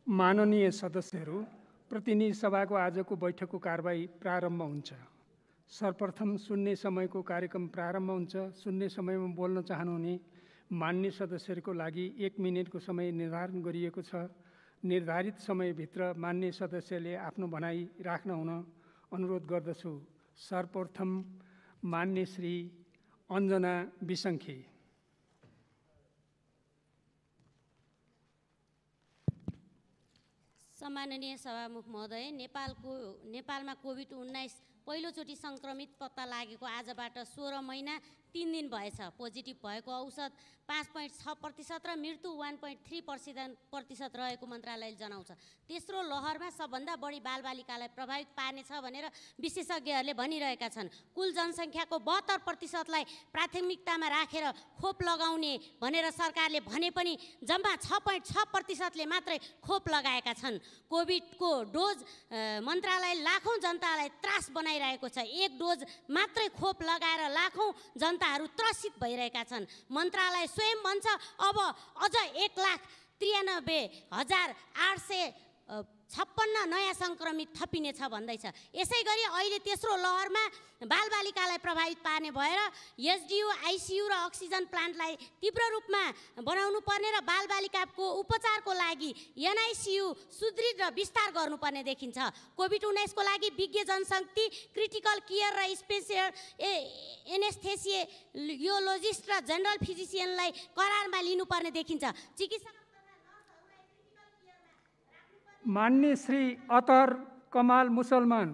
माननीय सदस्यहरू, प्रतिनिधि सभाको आजको बैठकको कारबाही प्रारम्भ हुन्छ। सर्वप्रथम शून्य समयको कार्यक्रम प्रारम्भ हुन्छ। शून्य समयमा बोल्न चाहनुहुने मान्य सदस्यहरूको लागि 1 मिनेटको समय निर्धारण गरिएको छ। निर्धारित समयभित्र मान्य सदस्यले आफ्नो भनाइ राख्न हुन अनुरोध गर्दछु। सर्वप्रथम मान्य श्री अञ्जना बिसङ्खे। सम्माननीय सभामुख महोदय, नेपालमा कोभिड-19 पहिलोचोटि सङ्क्रमित पत्ता लागेको आजबाट 16 महिना 3 दिन भएछ। पोजिटिभ भएको औसत 5.6% र मृत्यु 1.3% रहेको मन्त्रालयले जनाउँछ। तेस्रो लहरमा सबभन्दा बढी बालबालिकालाई प्रभावित पार्नेछ भनेर विशेषज्ञहरूले भनिरहेका छन्। कुल जनसङ्ख्याको 72%लाई प्राथमिकतामा राखेर खोप लगाउने भनेर सरकारले भने पनि जम्मा 6.6%ले मात्रै खोप लगाएका छन्। कोभिडको डोज मन्त्रालयले लाखौँ जनतालाई त्रास बनाइरहेको छ। 1 डोज मात्रै खोप लगाएर लाखौँ जनताहरू त्रसित भइरहेका छन्। मन्त्रालय स्वयं भन्छ अब अझ 1,93,856 नयाँ सङ्क्रमित थपिनेछ भन्दैछ। यसै गरी अहिले तेस्रो लहरमा बालबालिकालाई प्रभावित पार्ने भएर एसडियू, आइसियू र अक्सिजन प्लान्टलाई तीव्र रूपमा बनाउनु पर्ने र बालबालिकाको उपचारको लागि एनआइसियू सुदृढ र विस्तार गर्नुपर्ने देखिन्छ। कोभिड-19 को लागि विज्ञ जनशक्ति, क्रिटिकल केयर र स्पेसियल एनेस्थेसियोलोजिस्ट र जनरल फिजिसियनलाई करारमा लिनुपर्ने देखिन्छ। चिकित्सक मान्य श्री अतर कमाल मुसलमान।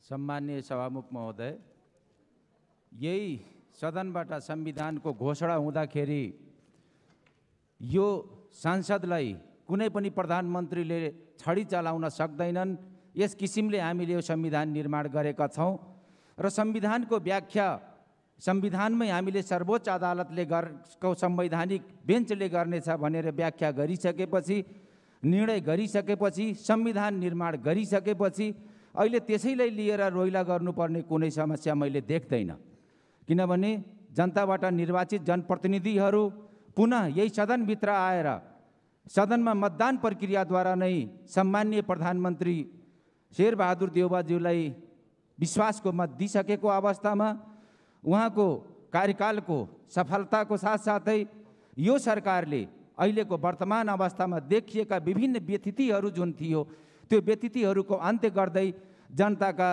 सम्मान्य सभामुख महोदय, यही सदनबाट संविधानको घोषणा हुँदाखेरि यो सांसदलाई कुनै पनि प्रधानमन्त्रीले छडी चलाउन सक्दैनन्। यस किसिमले हामीले यो संविधान निर्माण गरेका छौँ र संविधानको व्याख्या संविधानमै हामीले सर्वोच्च अदालतले संवैधानिक बेन्चले गर्नेछ भनेर व्याख्या गरिसकेपछि, निर्णय गरिसकेपछि, संविधान निर्माण गरिसकेपछि अहिले त्यसैलाई लिएर रोइला गर्नुपर्ने कुनै समस्या मैले देख्दैन। किनभने जनताबाट निर्वाचित जनप्रतिनिधिहरू पुनः यही सदनभित्र आएर सदनमा मतदान प्रक्रियाद्वारा नै सम्माननीय प्रधानमन्त्री शेरबहादुर देउवाज्यूलाई विश्वासको मत दिइसकेको अवस्थामा उहाँको कार्यकालको सफलताको साथसाथै यो सरकारले अहिलेको वर्तमान अवस्थामा देखिएका विभिन्न व्यथितिहरू जुन थियो त्यो व्यथितिहरूको अन्त्य गर्दै जनताका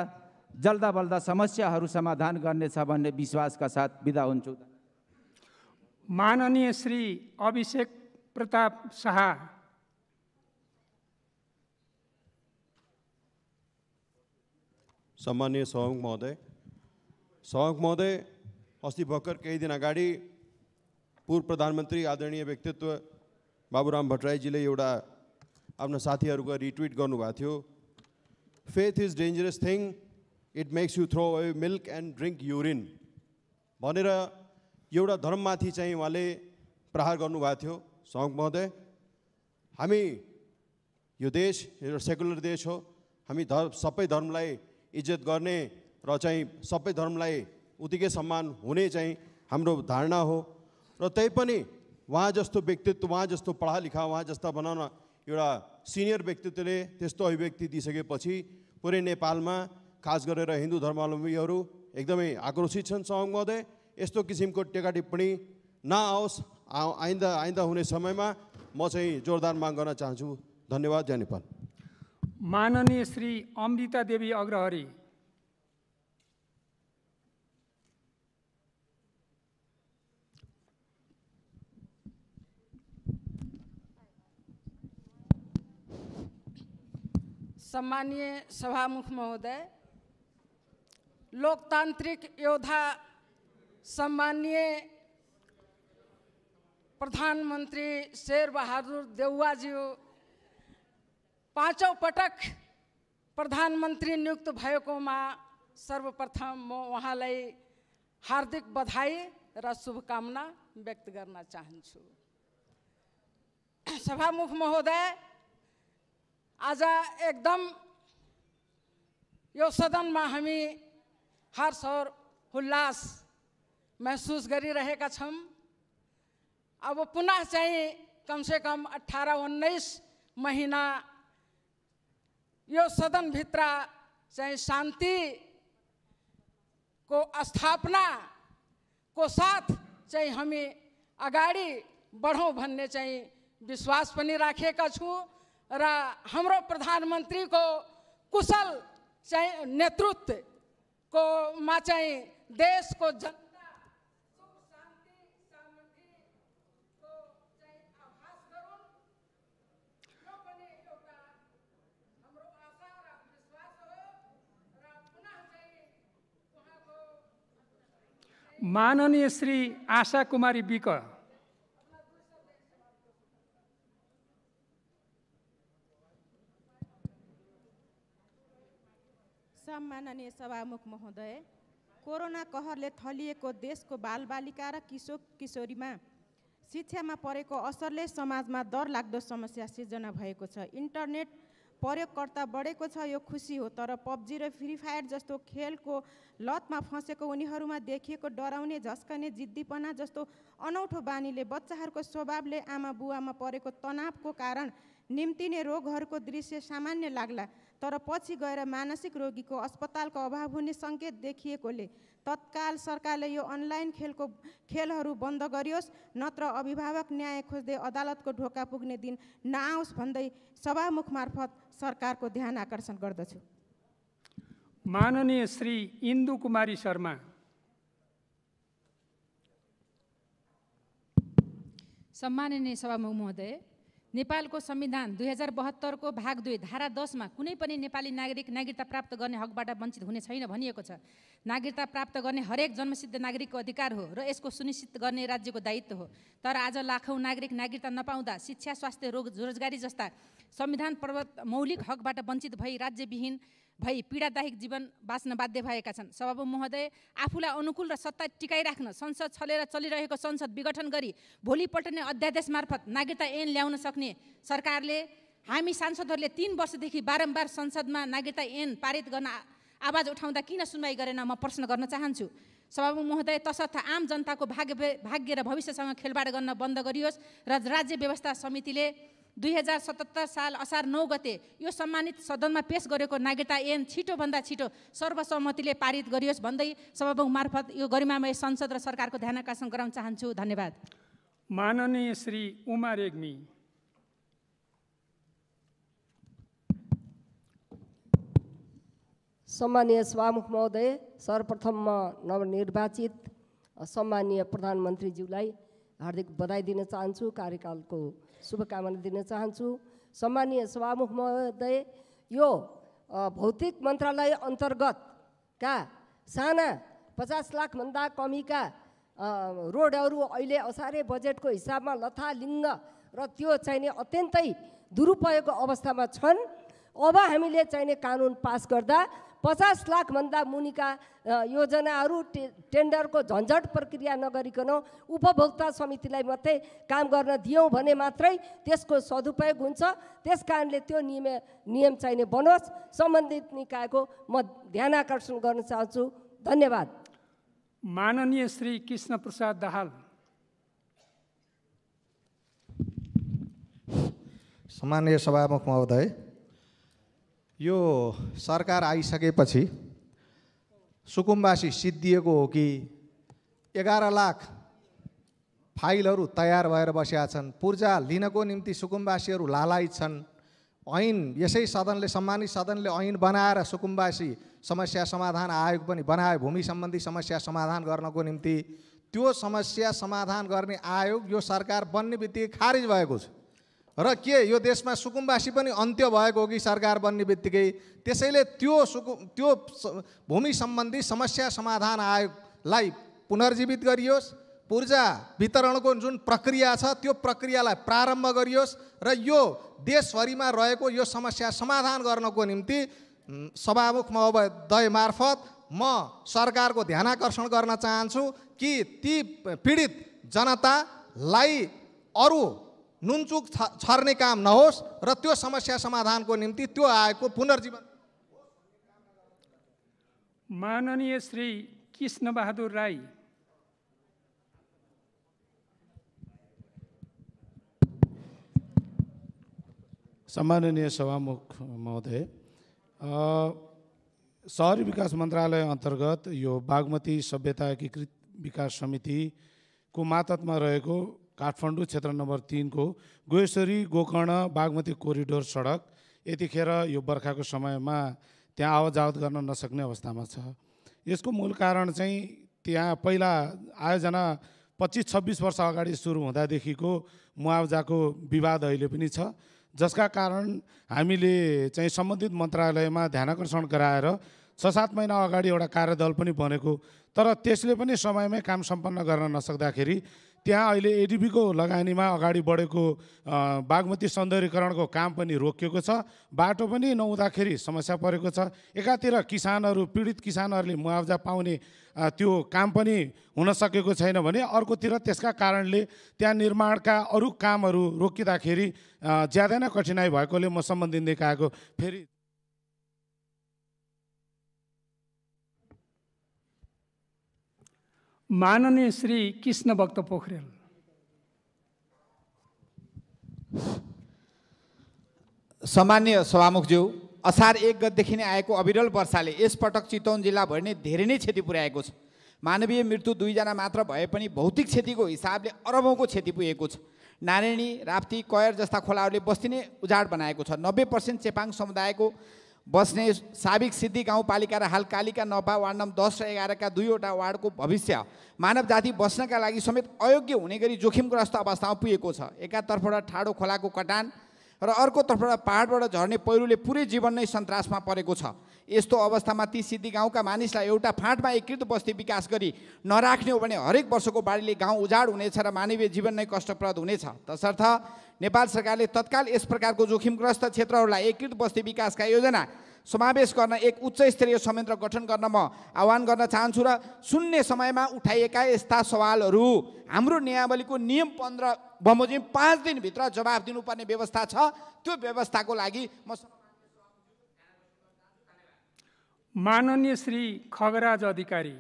जल्दा बल्दा समस्याहरू समाधान गर्नेछ भन्ने विश्वासका साथ बिदा हुन्छु। माननीय श्री अभिषेक प्रताप शाह। सम्माननीय सभामुख महोदय, अस्ति भर्खर केही दिन अगाडि पूर्व प्रधानमन्त्री आदरणीय व्यक्तित्व बाबुराम भट्टराईजीले एउटा आफ्ना साथीहरूको रिट्विट गर्नुभएको थियो। Faith is dangerous thing, it makes you throw away milk and drink urine भनेर एउटा धर्ममाथि चाहिँ उहाँले प्रहार गर्नुभएको थियो। सभामुख महोदय, हामी यो देश एउटा सेकुलर देश हो। हामी सबै धर्मलाई इज्जत गर्ने र चाहिँ सबै धर्मलाई उत्तिकै सम्मान हुने चाहिँ हाम्रो धारणा हो। र त्यही पनि उहाँ जस्तो व्यक्तित्व, उहाँ जस्तो पढा लेखा, उहाँ जस्ता बनाउन एउटा सिनियर व्यक्तित्वले त्यस्तो अभिव्यक्ति दिइसकेपछि पुरै नेपालमा खास गरेर हिन्दू धर्मावलम्बीहरू एकदमै आक्रोशित छन्। सभामुख महोदय, यस्तो किसिमको टेका टिप्पणी नआओस्। आइन्दा हुने समयमा म चाहिँ जोरदार माग गर्न चाहन्छु। धन्यवाद। जय नेपाल। माननीय श्री अमृता देवी अग्रहरी। सम्मानीय सभामुख महोदय, लोकतान्त्रिक योद्धा सम्मानीय प्रधानमन्त्री शेरबहादुर देउवाज्यू 5औं पटक प्रधानमन्त्री नियुक्त भएकोमा सर्वप्रथम म उहाँलाई हार्दिक बधाई र शुभकामना व्यक्त गर्न चाहन्छु। सभामुख महोदय, आज एकदम यो सदनमा हामी हर्ष और उल्लास महसूस गरिरहेका छौं। अब पुनः चाहिँ कमसे कम 18-19 महीना यो सदनभित्र चाहिँ शान्तिको स्थापनाको साथ चाहिँ हामी अगाडि बढौँ भन्ने चाहिँ विश्वास पनि राखेका छौँ र हाम्रो प्रधानमन्त्रीको कुशल चाहिँ नेतृत्वको मा चाहिँ देशको जनता सुख शान्ति समृद्धिको चाहिँ आभास गरौँ। यो पनि एउटा हाम्रो आशा र विश्वास हो र पुनः चाहिँ उहाँको माननीय श्री आशा कुमारी विक। सम्माननीय सभामुख महोदय, कोरोना कहरले थलिएको देशको बालबालिका र किशोर किशोरीमा शिक्षामा परेको असरले समाजमा डरलाग्दो समस्या सिर्जना भएको छ। इन्टरनेट प्रयोगकर्ता बढेको छ, यो खुसी हो, तर पब्जी र फ्री फायर जस्तो खेलको लतमा फँसेको उनीहरूमा देखिएको डराउने, झस्कने, जिद्दीपना जस्तो अनौठो बानीले बच्चाहरूको स्वभावले आमा बुवामा परेको तनावको कारण निम्तिने रोगहरूको दृश्य सामान्य लाग्ला, तर पछि गएर मानसिक रोगीको अस्पतालको अभाव हुने सङ्केत देखिएकोले तत्काल सरकारले यो अनलाइन खेलहरू बन्द गरियोस्, नत्र अभिभावक न्याय खोज्दै अदालतको ढोका पुग्ने दिन नआओस् भन्दै सभामुख मार्फत सरकारको ध्यान आकर्षण गर्दछु। माननीय श्री इन्दु कुमारी शर्मा। सम्माननीय सभामुख महोदय, नेपालको संविधान 2072 को भाग 2 धारा 10 मा कुनै पनि नेपाली नागरिक नागरिकता प्राप्त गर्ने हकबाट वञ्चित हुने छैन भनिएको छ। नागरिकता प्राप्त गर्ने हरेक जन्मसिद्ध नागरिकको अधिकार हो र यसको सुनिश्चित गर्ने राज्यको दायित्व हो। तर आज लाखौं नागरिक नागरिकता नपाउँदा शिक्षा, स्वास्थ्य, रोजगारी जस्ता संविधान प्रदत्त मौलिक हकबाट वञ्चित भई राज्यविहीन भई पीडादायक जीवन बाँच्न बाध्य भएका छन्। सभामुख महोदय, आफूलाई अनुकूल र सत्ता टिकाइराख्न संसद छलेर चलिरहेको संसद विघटन गरी भोलिपल्ट नै अध्यादेश मार्फत नागरिकता ऐन ल्याउन सक्ने सरकारले हामी सांसदहरूले 3 वर्षदेखि बारम्बार संसदमा नागरिकता ऐन पारित गर्न आवाज उठाउँदा किन सुनवाई गरेन, म प्रश्न गर्न चाहन्छु। सभामुख महोदय, तसर्थ आम जनताको भाग्य र भविष्यसँग खेलबाड गर्न बन्द गरियोस् र राज्य व्यवस्था समितिले 2077 साल असार 9 गते यो सम्मानित सदनमा पेश गरेको नागरिकता ऐन छिटोभन्दा छिटो सर्वसम्मतिले पारित गरियोस् भन्दै सभामुख मार्फत यो गरिमामय संसद र सरकारको ध्यान आकर्षण गराउन चाहन्छु। धन्यवाद। माननीय श्री उमा रेग्मी। सम्मानीय सभामुख महोदय, सर्वप्रथम म नवनिर्वाचित सम्मानीय प्रधानमन्त्रीज्यूलाई हार्दिक बधाई दिन चाहन्छु, कार्यकालको शुभकामना दिन चाहन्छु। सम्मानीय सभामुख महोदय, यो भौतिक मन्त्रालय अन्तर्गतका साना 50 लाखभन्दा कमीका रोडहरू अहिले असारे बजेटको हिसाबमा लथालिङ्ग र त्यो चाहिने अत्यन्तै दुरुपयोग अवस्थामा छन्। अब हामीले चाहिने कानुन पास गर्दा 50 लाखभन्दा मुनिका योजनाहरू टेन्डरको झन्झट प्रक्रिया नगरिकन उपभोक्ता समितिलाई मात्रै काम गर्न दियौँ भने मात्रै त्यसको सदुपयोग हुन्छ। त्यस कारणले त्यो नियम चाहिने बनोस्। सम्बन्धित निकायको म ध्यान आकर्षण गर्न चाहन्छु। धन्यवाद। माननीय श्री कृष्ण प्रसाद दाहाल। सम्माननीय सभामुख महोदय, यो सरकार आइसकेपछि सुकुम्बासी सिद्धिएको हो कि 11 लाख फाइलहरू तयार भएर बसेका छन्। पूर्जा लिनको निम्ति सुकुम्बासीहरू लालायित छन्। ऐन यसै सदनले, सम्मानित सदनले ऐन बनाएर सुकुम्बासी समस्या समाधान आयोग पनि बनायो भूमि सम्बन्धी समस्या समाधान गर्नको निम्ति। त्यो समस्या समाधान गर्ने आयोग यो सरकार बन्ने बित्तिकै खारिज भएको छ र के यो देशमा सुकुम्बासी पनि अन्त्य भएको हो कि सरकार बन्ने बित्तिकै? त्यसैले त्यो भूमि सम्बन्धी समस्या समाधान आयोगलाई पुनर्जीवित गरियोस्। पूर्जा वितरणको जुन प्रक्रिया छ त्यो प्रक्रियालाई प्रारम्भ गरियोस् र यो देशभरिमा रहेको यो समस्या समाधान गर्नको निम्ति सभामुख महोदय मार्फत म सरकारको ध्यानाकर्षण गर्न चाहन्छु कि ती पीडित जनतालाई अरू नुनचुक छर्ने काम नहोस् र त्यो समस्या समाधानको निम्ति त्यो आयोगको पुनर्जीवन। माननीय श्री कृष्ण बहादुर राई। सम्माननीय सभामुख महोदय, शहरी विकास मन्त्रालय अन्तर्गत यो बागमती सभ्यता एकीकृत विकास समितिको मातहतमा रहेको काठमाडौँ क्षेत्र नम्बर 3 को गोएश्वरी गोकर्ण बागमती कोरिडोर सडक यतिखेर यो बर्खाको समयमा त्यहाँ आवतजावत गर्न नसक्ने अवस्थामा छ। यसको मूल कारण चाहिँ त्यहाँ पहिला आयोजना 25-26 वर्ष अगाडि सुरु हुँदादेखिको मुआवजाको विवाद अहिले पनि छ, जसका कारण हामीले चाहिँ सम्बन्धित मन्त्रालयमा ध्यानाकर्षण गराएर 6-7 महिना अगाडि एउटा कार्यदल पनि बनेको, तर त्यसले पनि समयमै काम सम्पन्न गर्न नसक्दाखेरि त्यहाँ अहिले एडिबीको लगानीमा अगाडि बढेको बागमती सौन्दर्यीकरणको काम पनि रोकिएको छ। बाटो पनि नहुँदाखेरि समस्या परेको छ। एकातिर किसानहरू, पीडित किसानहरूले मुआवजा पाउने त्यो काम पनि हुन सकेको छैन भने अर्कोतिर त्यसका कारणले त्यहाँ निर्माणका अरू कामहरू रोकिँदाखेरि ज्यादै नै कठिनाइ भएकोले म सम्बन्धित निकायको फेरि माननीय श्री कृष्ण भक्त पोखरेल। सम्माननीय सभामुखज्यू, असार 1 गतेदेखि नै आएको अविरल वर्षाले यसपटक चितवन जिल्लाभरि नै धेरै नै क्षति पुर्याएको छ। मानवीय मृत्यु 2 जना मात्र भए पनि भौतिक क्षतिको हिसाबले अरबौँको क्षति पुगेको छ। नारायणी, राप्ती, कयर जस्ता खोलाहरूले बस्ती नै उजाड बनाएको छ। 90% चेपाङ समुदायको बस्ने साबिक सिद्धि गाउँपालिका र हाल कालिका नपा वार्ड नम्बर 10 र 11 का 2वटा वार्डको भविष्य मानव जाति बस्नका लागि समेत अयोग्य हुने गरी जोखिमग्रस्त अवस्थामा पुगेको छ। एकातर्फबाट ठाडो खोलाको कटान र अर्कोतर्फबाट पहाडबाट झर्ने पहिरोले पुरै जीवन नै सन्तासमा परेको छ। यस्तो अवस्थामा ती सिद्धि गाउँका मानिसलाई एउटा फाँटमा एकीकृत बस्ती विकास गरी नराख्ने हो भने हरेक वर्षको बाढीले गाउँ उजाड हुनेछ र मानवीय जीवन नै कष्टप्रद हुनेछ। तसर्थ नेपाल सरकारले तत्काल यस प्रकारको जोखिमग्रस्त क्षेत्रहरूलाई एकीकृत बस्ती विकासका योजना समावेश गर्न एक उच्च स्तरीय संयन्त्र गठन गर्न म आह्वान गर्न चाहन्छु र सुन्ने समयमा उठाइएका यस्ता सवालहरू हाम्रो नियमावलीको नियम 15 बमोजिम 5 दिनभित्र जवाफ दिनुपर्ने व्यवस्था छ। त्यो व्यवस्थाको लागि म माननीय श्री खगराज अधिकारी।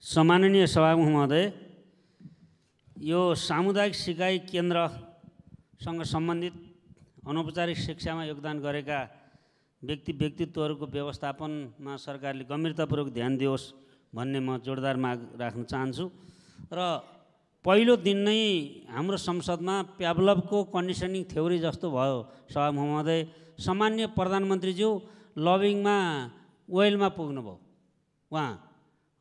सम्माननीय सभामुख महोदय, यो सामुदायिक सिकाइ केन्द्रसँग सम्बन्धित अनौपचारिक शिक्षामा योगदान गरेका व्यक्तित्वहरूको व्यवस्थापनमा सरकारले गम्भीरतापूर्वक ध्यान दियोस् भन्ने म जोडदार माग राख्न चाहन्छु। र पहिलो दिन नै हाम्रो संसदमा प्याभलभको कन्डिसनिङ थ्योरी जस्तो भयो। सभामुख महोदय, सम्माननीय प्रधानमन्त्रीज्यू लबिङमा ओइलमा पुग्नुभयो उहाँ,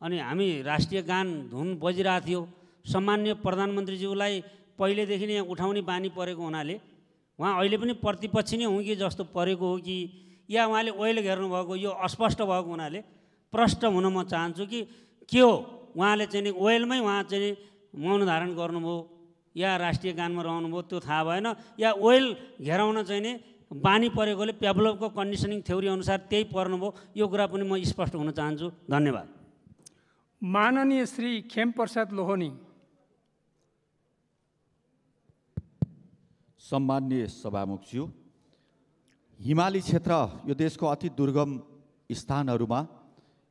अनि हामी राष्ट्रिय गान धुन बजिरहेको थियो। सम्माननीय प्रधानमन्त्रीज्यूलाई पहिलेदेखि नै उठाउने बानी परेको हुनाले उहाँ अहिले पनि प्रतिपक्षी नै हुँ कि जस्तो परेको हो कि या उहाँले ओइल घेर्नु भएको यो अस्पष्ट भएको हुनाले प्रष्ट हुन म चाहन्छु कि के हो, उहाँले चाहिँ ओइलमै उहाँ चाहिँ मौन धारण गर्नुभयो या राष्ट्रिय गानमा रहनुभयो त्यो थाहा भएन, या ओइल घेराउन चाहिँ नि बानी परेकोले प्याभलभको कन्डिसनिङ थ्योरी अनुसार त्यही पर्नुभयो, यो कुरा पनि म स्पष्ट हुन चाहन्छु। धन्यवाद। माननीय श्री खेमप्रसाद लोहनी। सम्माननीय सभामुखज्यू, हिमाली क्षेत्र यो देशको अति दुर्गम स्थानहरूमा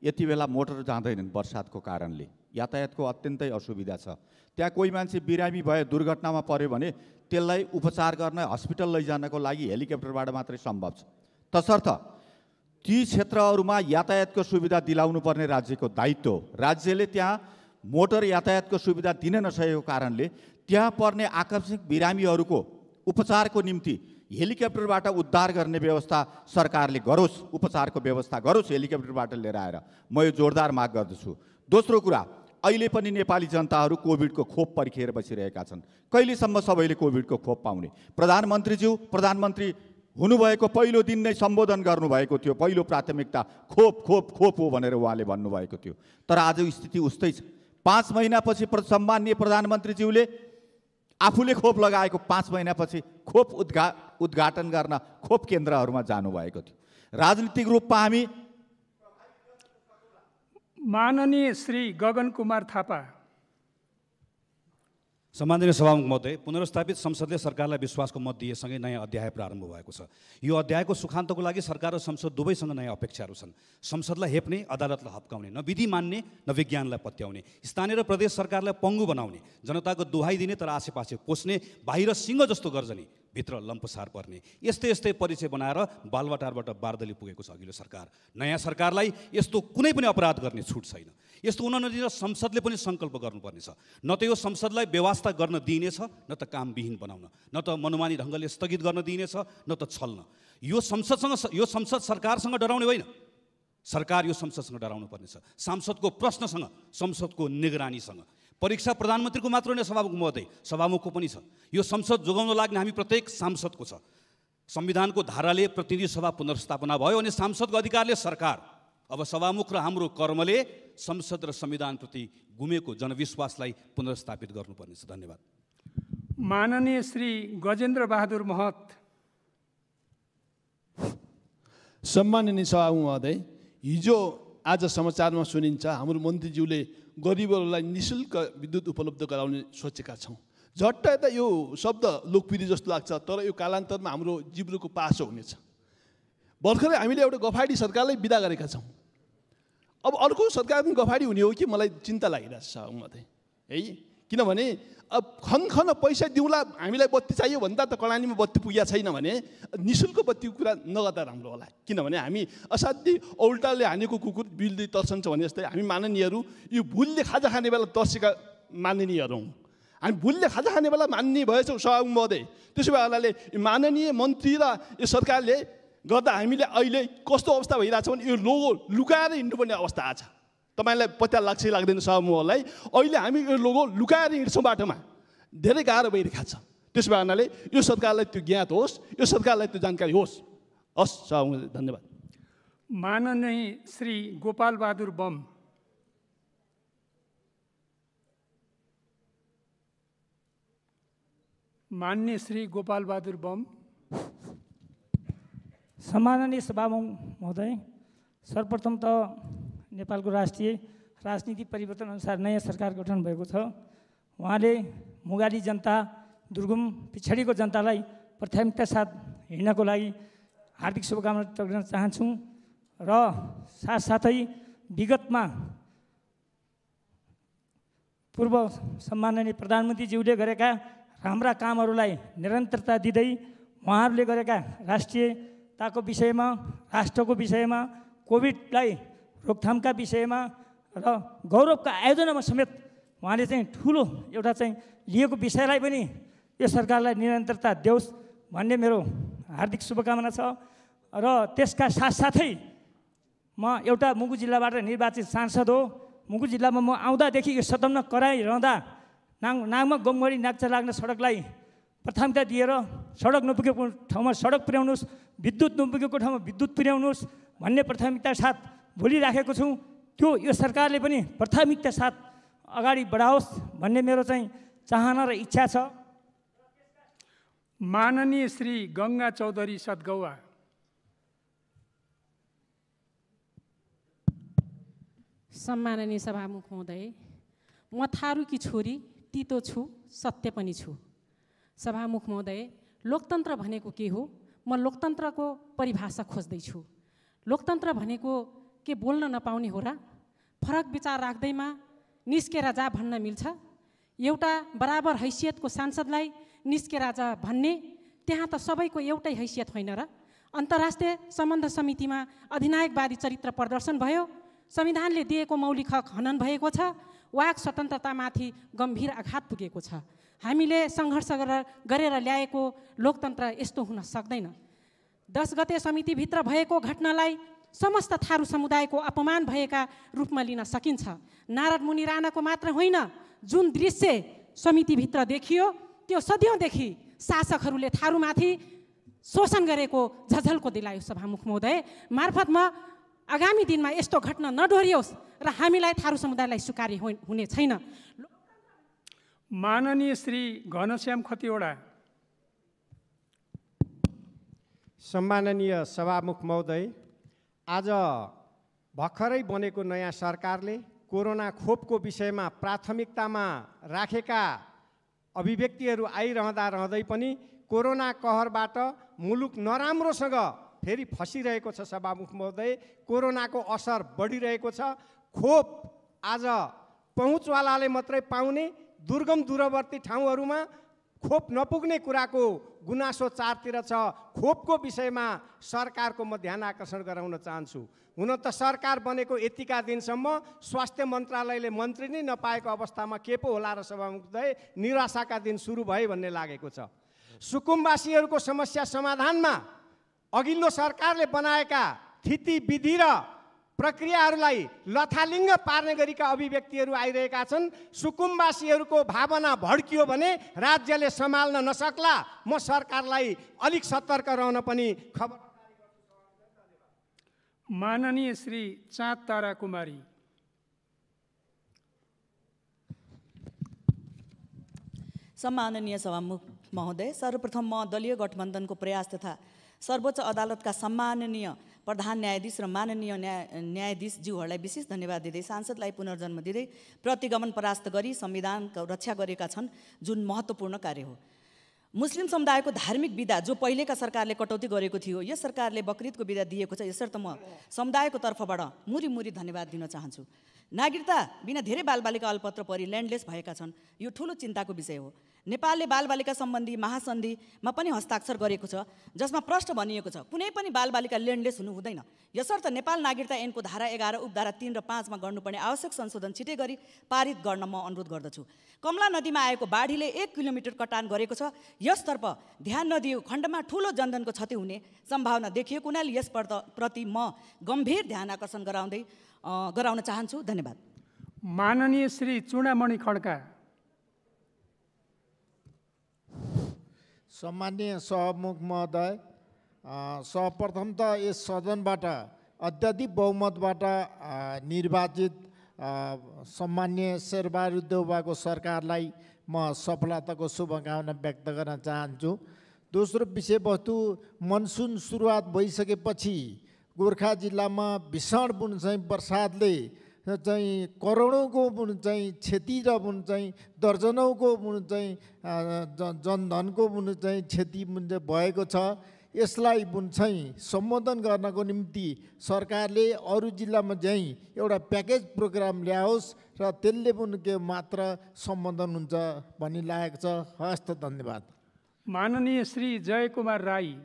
यति बेला मोटर जाँदैनन् वर्षातको कारणले, यातायातको अत्यन्तै असुविधा छ। त्यहाँ कोही मान्छे बिरामी भए दुर्घटनामा पर्यो भने त्यसलाई उपचार गर्न हस्पिटल लैजानको लागि हेलिकप्टरबाट मात्रै सम्भव छ। तसर्थ ती क्षेत्रहरूमा यातायातको सुविधा दिलाउनु पर्ने राज्यको दायित्व हो। राज्यले त्यहाँ मोटर यातायातको सुविधा दिन नसकेको कारणले त्यहाँ पर्ने आकस्मिक बिरामीहरूको उपचारको निम्ति हेलिकप्टरबाट उद्धार गर्ने व्यवस्था सरकारले गरोस्, उपचारको व्यवस्था गरोस् हेलिकप्टरबाट लिएर आएर। म यो जोरदार माग गर्दछु। दोस्रो कुरा, अहिले पनि नेपाली जनताहरू कोभिडको खोप पर्खिएर बसिरहेका छन्। कहिलेसम्म सबैले कोभिडको खोप पाउने? प्रधानमन्त्री हुनुभएको पहिलो दिन नै सम्बोधन गर्नुभएको थियो, पहिलो प्राथमिकता खोप खोप खोप हो भनेर उहाँले भन्नुभएको थियो। तर आज स्थिति उस्तै छ। 5 महिनापछि सम्माननीय प्रधानमन्त्रीज्यूले आफूले खोप लगाएको 5 महिनापछि खोप उद्घाटन गर्न खोप केन्द्रहरूमा जानुभएको थियो। राजनीतिक रूपमा हामी माननीय श्री गगन कुमार थापा। सम्माननीय सभामुख महोदय, पुनर्स्थापित संसदले सरकारलाई विश्वासको मत दिएसँगै नयाँ अध्याय प्रारम्भ भएको छ। यो अध्यायको सुखान्तको लागि सरकार र संसद दुवैसँग नयाँ अपेक्षाहरू छन्। संसदलाई हेप्ने, अदालतलाई हप्काउने, न विधि मान्ने न विज्ञानलाई पत्याउने, स्थानीय र प्रदेश सरकारलाई पङ्गु बनाउने, जनताको दुहाई दिने तर आसेपासे पोस्ने, बाहिर सिंह जस्तो गर्जने, भित्र लम्पसार पर्ने, यस्तै परिचय बनाएर बालवाटारबाट बारदली पुगेको छ अघिल्लो सरकार। नयाँ सरकारलाई यस्तो कुनै पनि अपराध गर्ने छुट छैन। यस्तो हुन नदिएर संसदले पनि सङ्कल्प गर्नुपर्नेछ। न त यो संसदलाई व्यवस्था गर्न दिइनेछ, न त कामविहीन बनाउन, न त मनमानी ढङ्गले स्थगित गर्न दिइनेछ, न त छल्न। यो संसद सरकारसँग डराउने होइन, सरकार यो संसदसँग डराउनु पर्नेछ। सांसदको प्रश्नसँग, संसदको निगरानीसँग। परीक्षा प्रधानमन्त्रीको मात्र होइन सभामुख महोदय, सभामुखको पनि छ। यो संसद जोगाउन लाग्ने हामी प्रत्येक सांसदको छ। संविधानको धाराले प्रतिनिधि सभा पुनर्स्थापना भयो अनि सांसदको अधिकारले सरकार। अब सभामुख र हाम्रो कर्मले संसद र संविधानप्रति गुमेको जनविश्वासलाई पुनर्स्थापित गर्नुपर्नेछ। धन्यवाद। माननीय श्री गजेन्द्र बहादुर महत। सम्माननीय सभामुख महोदय, हिजो आज समाचारमा सुनिन्छ हाम्रो मन्त्रीज्यूले गरिबहरूलाई निःशुल्क विद्युत उपलब्ध गराउने सोचेका छौँ। झट्ट यता यो शब्द लोकप्रिय जस्तो लाग्छ, तर यो कालान्तरमा हाम्रो जिब्रोको पासो हुनेछ। भर्खरै हामीले एउटा गफाडी सरकारलाई बिदा गरेका छौँ। अब अर्को सरकार पनि गफाडी हुने हो कि मलाई चिन्ता लागिरहेछ महोदय है। किनभने अब खन पैसा दिउँला, हामीलाई बत्ती चाहियो भन्दा त कलानीमा बत्ती पुगेको छैन भने निःशुल्क बत्तीको कुरा नगर्दा राम्रो होला। किनभने हामी असाध्यै औल्टाले हानेको कुकुर बिल्दै तर्सन्छ भने जस्तै हामी माननीयहरू यो भुलले खाजा खाने बेला तर्सेका माननीयहरू हौँ। हामी भुलले खाजा खाने बेला मान्ने भएछौँ सभामुख महोदय। त्यसो भए हुनाले माननीय मन्त्री र यो सरकारले गर्दा हामीले अहिले कस्तो अवस्था भइरहेछ भने यो लोगो लुकाएर हिँड्नुपर्ने अवस्था आछ। तपाईँलाई पत्ता लाग्छ लाग्दैन सभामुखलाई, अहिले हामी यो लोगो लुकाएर हिँड्छौँ बाटोमा, धेरै गाह्रो भइरहेको छ। त्यसो भए हुनाले यो सरकारलाई त्यो ज्ञात होस्, यो सरकारलाई त्यो जानकारी होस्। हस् सभामुख, धन्यवाद। माननीय श्री गोपाल बहादुर बम। माननीय श्री गोपाल बहादुर बम। सम्माननीय सभामुख महोदय, सर्वप्रथम त नेपालको राष्ट्रिय राजनीति परिवर्तन अनुसार नयाँ सरकार गठन भएको छ। उहाँले मुगाली जनता, दुर्गम पिछडिको जनतालाई प्राथमिकता साथ हिँड्नको लागि हार्दिक शुभकामना टक्राउन चाहन्छु र साथसाथै विगतमा पूर्व सम्माननीय प्रधानमन्त्रीज्यूले गरेका राम्रा कामहरूलाई निरन्तरता दिँदै उहाँहरूले गरेका राष्ट्रियताको विषयमा, राष्ट्रको विषयमा, कोभिडलाई रोकथामका विषयमा र गौरवका आयोजनामा समेत उहाँले चाहिँ ठुलो एउटा चाहिँ लिएको विषयलाई पनि यो सरकारलाई निरन्तरता देओस् भन्ने मेरो हार्दिक शुभकामना छ। र त्यसका साथसाथै म एउटा मुगु जिल्लाबाट निर्वाचित सांसद हो। मुगु जिल्लामा म आउँदादेखि यो सदनमा कराइरहँदा नागमा गमगढी नाक्चा लाग्ने सडकलाई प्राथमिकता दिएर सडक नपुगेको ठाउँमा सडक पुर्याउनुहोस्, विद्युत नपुगेको ठाउँमा विद्युत पुर्याउनुहोस् भन्ने प्राथमिकता साथ बोलिराखेको छु। त्यो यो सरकारले पनि प्राथमिकता साथ अगाडि बढाओस् भन्ने मेरो चाहिँ चाहना र इच्छा छ। माननीय श्री गङ्गा चौधरी सदगौवा। सम्माननीय सभामुख महोदय, म थारूकी छोरी, तितो छु, सत्य पनि छु। सभामुख महोदय, लोकतन्त्र भनेको के हो? म लोकतन्त्रको परिभाषा खोज्दैछु। लोकतन्त्र भनेको के बोल्न नपाउने हो र? फरक विचार राख्दैमा निस्केर जा भन्न मिल्छ? एउटा बराबर हैसियतको सांसदलाई निस्केर जा भन्ने, त्यहाँ त सबैको एउटै हैसियत होइन र? अन्तर्राष्ट्रिय सम्बन्ध समितिमा अधिनायकवादी चरित्र प्रदर्शन भयो, संविधानले दिएको मौलिक हक हनन भएको छ, वाक स्वतन्त्रतामाथि गम्भीर आघात पुगेको छ। हामीले सङ्घर्ष गरेर ल्याएको लोकतन्त्र यस्तो हुन सक्दैन। 10 गते समितिभित्र भएको घटनालाई समस्त थारू समुदायको अपमान भएका रूपमा लिन सकिन्छ। नारद मुनि राणाको मात्र होइन, जुन दृश्य समितिभित्र देखियो त्यो सदियौँदेखि शासकहरूले थारूमाथि शोषण गरेको झझल्को दिलायो। सभामुख महोदय मार्फत म आगामी दिनमा यस्तो घटना नडोहोरियोस् र हामीलाई थारू समुदायलाई स्वीकार्य हुने छैन। माननीय श्री घनश्याम खतिवडा। सम्माननीय सभामुख महोदय, आज भर्खरै बनेको नयाँ सरकारले कोरोना खोपको विषयमा प्राथमिकतामा राखेका अभिव्यक्तिहरू आइरहँदा रहँदै पनि कोरोना कहरबाट मुलुक नराम्रोसँग फेरि फसिरहेको छ। सभामुख महोदय, कोरोनाको असर बढिरहेको छ। खोप आज पहुँचवालाले मात्रै पाउने, दुर्गम दूरवर्ती ठाउँहरूमा खोप नपुग्ने कुराको गुनासो चारतिर छ। खोपको विषयमा सरकारको म ध्यान आकर्षण गराउन चाहन्छु। हुन त सरकार बनेको यतिका दिनसम्म स्वास्थ्य मन्त्रालयले मन्त्री नै नपाएको अवस्थामा के पो होला र सभामुख महोदय, निराशाका दिन सुरु भए भन्ने लागेको छ। सुकुम्बासीहरूको समस्या समाधानमा अघिल्लो सरकारले बनाएका थिति विधि र प्रक्रियाहरूलाई लथालिङ्ग पार्ने गरीका अभिव्यक्तिहरू आइरहेका छन्। सुकुम्बासीहरूको भावना भड्कियो भने राज्यले सम्हाल्न नसक्ला। म सरकारलाई अलिक सतर्क रहन पनि खबर। माननीय श्री चाँद तारा कुमारी। सम्माननीय सभामुख महोदय, सर्वप्रथम म दलीय गठबन्धनको प्रयास तथा सर्वोच्च अदालतका सम्माननीय प्रधान न्यायाधीश र माननीय न्यायाधीशज्यूहरूलाई विशेष धन्यवाद दिँदै सांसदलाई पुनर्जन्म दिँदै प्रतिगमन परास्त गरी संविधानको रक्षा गरेका छन्, जुन महत्त्वपूर्ण कार्य हो। मुस्लिम समुदायको धार्मिक बिदा जो पहिलेका सरकारले कटौती गरेको थियो, यस सरकारले बकरिदको बिदा दिएको छ। यसर्थ म समुदायको तर्फबाट मुरी धन्यवाद दिन चाहन्छु। नागरिकता बिना धेरै बालबालिका अल्पत्र परि ल्यान्डलेस भएका छन्। यो ठुलो चिन्ताको विषय हो। नेपालले बालबालिका सम्बन्धी महासन्धिमा पनि हस्ताक्षर गरेको छ, जसमा प्रश्न भनिएको छ कुनै पनि बालबालिका ल्यान्डलेस हुनु हुँदैन। यसर्थ नेपाल नागरिकता ऐनको धारा 11, उपधारा 3 र 5 मा गर्नुपर्ने आवश्यक संशोधन छिटै गरी पारित गर्न म अनुरोध गर्दछु। कमला नदीमा आएको बाढीले 1 किलोमिटर कटान गरेको छ। यसतर्फ ध्यान नदिएको खण्डमा ठुलो जनधनको क्षति हुने सम्भावना देखिएको हुनाले यस प्रति म गम्भीर ध्यान आकर्षण गराउन चाहन्छु। धन्यवाद। माननीय श्री चूडामणि खड्का। सम्माननीय सभामुख महोदय, सर्वप्रथम त यस सदनबाट अत्याधिक बहुमतबाट निर्वाचित सम्माननीय शेरबहादुर देउवाको सरकारलाई म सफलताको शुभकामना व्यक्त गर्न चाहन्छु। दोस्रो विषयवस्तु, मनसुन सुरुवात भइसकेपछि गोर्खा जिल्लामा भीषण वर्षातले चाहिँ करोडौँको क्षति र दर्जनौँको जनधनको क्षति भएको छ। यसलाई सम्बोधन गर्नको निम्ति सरकारले अरू जिल्लामा एउटा प्याकेज प्रोग्राम ल्याओस् र त्यसले मात्र सम्बोधन हुन्छ भन्ने लागेको छ। हस्त, धन्यवाद। माननीय श्री जयकुमार राई।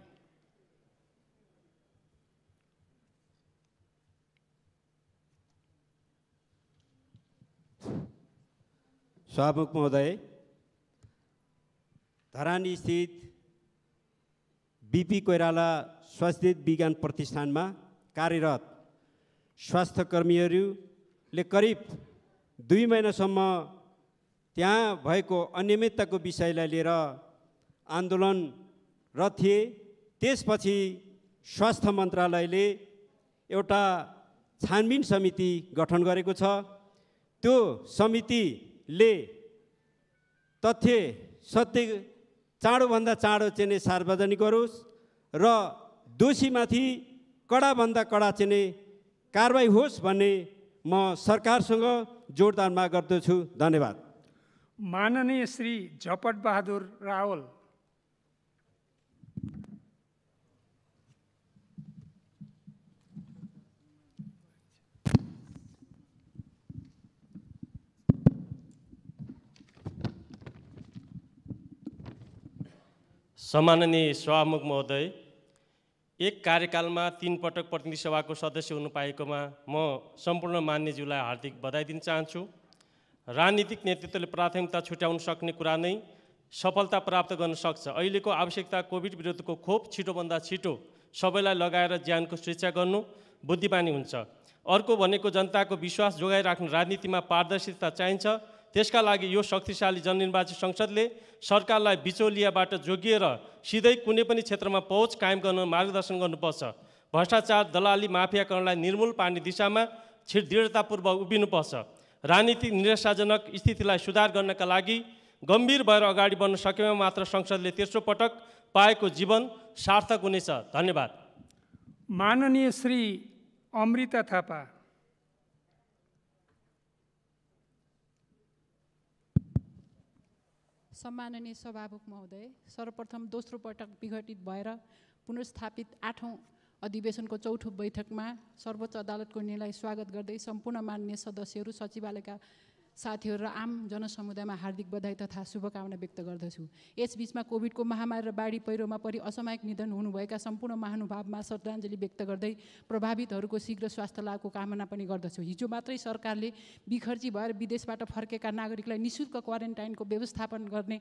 सभामुख महोदय, धरानी स्थित बीपी कोइराला स्वास्थ्य विज्ञान प्रतिष्ठानमा कार्यरत स्वास्थ्यकर्मीहरूले करिब 2 महिनासम्म त्यहाँ भएको अनियमितताको विषयलाई लिएर आन्दोलनरत थिए। त्यसपछि स्वास्थ्य मन्त्रालयले एउटा छानबिन समिति गठन गरेको छ। त्यो समितिले तथ्य सत्य चाँडोभन्दा चाँडो चाहिँ सार्वजनिक गरोस् र दोषीमाथि कडाभन्दा कडा चाहिँ कारबाही होस् भन्ने म सरकारसँग जोडदार माग गर्दछु। धन्यवाद। माननीय श्री झपट बहादुर रावल। सम्माननीय सभामुख महोदय, एक कार्यकालमा 3 पटक प्रतिनिधि सभाको सदस्य हुनु पाएकोमा म सम्पूर्ण मान्यज्यूलाई हार्दिक बधाई दिन चाहन्छु। राजनीतिक नेतृत्वले प्राथमिकता छुट्याउन सक्ने कुरा नै सफलता प्राप्त गर्न सक्छ। अहिलेको आवश्यकता कोभिड विरुद्धको खोप छिटोभन्दा छिटो सबैलाई लगाएर ज्यानको सुरक्षा गर्नु बुद्धिमानी हुन्छ। अर्को भनेको जनताको विश्वास जोगाइराख्नु राजनीतिमा पारदर्शिता चाहिन्छ। त्यसका लागि यो शक्तिशाली जननिर्वाचित संसदले सरकारलाई बिचौलियाबाट जोगिएर सिधै कुनै पनि क्षेत्रमा पहुँच कायम गर्न मार्गदर्शन गर्नुपर्छ। भ्रष्टाचार, दलाली, माफियाकरणलाई निर्मूल पार्ने दिशामा दृढतापूर्वक उभिनुपर्छ। राजनीतिक निराशाजनक स्थितिलाई सुधार गर्नका लागि गम्भीर भएर अगाडि बढ्न सकेमा मात्र संसदले तेस्रो पटक पाएको जीवन सार्थक हुनेछ। धन्यवाद। माननीय श्री अमृता थापा। सम्माननीय सभामुख महोदय, सर्वप्रथम दोस्रो पटक विघटित भएर पुनर्स्थापित 8औं अधिवेशनको चौथो बैठकमा सर्वोच्च अदालतको निर्णयलाई स्वागत गर्दै सम्पूर्ण माननीय सदस्यहरू, सचिवालयका साथीहरू र आम जनसमुदायमा हार्दिक बधाई तथा शुभकामना व्यक्त गर्दछु। यसबीचमा कोभिडको महामारी र बाढी पहिरोमा परि असामयिक निधन हुनुभएका सम्पूर्ण महानुभावमा श्रद्धाञ्जली व्यक्त गर्दै प्रभावितहरूको शीघ्र स्वास्थ्य लाभको कामना पनि गर्दछु। हिजो मात्रै सरकारले बिखर्ची भएर विदेशबाट फर्केका नागरिकलाई निःशुल्क क्वारेन्टाइनको व्यवस्थापन गर्ने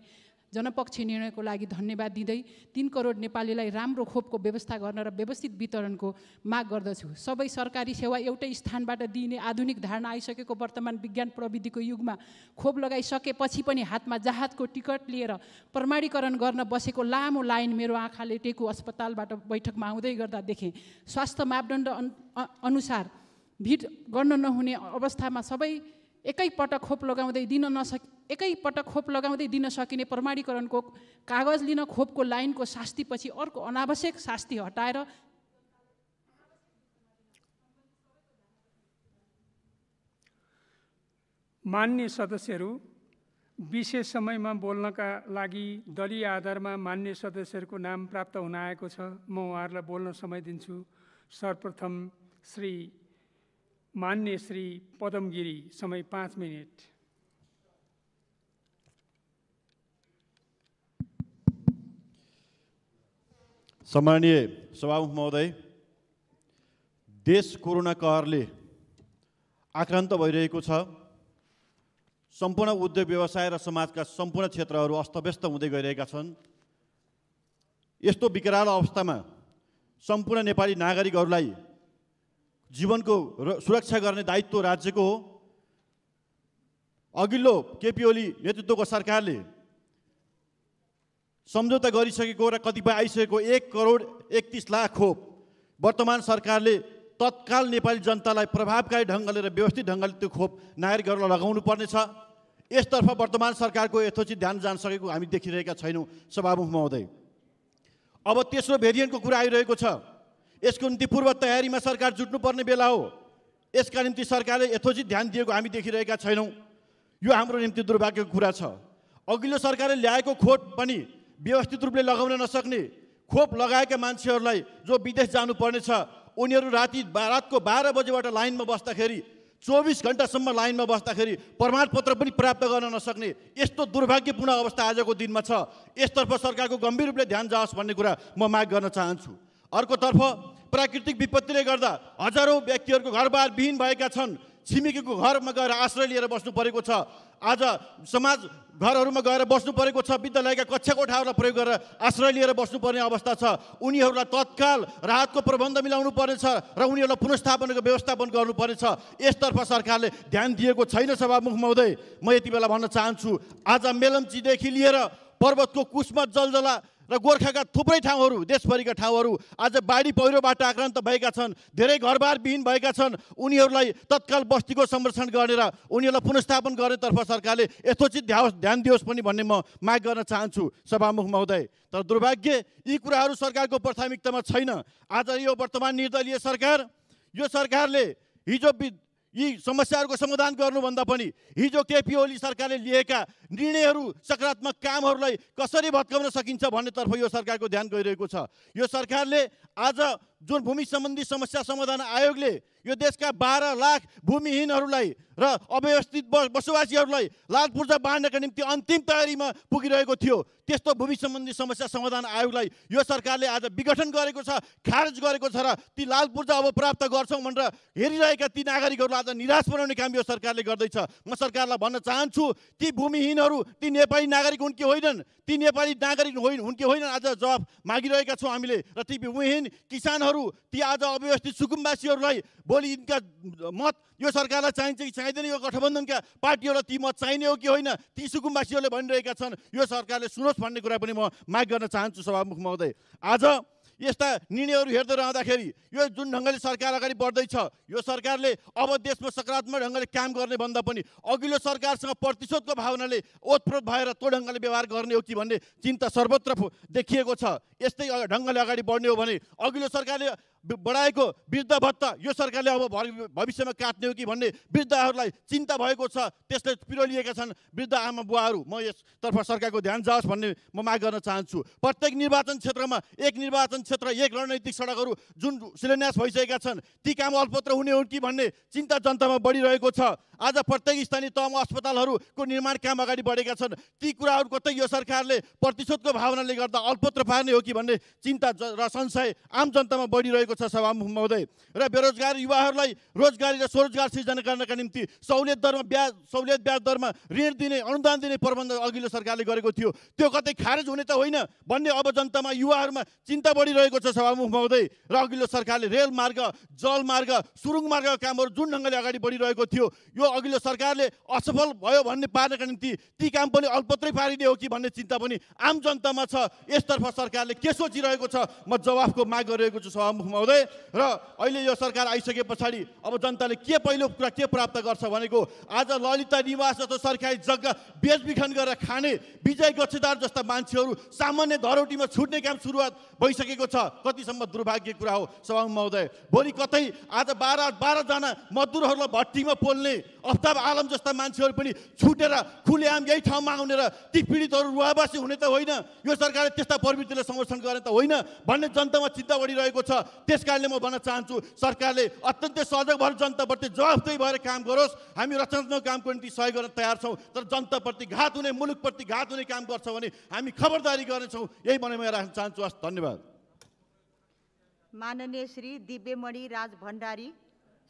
जनपक्षीय निर्णयको लागि धन्यवाद दिँदै 3 करोड नेपालीलाई राम्रो खोपको व्यवस्था गर्न र व्यवस्थित वितरणको माग गर्दछु। सबै सरकारी सेवा एउटै स्थानबाट दिइने आधुनिक धारणा आइसकेको वर्तमान विज्ञान प्रविधिको युगमा खोप लगाइसकेपछि पनि हातमा जहाजको टिकट लिएर प्रमाणीकरण गर्न बसेको लामो लाइन मेरो आँखाले टेकु अस्पतालबाट बैठकमा आउँदै गर्दा देखेँ। स्वास्थ्य मापदण्ड अनुसार भिड गर्न नहुने अवस्थामा सबै एकैपटक खोप लगाउँदै दिन सकिने प्रमाणीकरणको कागज लिन खोपको लाइनको शास्तिपछि अर्को अनावश्यक शास्ति हटाएर मान्य सदस्यहरू, विशेष समयमा बोल्नका लागि दलीय आधारमा मान्य सदस्यहरूको नाम प्राप्त हुन आएको छ। म उहाँहरूलाई बोल्न समय दिन्छु। सर्वप्रथम मान्य श्री पदम गिरी, समय 5 मिनट। सम्माननीय सभामुख महोदय, देश कोरोना कहरले आक्रान्त भइरहेको छ। सम्पूर्ण उद्योग व्यवसाय र समाजका सम्पूर्ण क्षेत्रहरू अस्तव्यस्त हुँदै गइरहेका छन्। यस्तो विकराल अवस्थामा सम्पूर्ण नेपाली नागरिकहरूलाई जीवनको सुरक्षा गर्ने दायित्व राज्यको हो। अघिल्लो केपी ओली नेतृत्वको सरकारले सम्झौता गरिसकेको र कतिपय आइसकेको 1 करोड 31 लाख खोप वर्तमान सरकारले तत्काल नेपाली जनतालाई प्रभावकारी ढङ्गले र व्यवस्थित ढङ्गले त्यो खोप नागरिकहरूलाई लगाउनु पर्नेछ। यसतर्फ वर्तमान सरकारको यथोचित ध्यान जान सकेको हामी देखिरहेका छैनौँ। सभामुख महोदय, अब तेस्रो भेरिएन्टको कुरा आइरहेको छ। यसको निम्ति पूर्व तयारीमा सरकार जुट्नुपर्ने बेला हो। यसका निम्ति सरकारले यथोचित ध्यान दिएको हामी देखिरहेका छैनौँ। यो हाम्रो निम्ति दुर्भाग्यको कुरा छ। अघिल्लो सरकारले ल्याएको खोप पनि व्यवस्थित रूपले लगाउन नसक्ने, खोप लगाएका मान्छेहरूलाई जो विदेश जानुपर्ने छ उनीहरू रातको 12 बजेबाट लाइनमा बस्दाखेरि 24 घण्टासम्म लाइनमा बस्दाखेरि प्रमाणपत्र पनि प्राप्त गर्न नसक्ने यस्तो दुर्भाग्यपूर्ण अवस्था आजको दिनमा छ। यसतर्फ सरकारको गम्भीर रूपले ध्यान जाओस् भन्ने कुरा म माग गर्न चाहन्छु। अर्कोतर्फ प्राकृतिक विपत्तिले गर्दा हजारौँ व्यक्तिहरूको घरबार विहीन भएका छन्। छिमेकीको घरमा गएर आश्रय लिएर बस्नु परेको छ। आज समाज घरहरूमा गएर बस्नु परेको छ। विद्यालयका कक्षा कोठाहरूलाई प्रयोग गरेर आश्रय लिएर बस्नुपर्ने अवस्था छ। उनीहरूलाई तत्काल राहतको प्रबन्ध मिलाउनु पर्नेछ र उनीहरूलाई पुनर्स्थापनाको व्यवस्थापन गर्नुपर्नेछ। यसतर्फ सरकारले ध्यान दिएको छैन। सभामुख महोदय, म यति बेला भन्न चाहन्छु, आज मेलम्चीदेखि लिएर पर्वतको कुस्मा जलजला र गोर्खाका थुप्रै ठाउँहरू, देशभरिका ठाउँहरू आज बाढी पहिरोबाट आक्रान्त भएका छन्। धेरै घरबार विहीन भएका छन्। उनीहरूलाई तत्काल बस्तीको संरक्षण गरेर उनीहरूलाई पुनर्स्थापन गर्नेतर्फ सरकारले यथोचित ध्यान दियोस् पनि भन्ने म माग गर्न चाहन्छु। सभामुख महोदय, तर दुर्भाग्य यी कुराहरू सरकारको प्राथमिकतामा छैन। आज यो वर्तमान निर्दलीय सरकार, यो सरकारले हिजो यी समस्याहरूको समाधान गर्नुभन्दा पनि हिजो केपी ओली सरकारले लिएका निर्णयहरू, सकारात्मक कामहरूलाई कसरी भत्काउन सकिन्छ भन्नेतर्फ यो सरकारको ध्यान गइरहेको छ। यो सरकारले आज जुन भूमि सम्बन्धी समस्या समाधान आयोगले यो देशका 12 लाख भूमिहीनहरूलाई र अव्यवस्थित बसोबासीहरूलाई लाल पूर्जा बाँड्नका निम्ति अन्तिम तयारीमा पुगिरहेको थियो, त्यस्तो भूमि सम्बन्धी समस्या समाधान आयोगलाई यो सरकारले आज विघटन गरेको छ, खारेज गरेको छ र ती लाल पूर्जा अब प्राप्त गर्छौँ भनेर हेरिरहेका ती नागरिकहरूलाई आज निराश बनाउने काम यो सरकारले गर्दैछ। म सरकारलाई भन्न चाहन्छु, ती भूमिहीनहरू ती नेपाली नागरिक हुन् कि होइनन्, ती नेपाली नागरिक हुन् कि होइनन् आज जवाफ मागिरहेका छौँ हामीले। र ती भूमिहीन किसानहरू, ती आज अव्यवस्थित सुकुम्बासीहरूलाई भोलि यिनका मत यो सरकारलाई चाहिन्छ कि चाहिँदैन, यो गठबन्धनका पार्टीहरूलाई ती मत चाहिने हो कि होइन, ती सुकुम्बासीहरूले भनिरहेका छन्। यो सरकारले सुनोस् भन्ने कुरा पनि म माग गर्न चाहन्छु। सभामुख महोदय, आज यस्ता निर्णयहरू हेर्दै रहँदाखेरि यो जुन ढङ्गले सरकार अगाडि बढ्दैछ, यो सरकारले अब देशमा सकारात्मक ढङ्गले काम गर्ने भन्दा पनि अघिल्लो सरकारसँग प्रतिशोधको भावनाले ओतप्रोत भएर त्यो ढङ्गले व्यवहार गर्ने हो कि भन्ने चिन्ता सर्वत्र देखिएको छ। यस्तै ढङ्गले अगाडि बढ्ने हो भने अघिल्लो सरकारले बढाएको वृद्ध भत्ता यो सरकारले अब भविष्यमा काट्ने हो कि भन्ने वृद्धहरूलाई चिन्ता भएको छ, त्यसले पिरोलिएका छन् वृद्ध आमा बुवाहरू। म यसतर्फ सरकारको ध्यान जाओस् भन्ने म माग गर्न चाहन्छु। प्रत्येक निर्वाचन क्षेत्रमा एक निर्वाचन क्षेत्र एक रणनीतिक सडकहरू जुन शिलान्यास भइसकेका छन् ती काम अल्पत्र हुने हो कि भन्ने चिन्ता जनतामा बढिरहेको छ। आज प्रत्येक स्थानीय तहमा अस्पतालहरूको निर्माण काम अगाडि बढेका छन्, ती कुराहरू कतै यो सरकारले प्रतिशोधको भावनाले गर्दा अल्पत्र पार्ने हो कि भन्ने चिन्ता र संशय आम जनतामा बढिरहेको छ सभामुख महोदय। र बेरोजगार युवाहरूलाई रोजगारी र स्वरोजगार सृजना गर्नका निम्ति सहुलियत ब्याज दरमा ऋण दिने अनुदान दिने प्रबन्ध अघिल्लो सरकारले गरेको थियो, त्यो कतै खारेज हुने त होइन भन्ने अब जनतामा युवाहरूमा चिन्ता बढिरहेको छ सभामुख महोदय। र अघिल्लो सरकारले रेल मार्ग जल मार्ग सुरुङ मार्गका कामहरू जुन ढङ्गले अगाडि बढिरहेको थियो यो अघिल्लो सरकारले असफल भयो भन्ने पार्नका निम्ति ती काम पनि अल्पत्रै पारिने हो कि भन्ने चिन्ता पनि आम जनतामा छ। यसतर्फ सरकारले के सोचिरहेको छ म जवाफको माग गरिरहेको छु सभामुख महोदय। र अहिले यो सरकार आइसके पछाडि अब जनताले के पहिलो कुरा के प्राप्त गर्छ भनेको आज ललिता निवास जस्तो सरकारी जग्गा बेचबिखन गरेर खाने विजय गच्छेदार जस्ता मान्छेहरू सामान्य धरौटीमा छुट्ने काम सुरुवात भइसकेको छ। कतिसम्म दुर्भाग्य कुरा हो सभामुख महोदय। भोलि कतै आज 12 जना मजदुरहरूलाई भट्टीमा पोल्ने अफ्ताब आलम जस्ता मान्छेहरू पनि छुटेर खुलेआम यही ठाउँमा आउने र ती पीडितहरू रुवाबासी हुने त होइन, यो सरकारले त्यस्ता प्रवृत्तिले समर्थन गर्ने त होइन भन्ने जनतामा चिन्ता बढिरहेको छ। त्यस कारणले म भन्न चाहन्छु सरकारले अत्यन्तै सजग भएर जनताप्रति जवाफदेही भएर काम गरोस्। हामी रचनात्मक कामको निम्ति सहयोग गर्न तयार छौँ, तर जनताप्रति घात हुने मुलुकप्रति घात हुने काम गर्छ भने हामी खबरदारी गर्नेछौँ, यही भनाइ म राख्न चाहन्छु। हस्, धन्यवाद। माननीय श्री दिव्यमणि राज भण्डारी,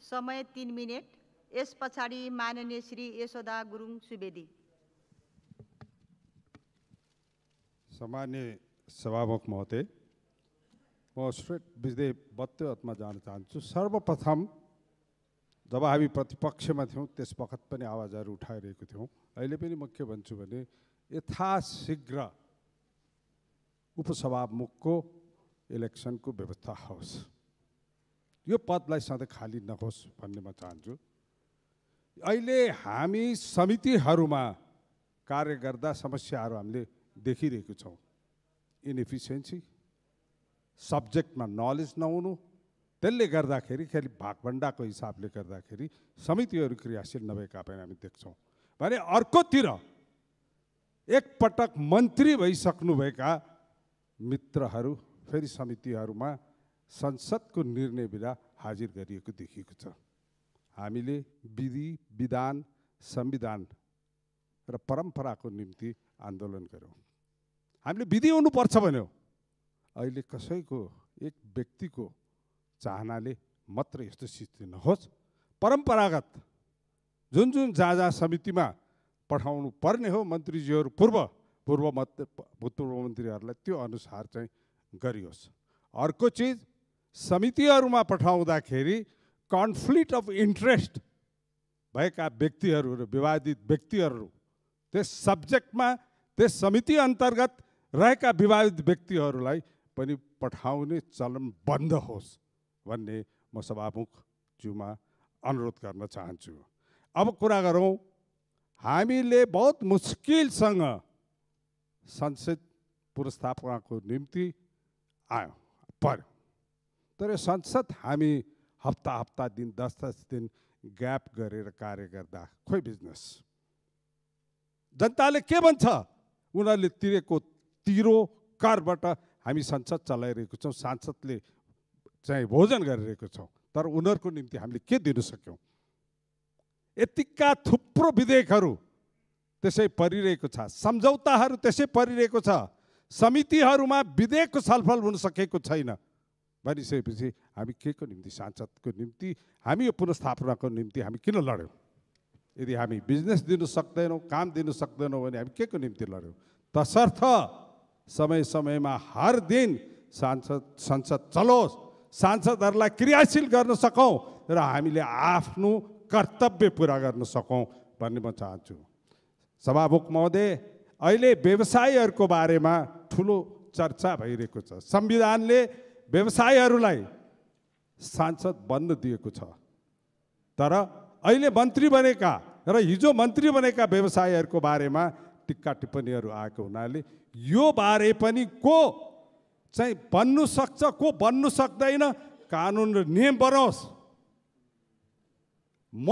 समय 3 मिनट। यस पछाडि माननीय श्री यशोदा गुरुङ सुवेदी। सम्माननीय सभामुख महोदय, म स्ट्रेट विषयवस्तुमा जान चाहन्छु। सर्वप्रथम जब हामी प्रतिपक्षमा थियौँ त्यस वखत पनि आवाजहरू उठाइरहेको थियौँ, अहिले पनि म के भन्छु भने यथाशीघ्र उपसभामुखको इलेक्सनको व्यवस्था होस्, यो पदलाई सधैँ खाली नहोस् भन्ने म चाहन्छु। अहिले हामी समितिहरूमा कार्य गर्दा समस्याहरू हामीले देखिरहेको छौँ। इनएफिसियन्सी, सब्जेक्टमा नलेज नहुनु, त्यसले गर्दाखेरि खालि भागभण्डाको हिसाबले गर्दाखेरि समितिहरू क्रियाशील नभएका पनि हामी देख्छौँ। भने अर्कोतिर एकपटक मन्त्री भइसक्नुभएका मित्रहरू फेरि समितिहरूमा संसदको निर्णय बिना हाजिर गरिएको देखिएको छ। हामीले विधि विधान संविधान र परम्पराको निम्ति आन्दोलन गऱ्यौँ। हामीले विधि हुनुपर्छ भन्यो, अहिले कसैको एक व्यक्तिको चाहनाले मात्र यस्तो स्थिति नहोस्। परम्परागत जुन जहाँ समितिमा पठाउनु पर्ने हो मन्त्रीजीहरू भूतपूर्व मन्त्रीहरूलाई त्यो अनुसार चाहिँ गरियोस्। अर्को चिज, समितिहरूमा पठाउँदाखेरि कन्फ्लिक्ट अफ इन्ट्रेस्ट भएका व्यक्तिहरू र विवादित व्यक्तिहरू त्यस सब्जेक्टमा त्यस समिति अन्तर्गत रहेका विवादित व्यक्तिहरूलाई पनि पठाउने चलन बन्द होस् भन्ने म सभामुखज्यूमा अनुरोध गर्न चाहन्छु। अब कुरा गरौँ, हामीले बहुत मुस्किलसँग संसद पुनर्स्थापनाको निम्ति पर्यो, तर संसद हामी हप्ता दिन 10 दिन ग्याप गरेर कार्य गर्दा खोइ बिजनेस। जनताले के भन्छ, उनीहरूले तिरेको तिरो करबाट हामी संसद चलाइरहेको छौँ, सांसदले चाहिँ भोजन गरिरहेको छौँ, तर उनीहरूको निम्ति हामीले के दिन सक्यौँ? यतिका थुप्रो विधेयकहरू त्यसै परिरहेको छ, सम्झौताहरू त्यसै परिरहेको छ, समितिहरूमा विधेयकको छलफल हुन सकेको छैन भनिसकेपछि हामी के को निम्ति, सांसदको निम्ति, हामी यो पुनर्स्थापनाको निम्ति हामी किन लड्यौँ? यदि हामी बिजनेस दिन सक्दैनौँ, काम दिन सक्दैनौँ भने हामी के को निम्ति लड्यौँ? तसर्थ समय समयमा हर दिन संसद चलोस्, सांसदहरूलाई क्रियाशील गर्न सकौँ र हामीले आफ्नो कर्तव्य पुरा गर्न सकौँ भन्ने म चाहन्छु। सभामुख महोदय, अहिले व्यवसायीहरूको बारेमा ठुलो चर्चा भइरहेको छ। संविधानले व्यवसायीहरूलाई सांसद बन्न दिएको छ, तर अहिले मन्त्री बनेका र हिजो मन्त्री बनेका व्यवसायीहरूको बारेमा टिक्का टिप्पणीहरू आएको हुनाले यो बारे पनि को चाहिँ बन्नु सक्छ, को बन्नु सक्दैन, कानुन र नियम बनोस्। म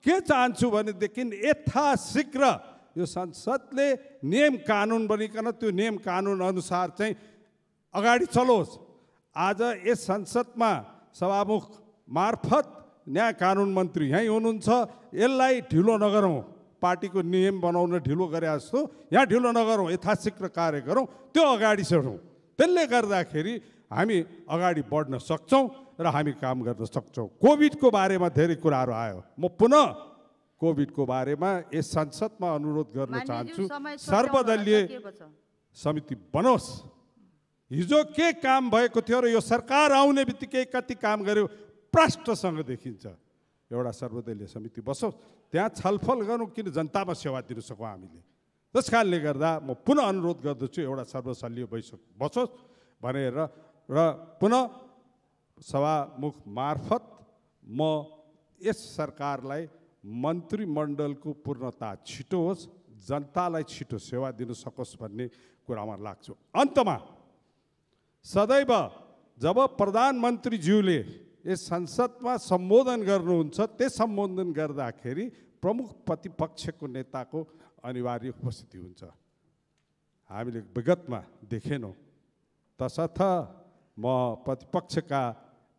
के चाहन्छु भनेदेखि यथाशीघ्र यो संसदले नियम कानुन बनिकन त्यो नियम कानुन अनुसार चाहिँ अगाडि चलोस्। आज यस संसदमा सभामुख मार्फत न्याय कानुन मन्त्री यहीँ हुनुहुन्छ, यसलाई ढिलो नगरौँ। पार्टीको नियम बनाउन ढिलो गरे जस्तो यहाँ ढिलो नगरौँ, यथाशीघ्र कार्य गरौँ, त्यो अगाडि सढौँ। त्यसले गर्दाखेरि हामी अगाडि बढ्न सक्छौँ र हामी काम गर्न सक्छौँ। कोभिडको बारेमा धेरै कुराहरू आयो। म पुनः कोभिडको बारेमा यस संसदमा अनुरोध गर्न चाहन्छु, सर्वदलीय समिति बनोस्। हिजो के काम भएको थियो र यो सरकार आउने बित्तिकै कति काम गर्यो प्रष्टसँग देखिन्छ। एउटा सर्वदलीय समिति बसोस्, त्यहाँ छलफल गरौँ, किन जनतामा सेवा दिन सकौँ हामीले। त्यस कारणले गर्दा म पुनः अनुरोध गर्दछु एउटा सर्वदलीय बैठक बसोस् भनेर र पुनः सभामुख मार्फत म यस सरकारलाई मन्त्रीमण्डलको पूर्णता छिटो होस्, जनतालाई छिटो सेवा दिन सकोस् भन्ने कुरामा लाग्छु। अन्तमा सदैव जब प्रधानमन्त्रीज्यूले यस संसदमा सम्बोधन गर्नुहुन्छ, त्यस सम्बोधन गर्दाखेरि प्रमुख प्रतिपक्षको नेताको अनिवार्य उपस्थिति हुन्छ। हामीले विगतमा देखेनौँ। तसर्थ म प्रतिपक्षका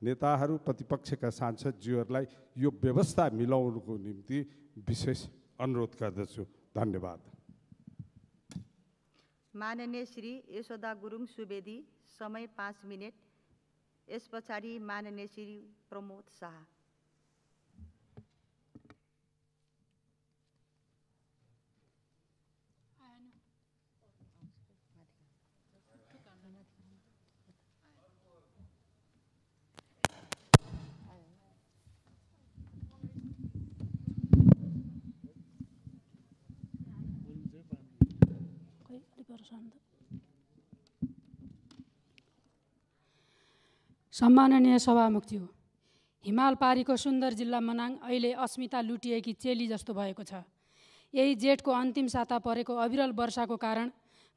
नेताहरू, प्रतिपक्षका सांसदज्यूहरूलाई यो व्यवस्था मिलाउनुको निम्ति विशेष अनुरोध गर्दछु। धन्यवाद। माननीय श्री यशोदा गुरुङ सुवेदी, समय 5 मिनट। यस पछाडि माननीय श्री प्रमोद शाह। सम्माननीय सभामुखज्यू, हिमाल पारीको सुन्दर जिल्ला मनाङ अहिले अस्मिता लुटिएकी चेली जस्तो भएको छ। यही जेठको अन्तिम साता परेको अविरल वर्षाको कारण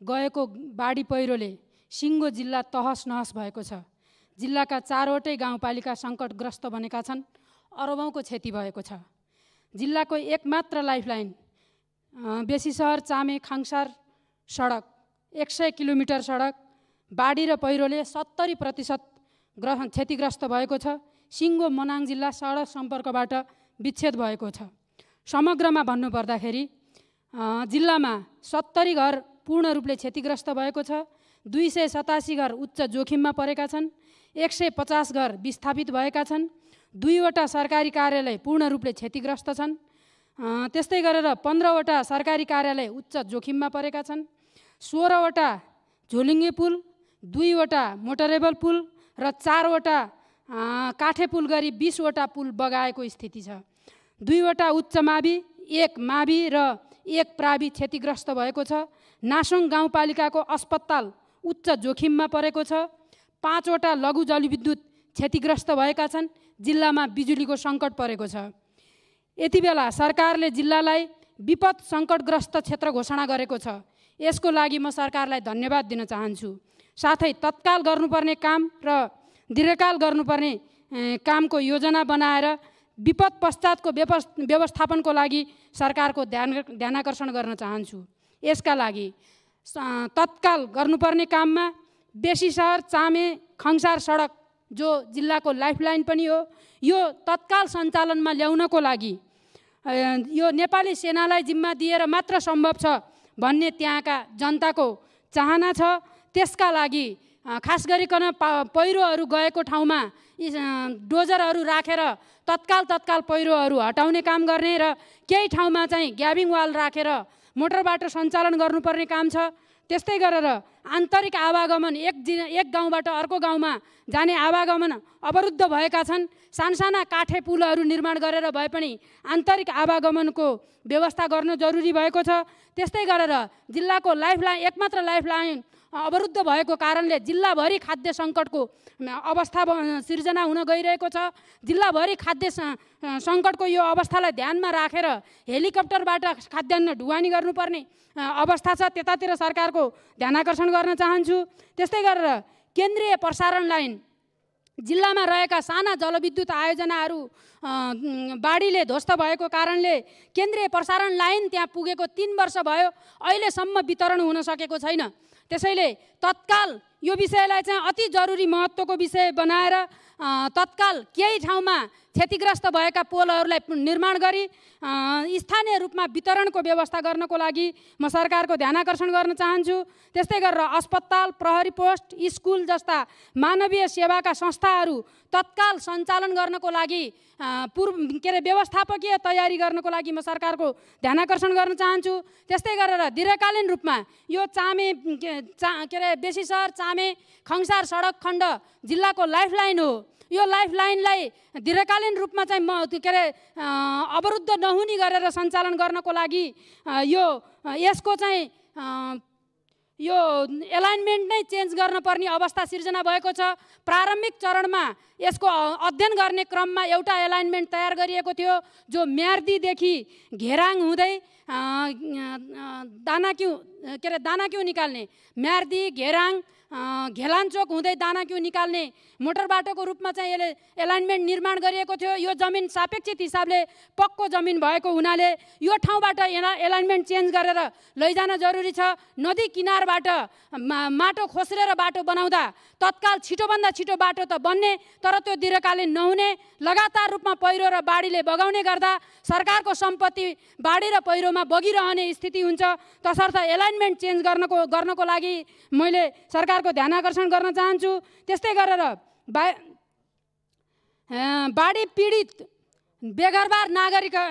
गएको बाढी पहिरोले सिङ्गो जिल्ला तहस नहस भएको छ। जिल्लाका 4वटै गाउँपालिका सङ्कटग्रस्त बनेका छन्। अरबौँको क्षति भएको छ। जिल्लाको एकमात्र लाइफलाइन बेसी सहर चामे खाङसार सडक 100 किलोमिटर सडक बाढी र पहिरोले 70% क्षतिग्रस्त भएको छ। सिङ्गो मनाङ जिल्ला सडक सम्पर्कबाट विच्छेद भएको छ। समग्रमा भन्नुपर्दाखेरि जिल्लामा 70 घर पूर्ण रूपले क्षतिग्रस्त भएको छ। 287 घर उच्च जोखिममा परेका छन्। 150 घर विस्थापित भएका छन्। 2वटा सरकारी कार्यालय पूर्ण रूपले क्षतिग्रस्त छन्। त्यस्तै गरेर 15वटा सरकारी कार्यालय उच्च जोखिममा परेका छन्। 16वटा झोलिङ्गे पुल, 2वटा मोटरेबल पुल र 4वटा काठे पुल गरी 20वटा पुल बगाएको स्थिति छ। 2वटा उच्च मावि, 1 मावि र 1 प्रावि क्षतिग्रस्त भएको छ। नासोङ गाउँपालिकाको अस्पताल उच्च जोखिममा परेको छ। 5वटा लघु जलविद्युत क्षतिग्रस्त भएका छन्। जिल्लामा बिजुलीको सङ्कट परेको छ। यति बेला सरकारले जिल्लालाई विपद सङ्कटग्रस्त क्षेत्र घोषणा गरेको छ। यसको लागि म सरकारलाई धन्यवाद दिन चाहन्छु। साथै तत्काल गर्नुपर्ने काम र दीर्घकाल गर्नुपर्ने कामको योजना बनाएर विपद पश्चातको व्यवस्थापनको लागि सरकारको ध्यानाकर्षण गर्न चाहन्छु। यसका लागि तत्काल गर्नुपर्ने काममा बेसी सहर चामे खङसार सडक जो जिल्लाको लाइफलाइन पनि हो, यो तत्काल सञ्चालनमा ल्याउनको लागि यो नेपाली सेनालाई जिम्मा दिएर मात्र सम्भव छ भन्ने त्यहाँका जनताको चाहना छ। त्यसका लागि खास गरिकन पहिरोहरू गएको ठाउँमा डोजरहरू राखेर तत्काल पहिरोहरू हटाउने काम गर्ने र केही ठाउँमा चाहिँ ग्याबिङ वाल राखेर मोटर बाटो सञ्चालन गर्नुपर्ने काम छ। त्यस्तै गरेर आन्तरिक आवागमन एक गाउँबाट अर्को गाउँमा जाने आवागमन अवरुद्ध भएका छन्। सानसाना काठे पुलहरू निर्माण गरेर भए पनि आन्तरिक आवागमनको व्यवस्था गर्न जरुरी भएको छ। त्यस्तै गरेर जिल्लाको लाइफलाइन एकमात्र लाइफलाइन अवरुद्ध भएको कारणले जिल्लाभरि खाद्य सङ्कटको अवस्था सिर्जना हुन गइरहेको छ। जिल्लाभरि खाद्य सङ्कटको यो अवस्थालाई ध्यानमा राखेर हेलिकप्टरबाट खाद्यान्न ढुवानी गर्नुपर्ने अवस्था छ। त्यतातिर सरकारको ध्यानाकर्षण गर्न चाहन्छु। त्यस्तै गरेर केन्द्रीय प्रसारण लाइन जिल्लामा रहेका साना जलविद्युत आयोजनाहरू बाढीले ध्वस्त भएको कारणले केन्द्रीय प्रसारण लाइन त्यहाँ पुगेको 3 वर्ष भयो, अहिलेसम्म वितरण हुन सकेको छैन। त्यसैले तत्काल यो विषयलाई चाहिँ अति जरुरी महत्त्वको विषय बनाएर तत्काल केही ठाउँमा क्षतिग्रस्त भएका पोलहरूलाई निर्माण गरी स्थानीय रूपमा वितरणको व्यवस्था गर्नको लागि म सरकारको ध्यानाकर्षण गर्न चाहन्छु। त्यस्तै गरेर अस्पताल, प्रहरी पोस्ट, स्कुल जस्ता मानवीय सेवाका संस्थाहरू तत्काल सञ्चालन गर्नको लागि व्यवस्थापकीय तयारी गर्नको लागि म सरकारको ध्यानाकर्षण गर्न चाहन्छु। त्यस्तै गरेर दीर्घकालीन रूपमा यो बेसी सहर चामे खङसार सडक खण्ड जिल्लाको लाइफलाइन हो। यो लाइफलाइनलाई दीर्घकालीन रूपमा चाहिँ अवरुद्ध नहुने गरेर सञ्चालन गर्नको लागि यसको चाहिँ यो एलाइनमेन्ट नै चेन्ज गर्न पर्ने अवस्था सिर्जना भएको छ। प्रारम्भिक चरणमा यसको अध्ययन गर्ने क्रममा एउटा एलाइनमेन्ट तयार गरिएको थियो जो म्यार्दीदेखि घेराङ हुँदै दानाक्यु निकाल्ने, म्यार्दी घेराङ घेलाञ्चोक हुँदै दानाक्यु निकाल्ने मोटर बाटोको रूपमा चाहिँ यसले एलाइनमेन्ट निर्माण गरिएको थियो। यो जमिन सापेक्षित हिसाबले पक्को जमिन भएको हुनाले यो ठाउँबाट एलाइनमेन्ट चेन्ज गरेर लैजान जरुरी छ। नदी किनारबाट माटो खोस्रेर बाटो बनाउँदा तत्काल छिटोभन्दा छिटो बाटो त बन्ने, तर त्यो दीर्घकालीन नहुने, लगातार रूपमा पहिरो र बाढीले बगाउने गर्दा सरकारको सम्पत्ति बाढी र पहिरोमा बगिरहने स्थिति हुन्छ। तसर्थ एलाइनमेन्ट चेन्ज गर्नको लागि मैले सरकारको ध्यानाकर्षण गर्न चाहन्छु। त्यस्तै गरेर बाढी पीडित बेघरबार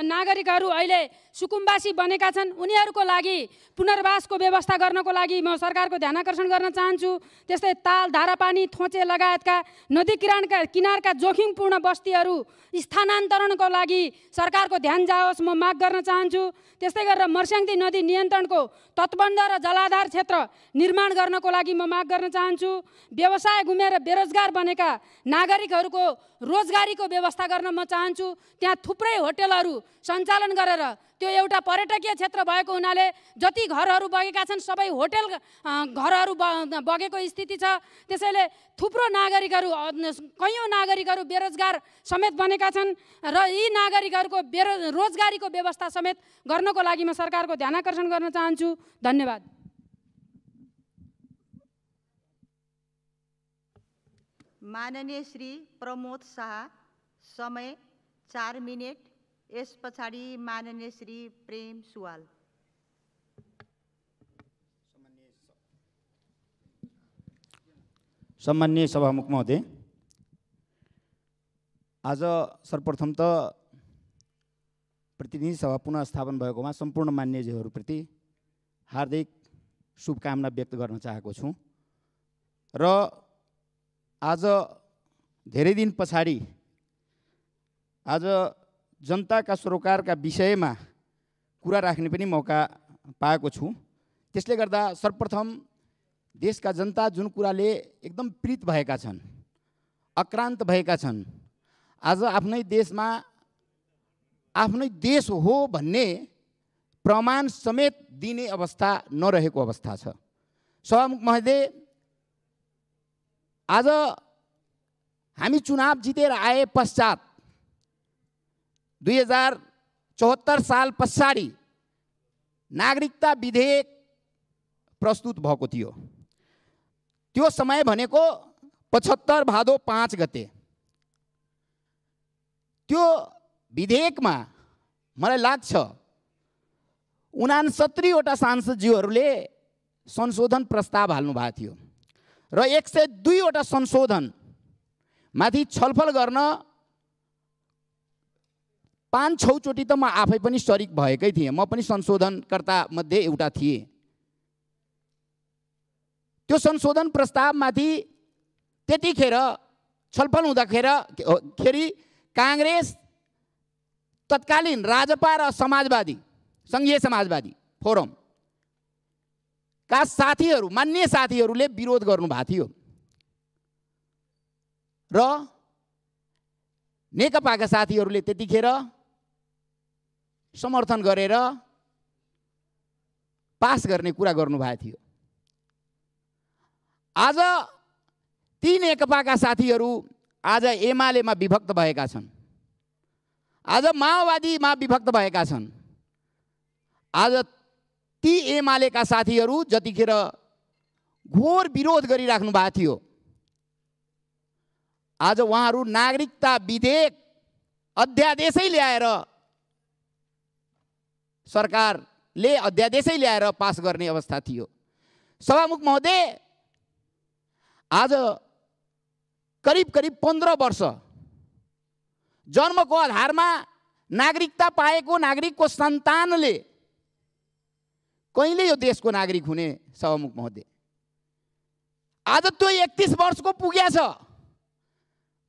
नागरिकहरू अहिले सुकुम्बासी बनेका छन्। उनीहरूको लागि पुनर्वासको व्यवस्था गर्नको लागि म सरकारको ध्यानाकर्षण गर्न चाहन्छु। त्यस्तै ताल, धारापानी, थोचे लगायतका नदी किनारका जोखिमपूर्ण बस्तीहरू स्थानान्तरणको लागि सरकारको ध्यान जाओस् म माग गर्न चाहन्छु। त्यस्तै गरेर मर्स्याङ्दी नदी नियन्त्रणको तटबन्ध र जलाधार क्षेत्र निर्माण गर्नको लागि म माग गर्न चाहन्छु। व्यवसाय गुमेर बेरोजगार बनेका नागरिकहरूको रोजगारीको व्यवस्था गर्न म चाहन्छु। त्यहाँ थुप्रै होटलहरू सञ्चालन गरेर त्यो एउटा पर्यटकीय क्षेत्र भएको हुनाले जति घरहरू बगेका छन् सबै होटल घरहरू बगेको स्थिति छ। त्यसैले थुप्रो नागरिकहरू, कयौँ नागरिकहरू बेरोजगार समेत बनेका छन् र यी नागरिकहरूको रोजगारीको व्यवस्था समेत गर्नको लागि म सरकारको ध्यानाकर्षण गर्न चाहन्छु। धन्यवाद। माननीय श्री प्रमोद शाह, समय 4 मिनेट। यस पछाडि माननीय श्री प्रेम सुवाल। सम्माननीय सभामुख महोदय, आज सर्वप्रथम त प्रतिनिधि सभा पुनः स्थापन भएकोमा सम्पूर्ण मान्यज्यूहरूप्रति हार्दिक शुभकामना व्यक्त गर्न चाहेको छु र आज धेरै दिन पछाडि आज जनताका सरोकारका विषयमा कुरा राख्ने पनि मौका पाएको छु। त्यसले गर्दा सर्वप्रथम देशका जनता जुन कुराले एकदम पीडित भएका छन्, आक्रान्त भएका छन्, आज आफ्नै देशमा आफ्नै देश हो भन्ने प्रमाण समेत दिने अवस्था नरहेको अवस्था छ। सभामुख महोदय, आज हामी चुनाव जितेर आए पश्चात 2074 साल पछाडि नागरिकता विधेयक प्रस्तुत भएको थियो। त्यो समय भनेको 75 भादो 5 गते। त्यो विधेयकमा मलाई लाग्छ 69 वटा सांसदज्यूहरूले संशोधन प्रस्ताव हाल्नु भएको थियो र 102 वटा संशोधन माथि छलफल गर्न 5-6 चोटि त म आफै पनि सरिक भएकै थिएँ। म पनि संशोधनकर्ता मध्ये एउटा थिएँ। त्यो संशोधन प्रस्तावमाथि त्यतिखेर छलफल हुँदाखेरि काङ्ग्रेस, तत्कालीन राजपा र समाजवादी, सङ्घीय समाजवादी फोरम का साथीहरू, मान्य साथीहरूले विरोध गर्नुभएको थियो र नेकपाका साथीहरूले त्यतिखेर समर्थन गरेर पास गर्ने कुरा गर्नुभएको थियो। आज ती नेकपाका साथीहरू आज एमालेमा विभक्त भएका छन्, आज माओवादीमा विभक्त भएका छन्। आज ती एमालेका साथीहरू जतिखेर घोर विरोध गरिराख्नु भएको थियो, आज उहाँहरू नागरिकता विधेयक अध्यादेशै ल्याएर सरकारले अध्यादेशै ल्याएर पास गर्ने अवस्था थियो। सभामुख महोदय, आज करिब 15 वर्ष जन्मको आधारमा नागरिकता पाएको नागरिकको सन्तानले कहिले यो देशको नागरिक हुने? सभामुख महोदय, आज त्यो 31 वर्षको पुग्या छ,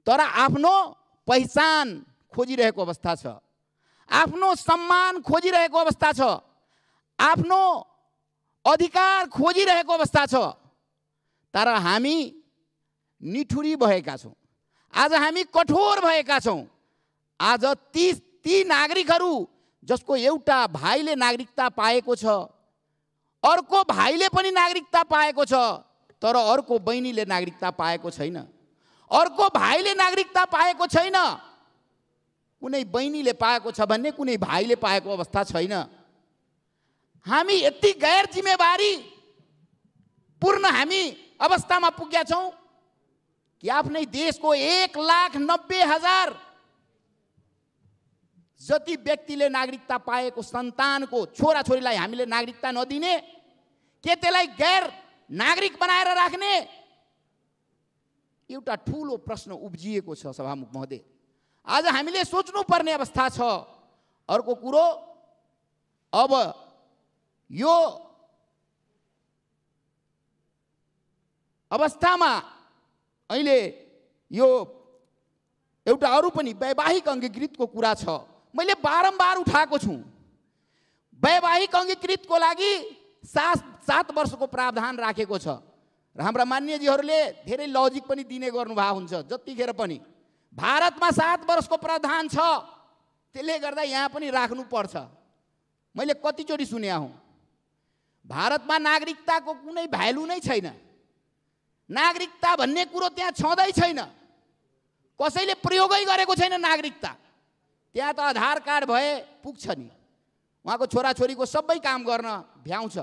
तर आफ्नो पहिचान खोजिरहेको अवस्था छ, आफ्नो सम्मान खोजिरहेको अवस्था छ, आफ्नो अधिकार खोजिरहेको अवस्था छ। तर हामी निठुरी भएका छौँ, आज हामी कठोर भएका छौँ। आज ती नागरिकहरू जसको एउटा भाइले नागरिकता पाएको छ, अर्को भाइले पनि नागरिकता पाएको छ, तर अर्को बहिनीले नागरिकता पाएको छैन, अर्को भाइले नागरिकता पाएको छैन, कुनै बहिनीले पाएको छ भन्ने कुनै भाइले पाएको अवस्था छैन। हामी यति गैर जिम्मेवारी पूर्ण हामी अवस्थामा पुगेका छौँ कि आफ्नै देशको 1,90,000 जति व्यक्तिले नागरिकता पाएको सन्तानको छोराछोरीलाई हामीले नागरिकता नदिने, के त्यसलाई गैर नागरिक बनाएर राख्ने, एउटा ठुलो प्रश्न उब्जिएको छ। सभामुख महोदय, आज हामीले सोच्नुपर्ने अवस्था छ। अर्को कुरो, अब यो अवस्थामा अहिले यो एउटा अरू पनि वैवाहिक अङ्गीकृतको कुरा छ। मैले बारम्बार उठाएको छु, वैवाहिक अङ्गीकृतको लागि 7 वर्षको प्रावधान राखेको छ र हाम्रा मान्यजीहरूले धेरै लजिक पनि दिने गर्नुभएको हुन्छ। जतिखेर पनि भारतमा 7 वर्षको प्रावधान छ, त्यसले गर्दा यहाँ पनि राख्नुपर्छ। मैले कतिचोटि सुनेको हुँ, भारतमा नागरिकताको कुनै भ्यालु नै छैन, नागरिकता भन्ने कुरो त्यहाँ छँदै छैन, कसैले प्रयोगै गरेको छैन नागरिकता। त्यहाँ त आधार कार्ड भए पुग्छ नि, उहाँको छोराछोरीको सबै काम गर्न भ्याउँछ,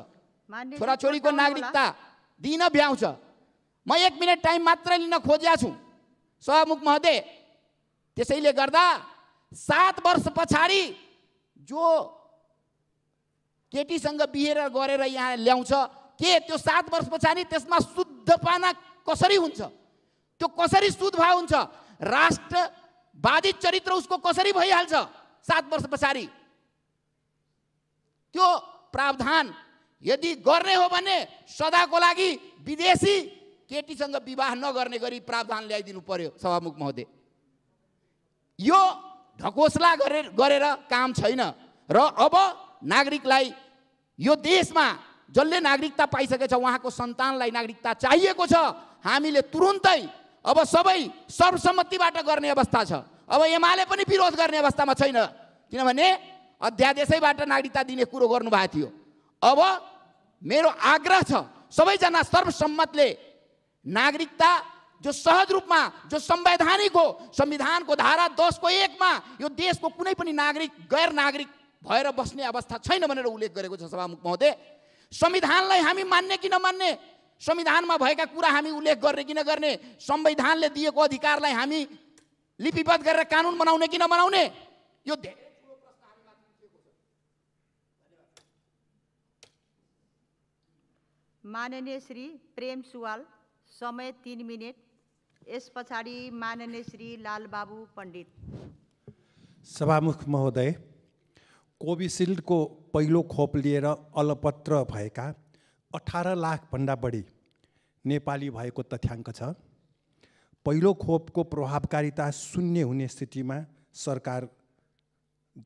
छोराछोरीको नागरिकता दिन भ्याउँछ। म 1 मिनट टाइम मात्र लिन खोजेको छु सभामुख महोदय। त्यसैले गर्दा 7 वर्ष पछाडि जो केटीसँग बिहे गरेर यहाँ ल्याउँछ, के त्यो 7 वर्ष पछाडि त्यसमा शुद्धपना कसरी हुन्छ? त्यो कसरी शुद्ध भाव हुन्छ? राष्ट्रवादी चरित्र उसको कसरी भइहाल्छ 7 वर्ष पछाडि? त्यो प्रावधान यदि गर्ने हो भने सदाको लागि विदेशी केटीसँग विवाह नगर्ने गरी प्रावधान ल्याइदिनु पर्यो सभामुख महोदय। यो ढकोसला गरेर काम छैन। र अब नागरिकलाई यो देशमा जसले नागरिकता पाइसकेछ उहाँको सन्तानलाई नागरिकता चाहिएको छ। हामीले तुरुन्तै अब सबै सर्वसम्मतिबाट गर्ने अवस्था छ। अब एमाले पनि विरोध गर्ने अवस्थामा छैन, किनभने अध्यादेशैबाट नागरिकता दिने कुरो गर्नुभएको थियो। अब मेरो आग्रह छ सबैजना सर्वसम्मतले नागरिकता जो सहज रूपमा, जो संवैधानिक हो, संविधानको धारा 10 को 1 मा यो देशको कुनै पनि नागरिक गैर नागरिक भएर बस्ने अवस्था छैन भनेर उल्लेख गरेको छ सभामुख महोदय। संविधानलाई हामी मान्ने कि नमान्ने, संविधानमा भएका कुरा हामी उल्लेख गर्ने कि नगर्ने, संविधानले दिएको अधिकारलाई हामी लिपिबद्ध गरेर कानुन बनाउने कि नबनाउने, यो माननीय श्री प्रेम सुवाल, समय 3 मिनट। यस पछाडि माननीय श्री लालबाबु पण्डित। सभामुख महोदय, कोभिसिल्डको पहिलो खोप लिएर अलपत्र भएका 18 लाखभन्दा बढी नेपाली भएको तथ्याङ्क छ। पहिलो खोपको प्रभावकारिता शून्य हुने स्थितिमा सरकार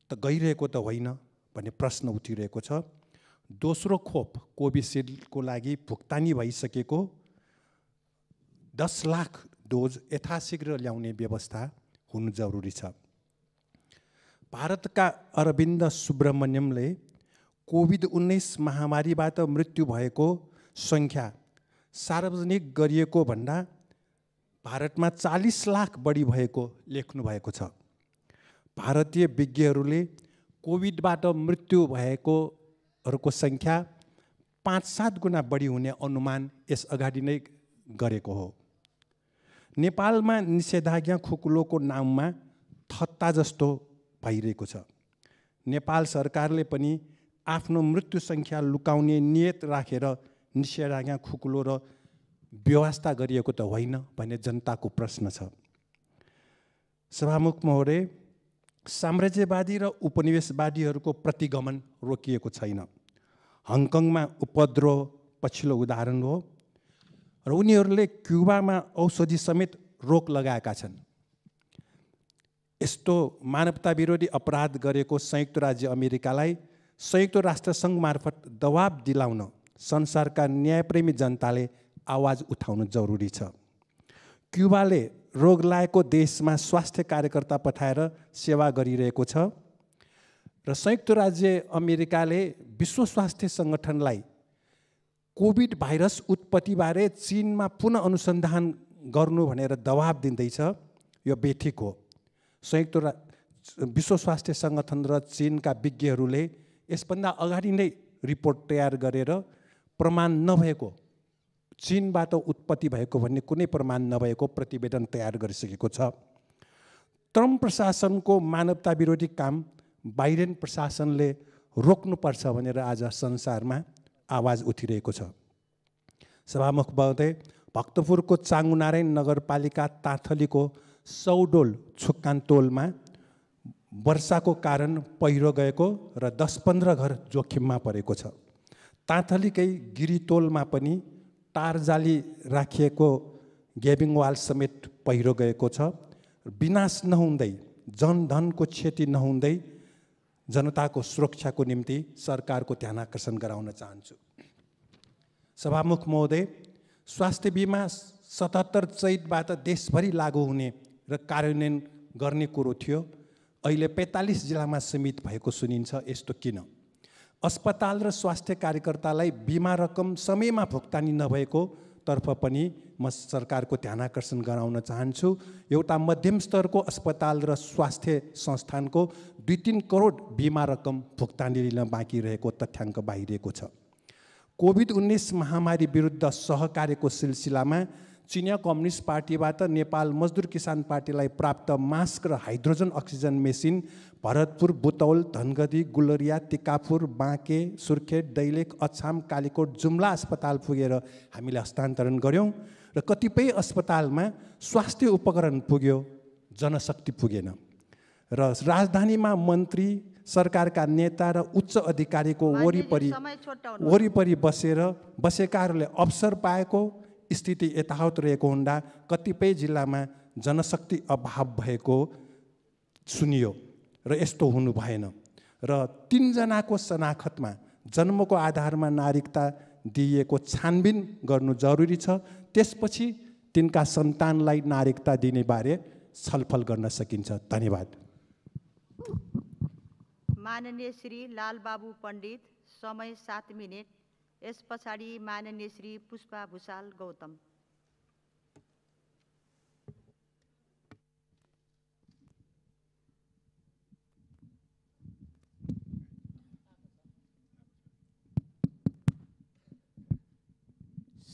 त गइरहेको त होइन भन्ने प्रश्न उठिरहेको छ। दोस्रो खोप कोभिसिल्डको लागि भुक्तानी भइसकेको 10 लाख डोज यथाशीघ्र ल्याउने व्यवस्था हुनु जरुरी छ। भारतका अरविन्द सुब्रमण्यमले कोभिड-19 महामारीबाट मृत्यु भएको सङ्ख्या सार्वजनिक गरिएको भन्दा भारतमा 40 लाख बढी भएको लेख्नु भएको छ। भारतीय विज्ञहरूले कोभिडबाट मृत्यु भएकोहरूको सङ्ख्या 5-7 गुणा बढी हुने अनुमान यस अगाडि नै गरेको हो। नेपालमा निषेधाज्ञा खुकुलोको नाममा थत्ता जस्तो भइरहेको छ। नेपाल सरकारले पनि आफ्नो मृत्यु सङ्ख्या लुकाउने नियत राखेर निषेधाज्ञा खुकुलो र व्यवस्था गरिएको त होइन भन्ने जनताको प्रश्न छ। सभामुख महोदय, साम्राज्यवादी र उपनिवेशवादीहरूको प्रतिगमन रोकिएको छैन। हङकङमा उपद्रव पछिल्लो उदाहरण हो र उनीहरूले क्युबामा औषधि समेत रोक लगाएका छन्। यस्तो मानवता विरोधी अपराध गरेको संयुक्त राज्य अमेरिकालाई संयुक्त राष्ट्रसङ्घ मार्फत दबाब दिलाउन संसारका न्यायप्रेमी जनताले आवाज उठाउनु जरुरी छ। क्युबाले रोग लागेको देशमा स्वास्थ्य कार्यकर्ता पठाएर सेवा गरिरहेको छ र संयुक्त राज्य अमेरिकाले विश्व स्वास्थ्य सङ्गठनलाई कोभिड भाइरस उत्पत्तिबारे चीनमा पुनः अनुसन्धान गर्नु भनेर दबाब दिँदैछ। यो बेठिक हो। विश्व स्वास्थ्य सङ्गठन र चीनका विज्ञहरूले यसभन्दा अगाडि नै रिपोर्ट तयार गरेर प्रमाण नभएको, चीनबाट उत्पत्ति भएको भन्ने कुनै प्रमाण नभएको प्रतिवेदन तयार गरिसकेको छ। ट्रम्प प्रशासनको मानवता विरोधी काम बाइडेन प्रशासनले रोक्नुपर्छ भनेर आज संसारमा आवाज उठिरहेको छ। सभामुख महोदय, भक्तपुरको चाङ्गुनारायण नगरपालिका ताँथलीको सौडोल छुक्कानतोलमा वर्षाको कारण पहिरो गएको र 10-15 घर जोखिममा परेको छ। ताँथलीकै गिरितोलमा पनि टारजाली राखिएको गेबिङ वाल समेत पहिरो गएको छ। विनाश नहुँदै, जनधनको क्षति नहुँदै जनताको सुरक्षाको निम्ति सरकारको ध्यान आकर्षण गराउन चाहन्छु। सभामुख महोदय, स्वास्थ्य बिमा 77 चैतबाट देशभरि लागू हुने र कार्यान्वयन गर्ने कुरो थियो। अहिले 45 जिल्लामा सीमित भएको सुनिन्छ। यस्तो किन? अस्पताल र स्वास्थ्य कार्यकर्तालाई बिमा रकम समयमा भुक्तानी नभएको तर्फ पनि म सरकारको ध्यान आकर्षण गराउन चाहन्छु। एउटा मध्यम स्तरको अस्पताल र स्वास्थ्य संस्थानको 2-3 करोड बिमा रकम भुक्तानी लिन बाँकी रहेको तथ्याङ्क बाहिरिएको छ। कोभिड-19 महामारी विरुद्ध सहकार्यको सिलसिलामा चिनिया कम्युनिस्ट पार्टीबाट नेपाल मजदुर किसान पार्टीलाई प्राप्त मास्क र hydrogen oxygen machine Bharatpur, Butwal, Dhangadhi, Gulariya, Tikapur, Banke, Surkhet, Dailekh, Achham, Kalikot, Jumla अस्पताल पुगेर हामीले हस्तान्तरण गऱ्यौँ र कतिपय अस्पतालमा स्वास्थ्य उपकरण पुग्यो, जनशक्ति पुगेन। र राजधानीमा मन्त्री, सरकारका नेता र उच्च अधिकारीको वरिपरि बसेकाहरूले अवसर पाएको स्थिति यथावत रहेको हुँदा कतिपय जिल्लामा जनशक्ति अभाव भएको सुनियो र यस्तो हुनु भएन। र 3 जनाको शनाखतमा जन्मको आधारमा नागरिकता दिइएको छानबिन गर्नु जरुरी छ। त्यसपछि तिनका सन्तानलाई नागरिकता दिने बारे छलफल गर्न सकिन्छ। धन्यवाद। माननीय श्री लालबाबु पण्डित, समय 7 मिनेट। यस पछाडि माननीय श्री पुष्पा भूषाल गौतम।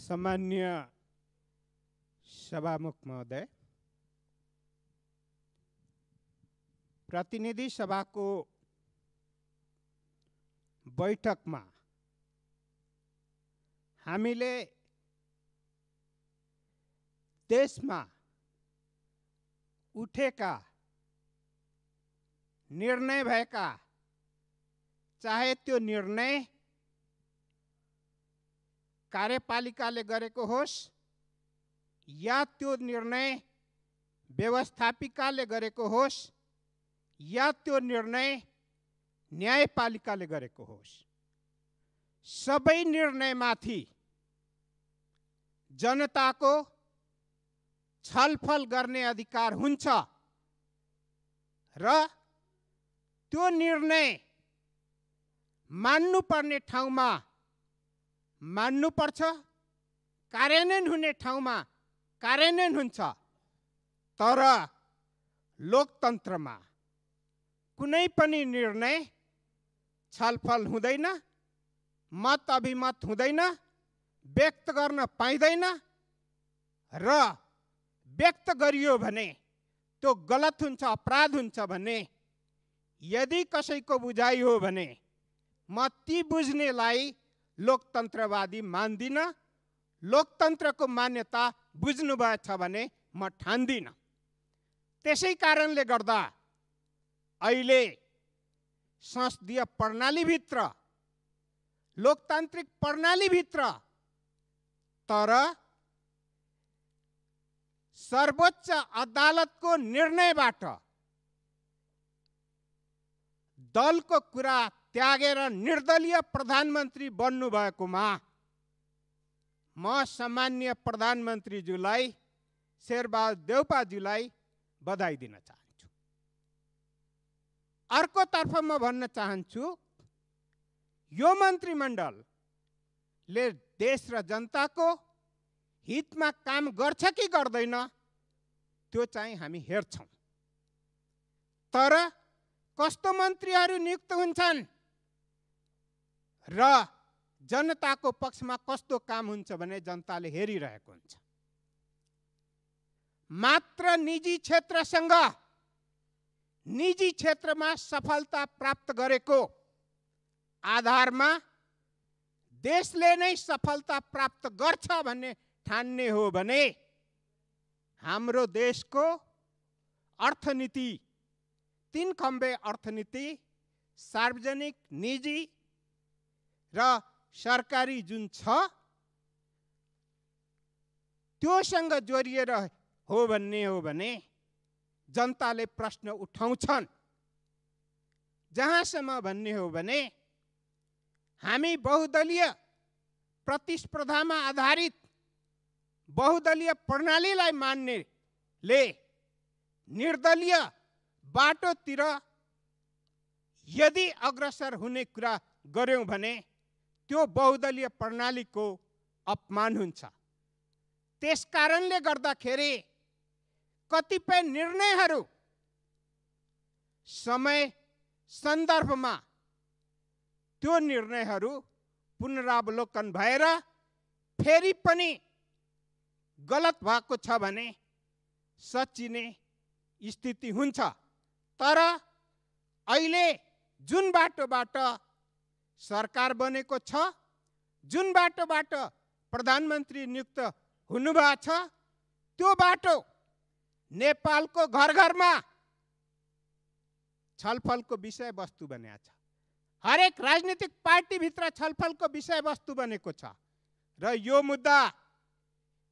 सम्मान्य सभामुख महोदय, प्रतिनिधि सभाको बैठकमा हामीले देशमा उठेका निर्णय भएका, चाहे त्यो निर्णय कार्यपालिकाले गरेको होस् या त्यो निर्णय व्यवस्थापिकाले गरेको होस् या त्यो निर्णय न्यायपालिकाले गरेको होस्, सबै निर्णयमाथि जनताको छलफल गर्ने अधिकार हुन्छ र त्यो निर्णय मान्नुपर्ने ठाउँमा मान्नुपर्छ, कार्यान्वयन हुने ठाउँमा कार्यान्वयन हुन्छ। तर लोकतन्त्रमा कुनै पनि निर्णय छलफल हुँदैन, मत अभिमत हुँदैन, व्यक्त गर्न पाइँदैन र व्यक्त गरियो भने त्यो गलत हुन्छ, अपराध हुन्छ भने यदि कसैको बुझाइ हो भने म ती बुझ्नेलाई लोकतन्त्रवादी मान्दिन। लोकतन्त्रको मान्यता बुझ्नुभएछ भने म ठान्दिन। त्यसै कारणले गर्दा अहिले संसदीय प्रणालीभित्र, लोकतान्त्रिक प्रणालीभित्र तर सर्वोच्च अदालतको निर्णयबाट दलको कुरा त्यागेर निर्दलीय प्रधानमन्त्री बन्नुभएकोमा म सम्माननीय प्रधानमन्त्रीज्यूलाई, शेरबहादुर देउपाज्यूलाई बधाई दिन चाहन्छु। अर्कोतर्फ म भन्न चाहन्छु, यो मन्त्रीमण्डलले देश र जनताको हितमा काम गर्छ कि गर्दैन त्यो चाहिँ हामी हेर्छौँ। तर कस्तो मन्त्रीहरू नियुक्त हुन्छन् र जनताको पक्षमा कस्तो काम हुन्छ भने जनताले हेरिरहेको हुन्छ। मात्र निजी क्षेत्रसँग, निजी क्षेत्रमा सफलता प्राप्त गरेको आधारमा देशले नै सफलता प्राप्त गर्छ भन्ने ठान्ने हो भने हाम्रो देशको अर्थनीति, तीन खम्बे अर्थनीति, सार्वजनिक, निजी र सरकारी जुन छ त्योसँग जोडिएर हो भने जनताले प्रश्न उठाउँछन्। जहाँसम्म भन्ने हो भने हामी बहुदलीय प्रतिस्पर्धामा आधारित बहुदलीय प्रणालीलाई मान्नेले निर्दलीय बाटोतिर यदि अग्रसर हुने कुरा गर्यौं भने त्यो बहुदलीय प्रणालीको अपमान हुन्छ। त्यसकारणले गर्दाखेरि कतिपय निर्णयहरू समय सन्दर्भमा त्यो निर्णयहरू पुनरावलोकन भएर फेरि पनि गलत भएको छ भने सचिने स्थिति हुन्छ। तर अहिले जुन बाटोबाट सरकार बनेको छ, जुन बाटोबाट प्रधानमन्त्री नियुक्त हुनुभएको छ, त्यो बाटो नेपालको घर घरमा छलफलको विषयवस्तु बनेको छ। हरेक राजनीतिक पार्टीभित्र छलफलको विषयवस्तु बनेको छ र यो मुद्दा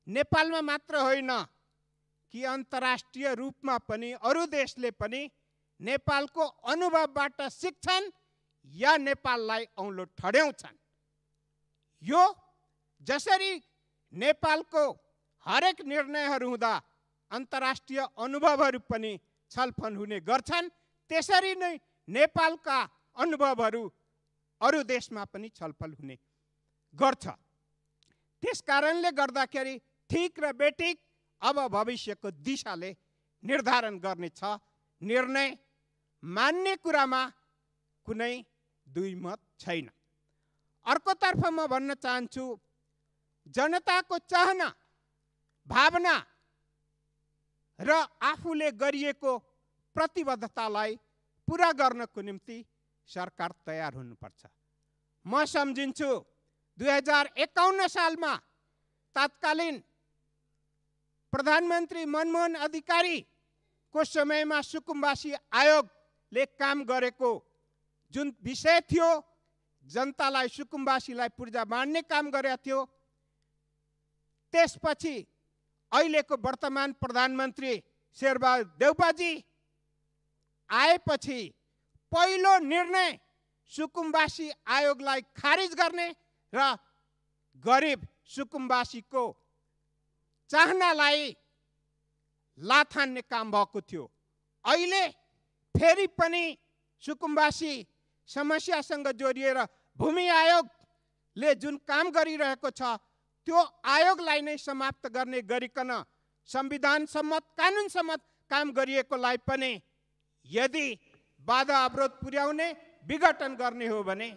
नेपालमा मात्र होइन कि अन्तर्राष्ट्रिय रूपमा पनि अरू देशले पनि नेपालको अनुभवबाट सिक्छन् या नेपाललाई औँलो ठड्याउँछन्। यो जसरी नेपालको हरेक निर्णयहरू हुँदा अन्तर्राष्ट्रिय अनुभवहरू पनि छलफल हुने गर्छन्, त्यसरी नै नेपालका अनुभवहरू अरू देशमा पनि छलफल हुने गर्छ। त्यसकारणले गर्दाखेरि ठिक र बेठिक अब भविष्यको दिशाले निर्धारण गर्नेछ। निर्णय मान्ने कुरामा कुनै दुई मत छैन। अर्कोतर्फ म भन्न चाहन्छु, जनताको चाहना, भावना र आफूले गरिएको प्रतिबद्धतालाई पुरा गर्नको निम्ति सरकार तयार हुनुपर्छ। म सम्झिन्छु 2051 सालमा तत्कालीन प्रधानमन्त्री मनमोहन अधिकारीको समयमा सुकुम्बासी आयोगले काम गरेको जुन विषय थियो, जनतालाई, सुकुम्बासीलाई पूर्जा बाँड्ने काम गरेको थियो। त्यसपछि अहिलेको वर्तमान प्रधानमन्त्री शेरबहादुर देउपाजी आएपछि पहिलो निर्णय सुकुम्बासी आयोगलाई खारिज गर्ने र गरिब सुकुम्बासीको चाहनालाई लाथान्ने काम भएको थियो। अहिले फेरि पनि सुकुम्बासी समस्यासँग जोडिएर भूमि आयोगले जुन काम गरिरहेको छ त्यो आयोगलाई नै समाप्त गर्ने गरिकन संविधान सम्मत कानुन सम्मत काम गरिएकोलाई पनि यदि बाधा अवरोध पुर्याउने विघटन गर्ने हो भने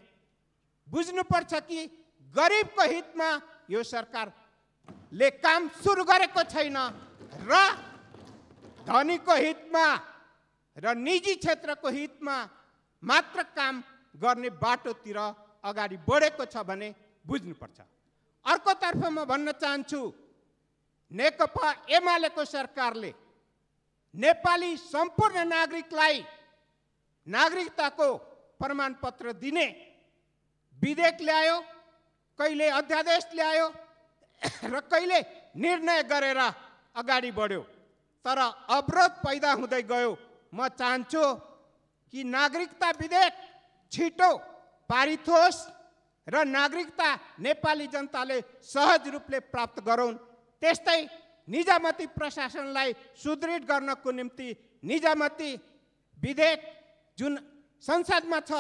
बुझ्नुपर्छ कि गरिबको हितमा यो सरकारले काम सुरु गरेको छैन र धनीको हितमा र निजी क्षेत्रको हितमा मात्र काम गर्ने बाटोतिर अगाडि बढेको छ भने बुझ्नुपर्छ। अर्कोतर्फ म भन्न चाहन्छु, नेकपा एमालेको सरकारले नेपाली सम्पूर्ण नागरिकलाई नागरिकताको प्रमाणपत्र दिने विधेयक ल्यायो, कहिले अध्यादेश ल्यायो र कहिले निर्णय गरेर अगाडि बढ्यो, तर अवरोध पैदा हुँदै गयो। म चाहन्छु कि नागरिकता विधेयक छिटो पारित होस् र नागरिकता नेपाली जनताले सहज रूपले प्राप्त गरून्। त्यस्तै निजामती प्रशासनलाई सुदृढ गर्नको निम्ति निजामती विधेयक जुन संसदमा छ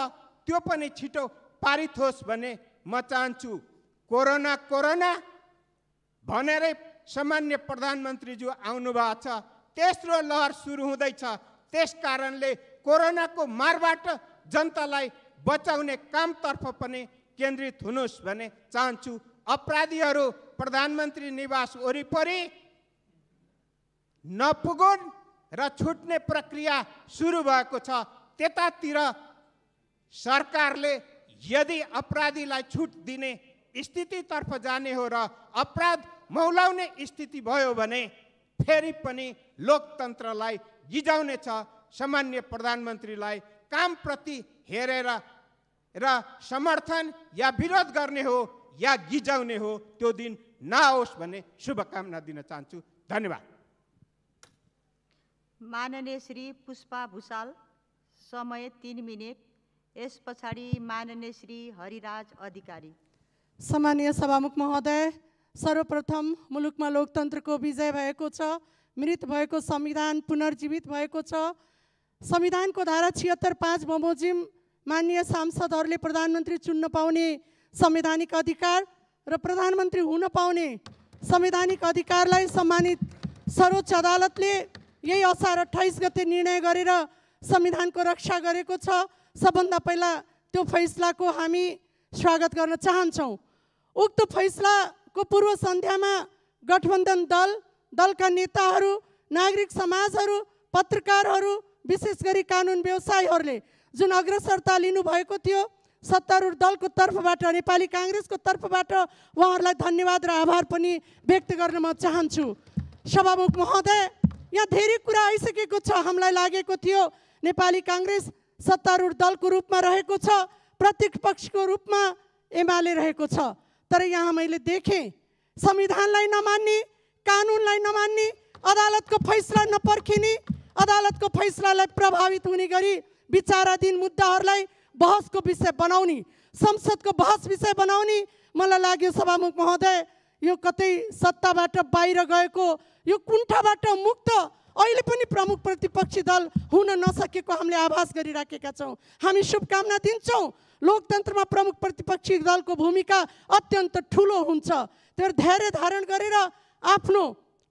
त्यो पनि छिटो पारित होस् भन्ने म चाहन्छु। कोरोना कोरोना भनेरै सामान्य प्रधानमन्त्रीज्यू आउनुभएको छ, तेस्रो लहर सुरु हुँदैछ, त्यस कारणले कोरोनाको मारबाट जनतालाई बचाउने कामतर्फ पनि केन्द्रित हुनुहोस् भन्ने चाहन्छु। अपराधीहरू प्रधानमन्त्री निवास वरिपरि नपुगुन् र छुट्ने प्रक्रिया सुरु भएको छ, त्यतातिर सरकारले यदि अपराधीलाई छुट दिने स्थितितर्फ जाने हो र अपराध मौलाउने स्थिति भयो भने फेरि पनि लोकतन्त्रलाई गिजाउने छ। सामान्य प्रधानमन्त्रीलाई कामप्रति हेरेर र समर्थन या विरोध गर्ने हो या गिजाउने हो त्यो दिन नआओस् भन्ने शुभकामना दिन चाहन्छु। धन्यवाद। माननीय श्री पुष्पा भुषाल, समय 3 मिनेट। यस पछाडि माननीय श्री हरिराज अधिकारी। सम्मानीय सभामुख महोदय, सर्वप्रथम मुलुकमा लोकतन्त्रको विजय भएको छ, मृत भएको संविधान पुनर्जीवित भएको छ। संविधानको धारा 76(5) बमोजिम माननीय सांसदहरूले प्रधानमन्त्री चुन्न पाउने संवैधानिक अधिकार र प्रधानमन्त्री हुन पाउने संवैधानिक अधिकारलाई सम्मानित सर्वोच्च अदालतले यही असार 28 गते निर्णय गरेर संविधानको रक्षा गरेको छ। सबभन्दा पहिला त्यो फैसलाको हामी स्वागत गर्न चाहन्छौँ। उक्त फैसलाको पूर्व सन्ध्यामा गठबन्धन दलका नेताहरू, नागरिक समाजहरू, पत्रकारहरू, विशेष गरी कानुन व्यवसायीहरूले जुन अग्रसरता लिनुभएको थियो, सत्तारूढ दलको तर्फबाट, नेपाली काङ्ग्रेसको तर्फबाट उहाँहरूलाई धन्यवाद र आभार पनि व्यक्त गर्न म चाहन्छु। सभामुख महोदय, यहाँ धेरै कुरा आइसकेको छ। हामीलाई लागेको थियो नेपाली काङ्ग्रेस सत्तारूढ दलको रूपमा रहेको छ, प्रतिपक्षको रूपमा एमाले रहेको छ, तर यहाँ मैले देखेँ संविधानलाई नमान्ने, कानुनलाई नमान्ने, अदालतको फैसला नपर्खिने, अदालतको फैसलालाई प्रभावित हुने गरी विचाराधीन मुद्दाहरूलाई बहसको विषय बनाउने, संसदको बहस विषय बनाउने। मलाई लाग्यो सभामुख महोदय, यो कतै सत्ताबाट बाहिर गएको, यो कुण्ठाबाट मुक्त अहिले पनि प्रमुख प्रतिपक्षी दल हुन नसकेको हामीले आभास गरिराखेका छौँ। हामी शुभकामना दिन्छौँ। लोकतन्त्रमा प्रमुख प्रतिपक्षी दलको भूमिका अत्यन्त ठुलो हुन्छ। त्यो धैर्य धारण गरेर आफ्नो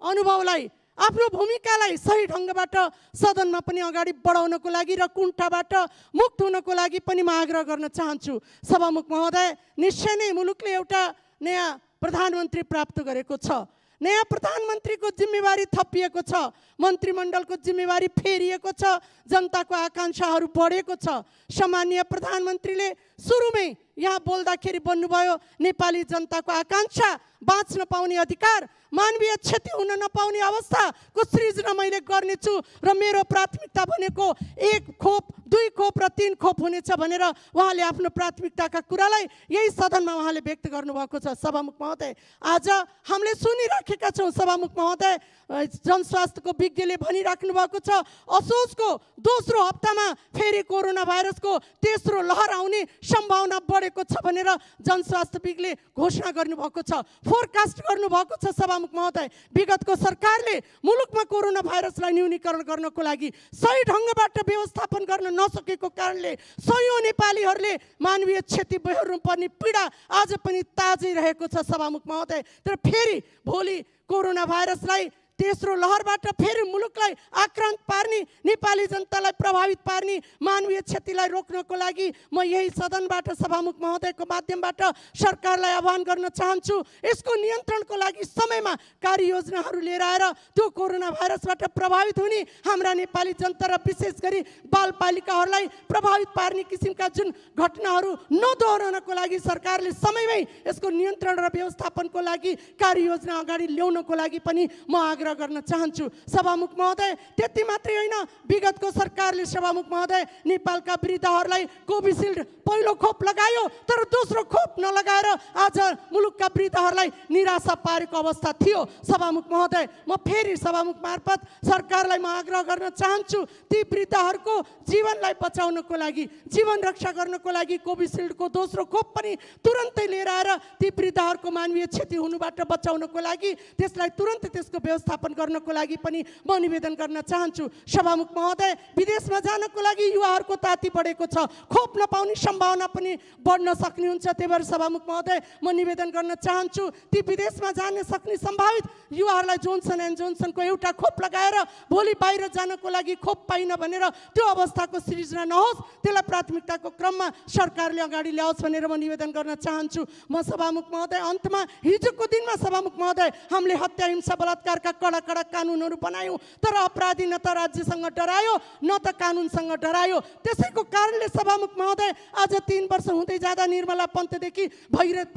अनुभवलाई, आफ्नो भूमिकालाई सही ढङ्गबाट सदनमा पनि अगाडि बढाउनको लागि र कुण्ठाबाट मुक्त हुनको लागि पनि म आग्रह गर्न चाहन्छु। सभामुख महोदय, निश्चय नै मुलुकले एउटा नयाँ प्रधानमन्त्री प्राप्त गरेको छ। नयाँ प्रधानमन्त्रीको जिम्मेवारी थपिएको छ, मन्त्रीमण्डलको जिम्मेवारी फेरिएको छ, जनताको आकाङ्क्षाहरू बढेको छ। सामान्य प्रधानमन्त्रीले सुरुमै यहाँ बोल्दाखेरि भन्नुभयो नेपाली जनताको आकाङ्क्षा, बाँच्न पाउने अधिकार, मानवीय क्षति हुन नपाउने अवस्थाको सृजना मैले गर्नेछु र मेरो प्राथमिकता भनेको 1 खोप, 2 खोप र 3 खोप हुनेछ भनेर उहाँले आफ्नो प्राथमिकताका कुरालाई यही सदनमा उहाँले व्यक्त गर्नुभएको छ। सभामुख महोदय, आज हामीले सुनिराखेका छौँ, सभामुख महोदय, जनस्वास्थ्यको विज्ञले भनिराख्नु भएको छ असोजको दोस्रो हप्तामा फेरि कोरोना भाइरसको तेस्रो लहर आउने सम्भावना बढेको छ भनेर जनस्वास्थ्य विज्ञले घोषणा गर्नुभएको छ, फोरकास्ट गर्नुभएको छ। सभामुख महोदय, विगतको सरकारले मुलुकमा कोरोना भाइरसलाई न्यूनीकरण गर्नको लागि सही ढङ्गबाट व्यवस्थापन गर्न नसकेको कारणले सयौँ नेपालीहरूले मानवीय क्षति बेहोर्नु पर्ने पीडा आज पनि ताजै रहेको छ। सभामुख महोदय, तर फेरि भोलि कोरोना भाइरसलाई तेस्रो लहरबाट फेरि मुलुकलाई आक्रान्त पार्ने, नेपाली जनतालाई प्रभावित पार्ने मानवीय क्षतिलाई रोक्नको लागि म यही सदनबाट सभामुख महोदयको माध्यमबाट सरकारलाई आह्वान गर्न चाहन्छु। यसको नियन्त्रणको लागि समयमा कार्ययोजनाहरू लिएर आएर त्यो कोरोना भाइरसबाट प्रभावित हुने हाम्रा नेपाली जनता र विशेष गरी बालबालिकाहरूलाई प्रभावित पार्ने किसिमका जुन घटनाहरू नदोहोरनको लागि सरकारले समयमै यसको नियन्त्रण र व्यवस्थापनको लागि कार्ययोजना अगाडि ल्याउनको लागि पनि म आग्रह गर्न चाहन्छु। सभामुख महोदय, त्यति मात्रै होइन, विगतको सरकारले सभामुख महोदय नेपालका वृद्धहरूलाई कोभिसिल्ड पहिलो खोप लगायो, तर दोस्रो खोप नलगाएर आज मुलुकका वृद्धहरूलाई निराशा पारेको अवस्था थियो। सभामुख महोदय, म फेरि सभामुख मार्फत सरकारलाई म आग्रह गर्न चाहन्छु, ती वृद्धहरूको जीवनलाई बचाउनको लागि, जीवन रक्षा गर्नको लागि कोभिसिल्डको दोस्रो खोप पनि तुरन्तै लिएर आएर ती वृद्धहरूको मानवीय क्षति हुनुबाट बचाउनको लागि त्यसलाई तुरन्त त्यसको व्यवस्थापन गर्नको लागि पनि म निवेदन गर्न चाहन्छु। सभामुख महोदय, विदेशमा जानको लागि युवाहरूको ताती बढेको छ, खोप नपाउने सम्भावना पनि बढ्न सक्ने हुन्छ। त्यही भएर सभामुख महोदय, म निवेदन गर्न चाहन्छु, ती विदेशमा जान सक्ने सम्भावित युवाहरूलाई जोन्सन एन्ड जोन्सनको एउटा खोप लगाएर भोलि बाहिर जानको लागि खोप पाइन भनेर त्यो अवस्थाको सृजना नहोस्, त्यसलाई प्राथमिकताको क्रममा सरकारले अगाडि ल्याओस् भनेर म निवेदन गर्न चाहन्छु। म सभामुख महोदय, अन्तमा हिजोको दिनमा सभामुख महोदय, हामीले हत्या हिंसा बलात्कारका कडा कडा कानुनहरू बनायौँ, तर अपराधी न त राज्यसँग डरायो न त कानुनसँग डरायो। त्यसैको कारणले सभामुख महोदय, आज 3 वर्ष हुँदै जाँदा निर्मला पन्तदेखि भगीरथ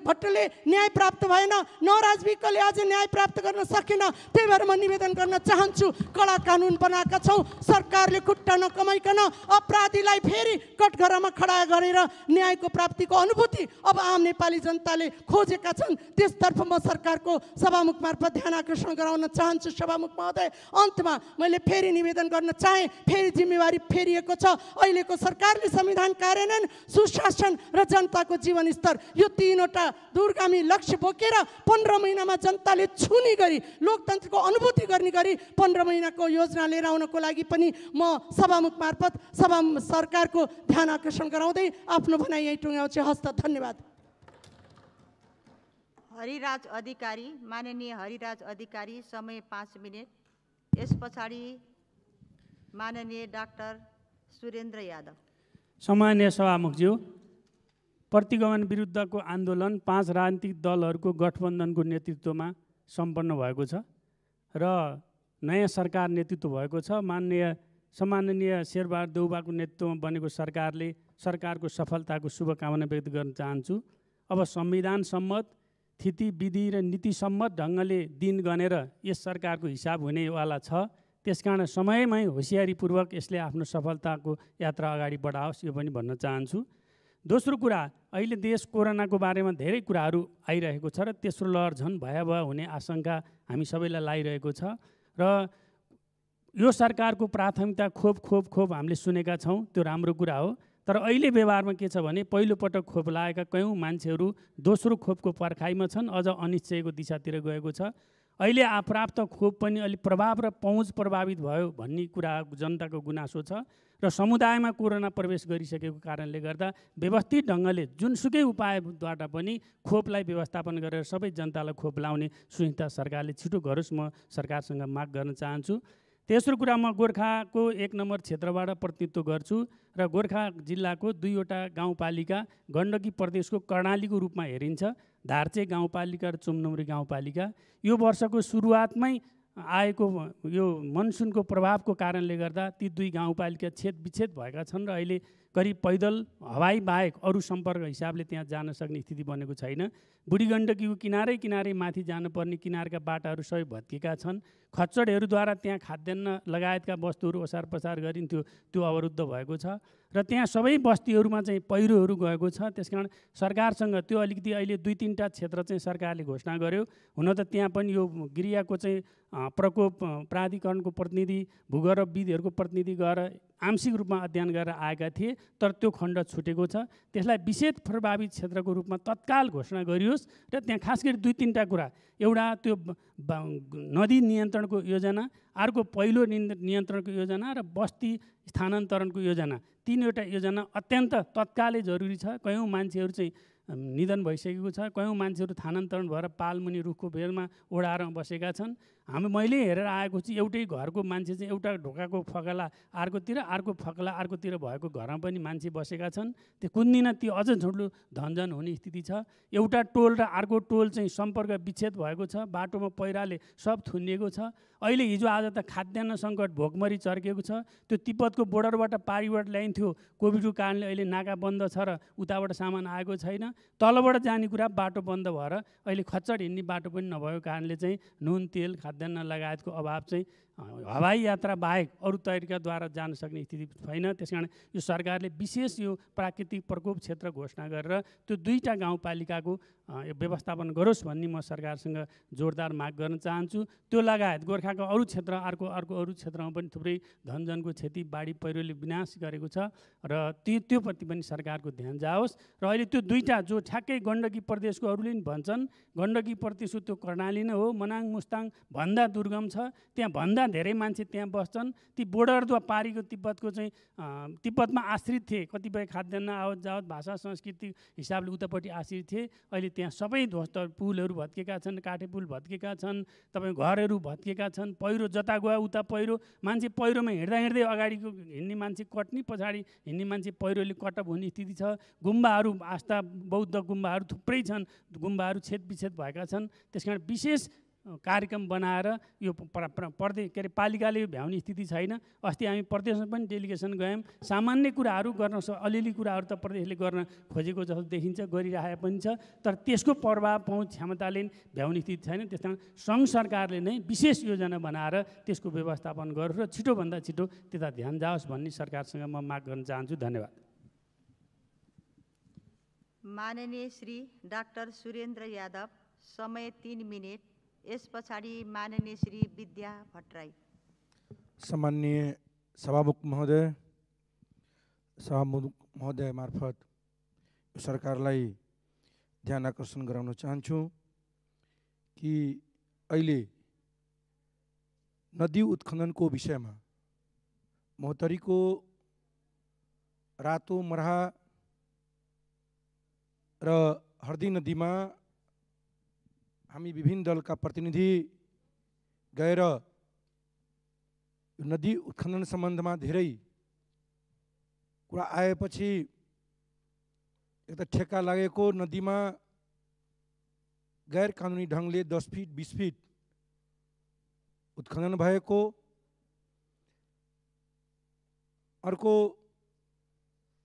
भट्टले न्याय प्राप्त भएन, नवराज विकले आज न्याय प्राप्त गर्न सकेन। त्यही भएर म निवेदन गर्न चाहन्छु, कडा कानुन बनाएका छौँ, सरकारले खुट्टा नकमाइकन अपराधीलाई फेरि कठघरामा खडा गरेर न्यायको प्राप्तिको अनुभूति अब आम नेपाली जनताले खोजेका छन्, त्यसतर्फ म सरकारको सभामुख मार्फत ध्यान आकर्षण गराउन चाहन्छु। सभामुख महोदय, अन्तमा मैले फेरि निवेदन गर्न चाहे, फेरि जिम्मेवारी फेरिएको छ। अहिलेको सरकारले संविधान कार्यान्वयन, सुशासन र जनताको जीवनस्तर यो 3वटा दूरगामी लक्ष्य बोकेर 15 महिनामा जनताले छुने गरी लोकतन्त्रको अनुभूति गर्ने गरी 15 महिनाको योजना लिएर आउनको लागि पनि म सभामुख मार्फत सरकारको ध्यान आकर्षण गराउँदै आफ्नो भनाइ यही टुङ्ग्याउँछु। हस्त, धन्यवाद। हरिराज अधिकारी, माननीय हरिराज अधिकारी, समय 5 मिनट। यस पछाडि माननीय डाक्टर सुरेन्द्र यादव। सम्माननीय सभामुखज्यू, प्रतिगमन विरुद्धको आन्दोलन 5 राजनीतिक दलहरूको गठबन्धनको नेतृत्वमा सम्पन्न भएको छ र नयाँ सरकार नेतृत्व भएको छ। सम्माननीय शेरबहादुर देउवाको नेतृत्वमा बनेको सरकारले सरकारको सफलताको शुभकामना व्यक्त गर्न चाहन्छु। अब संविधान सम्मत, स्थिति विधि र नीति सम्मत ढङ्गले दिन गनेर यस सरकारको हिसाब हुनेवाला छ। त्यसकारण समयमै होसियारीपूर्वक यसले आफ्नो सफलताको यात्रा अगाडि बढाओस्, यो पनि भन्न चाहन्छु। दोस्रो कुरा, अहिले देश कोरोनाको बारेमा धेरै कुराहरू आइरहेको छ र तेस्रो लहर झन् भयावह हुने आशंका हामी सबैलाई लागिरहेको छ र यो सरकारको प्राथमिकता खोप हामीले सुनेका छौँ, त्यो राम्रो कुरा हो। तर अहिले व्यवहारमा के छ भने पहिलोपटक खोप लागेका कयौँ मान्छेहरू दोस्रो खोपको पर्खाइमा छन्, अझ अनिश्चयको दिशातिर गएको छ। अहिले प्राप्त खोप पनि अलिक प्रभाव र पहुँच प्रभावित भयो भन्ने कुरा जनताको गुनासो छ र समुदायमा कोरोना प्रवेश गरिसकेको कारणले गर्दा व्यवस्थित ढङ्गले जुनसुकै उपायबाट पनि खोपलाई व्यवस्थापन गरेर सबै जनतालाई खोप लाउने सुनिश्चितता सरकारले छिटो गरोस्, म सरकारसँग माग गर्न चाहन्छु। तेस्रो कुरा, म गोर्खाको 1 नम्बर क्षेत्रबाट प्रतिनिधित्व गर्छु र गोर्खा जिल्लाको 2वटा गाउँपालिका गण्डकी प्रदेशको कर्णालीको रूपमा हेरिन्छ, धार्चे गाउँपालिका र चुम्नौरी गाउँपालिका। यो वर्षको सुरुवातमै आएको यो मनसुनको प्रभावको कारणले गर्दा ती 2 गाउँपालिका छेदविच्छेद भएका छन् र अहिले करिब पैदल हवाई बाहेक अरू सम्पर्क हिसाबले त्यहाँ जान सक्ने स्थिति बनेको छैन। बुढी गण्डकीको किनारै माथि जानुपर्ने किनारका बाटाहरू सबै भत्केका छन्। खच्चडहरूद्वारा त्यहाँ खाद्यान्न लगायतका वस्तुहरू ओसार पसार गरिन्थ्यो, त्यो अवरुद्ध भएको छ र त्यहाँ सबै बस्तीहरूमा चाहिँ पहिरोहरू गएको छ। त्यसकारण सरकारसँग त्यो अलिकति अहिले 2-3टा क्षेत्र चाहिँ सरकारले घोषणा गर्यो। हुन त त्यहाँ पनि यो गृहको चाहिँ प्रकोप प्राधिकरणको प्रतिनिधि, भूगर्भविदहरूको प्रतिनिधि गएर आंशिक रूपमा अध्ययन गरेर आएका थिए, तर त्यो खण्ड छुटेको छ। त्यसलाई विशेष प्रभावित क्षेत्रको रूपमा तत्काल घोषणा गरियोस् र त्यहाँ खास गरी 2-3टा कुरा, एउटा त्यो नदी नियन्त्रणको योजना, अर्को पहिलो नियन्त्रणको योजना र बस्ती स्थानान्तरणको योजना, 3वटा योजना अत्यन्त तत्कालै जरुरी छ। कयौँ मान्छेहरू चाहिँ निधन भइसकेको छ। कयौँ मान्छेहरू स्थानान्तरण भएर पालमुनि रुखको बेरमा ओढाएर बसेका छन्। मैले हेरेर आएको छु, एउटै घरको मान्छे चाहिँ एउटा ढोकाको फकला अर्कोतिर, अर्को फकला अर्कोतिर भएको घरमा पनि मान्छे बसेका छन्। त्यो कुन दिन ती अझ ठुलो धनजन हुने स्थिति छ। एउटा टोल र अर्को टोल चाहिँ सम्पर्क विच्छेद भएको छ, बाटोमा पहिराले सब थुनिएको छ। अहिले हिजो आज त खाद्यान्न सङ्कट भोकमरी चर्केको छ। त्यो तिब्बतको बोर्डरबाट पारीबाट ल्याइन्थ्यो, कोभिडको कारणले अहिले नाका बन्द छ र उताबाट सामान आएको छैन। तलबाट जाने कुरा बाटो बन्द भएर अहिले खच्चड हिँड्ने बाटो पनि नभएको कारणले चाहिँ नुन तेल खाद्यान्न लगायतको अभाव चाहिँ हवाई यात्रा बाहेक अरू तरिकाद्वारा जान सक्ने स्थिति छैन। त्यसकारण यो सरकारले विशेष यो प्राकृतिक प्रकोप क्षेत्र घोषणा गरेर त्यो 2टा गाउँपालिकाको व्यवस्थापन गरोस् भन्ने म सरकारसँग जोरदार माग गर्न चाहन्छु। त्यो लगायत गोर्खाको अरू क्षेत्र अरू क्षेत्रमा पनि थुप्रै धनजनको क्षति बाढी पहिरोले विनाश गरेको छ र त्योप्रति पनि सरकारको ध्यान जाओस्। र अहिले त्यो 2टा जो ठ्याक्कै गण्डकी प्रदेशकोहरूले पनि भन्छन्, गण्डकी प्रदेश त्यो कर्णाली नै हो, मनाङ मुस्ताङ भन्दा दुर्गम छ, त्यहाँ भन्दा धेरै मान्छे त्यहाँ बस्छन्। ती बोर्डरद्वारा पारीको तिब्बतको चाहिँ तिब्बतमा आश्रित थिए, कतिपय खाद्यान्न आवत जावत भाषा संस्कृति हिसाबले उतापट्टि आश्रित थिए। अहिले त्यहाँ सबै ध्वस्त, पुलहरू भत्केका छन्, काठे पुल भत्केका छन्, तपाईँको घरहरू भत्केका छन्। पहिरो जता गयो उता पहिरो, मान्छे पहिरोमा हिँड्दै अगाडिको हिँड्ने मान्छे कट्ने, पछाडि हिँड्ने मान्छे पहिरोले कटअप हुने स्थिति छ। गुम्बाहरू आस्था बौद्ध गुम्बाहरू थुप्रै छन्, गुम्बाहरू छेदविच्छेद भएका छन्। त्यसकारण विशेष कार्यक्रम बनाएर यो पालिकाले यो भ्याउने स्थिति छैन। अस्ति हामी प्रदेशमा पनि डेलिगेसन गयौँ, सामान्य कुराहरू गर्न अलिअलि कुराहरू त प्रदेशले गर्न खोजेको जस्तो देखिन्छ, गरिरहेको पनि छ, तर त्यसको प्रभाव पहुँच क्षमताले भ्याउने स्थिति छैन। त्यस कारण सङ्घ सरकारले नै विशेष योजना बनाएर त्यसको व्यवस्थापन गरोस् र छिटोभन्दा छिटो त्यता ध्यान जाओस् भन्ने सरकारसँग म माग गर्न चाहन्छु। धन्यवाद। माननीय श्री डाक्टर सुरेन्द्र यादव, समय 3 मिनट। यस पछाडि माननीय श्री विद्या भट्टराई। सम्माननीय सभामुख महोदय मार्फत सरकारलाई ध्यान आकर्षण गराउन चाहन्छु कि अहिले नदी उत्खननको विषयमा महोत्तरीको रातो मरहा र हर्दी नदीमा हामी विभिन्न दलका प्रतिनिधि गएर नदी उत्खनन सम्बन्धमा धेरै कुरा आएपछि एक त ठेक्का लागेको नदीमा गैर कानुनी ढङ्गले 10 फिट 20 फिट उत्खनन भएको, अर्को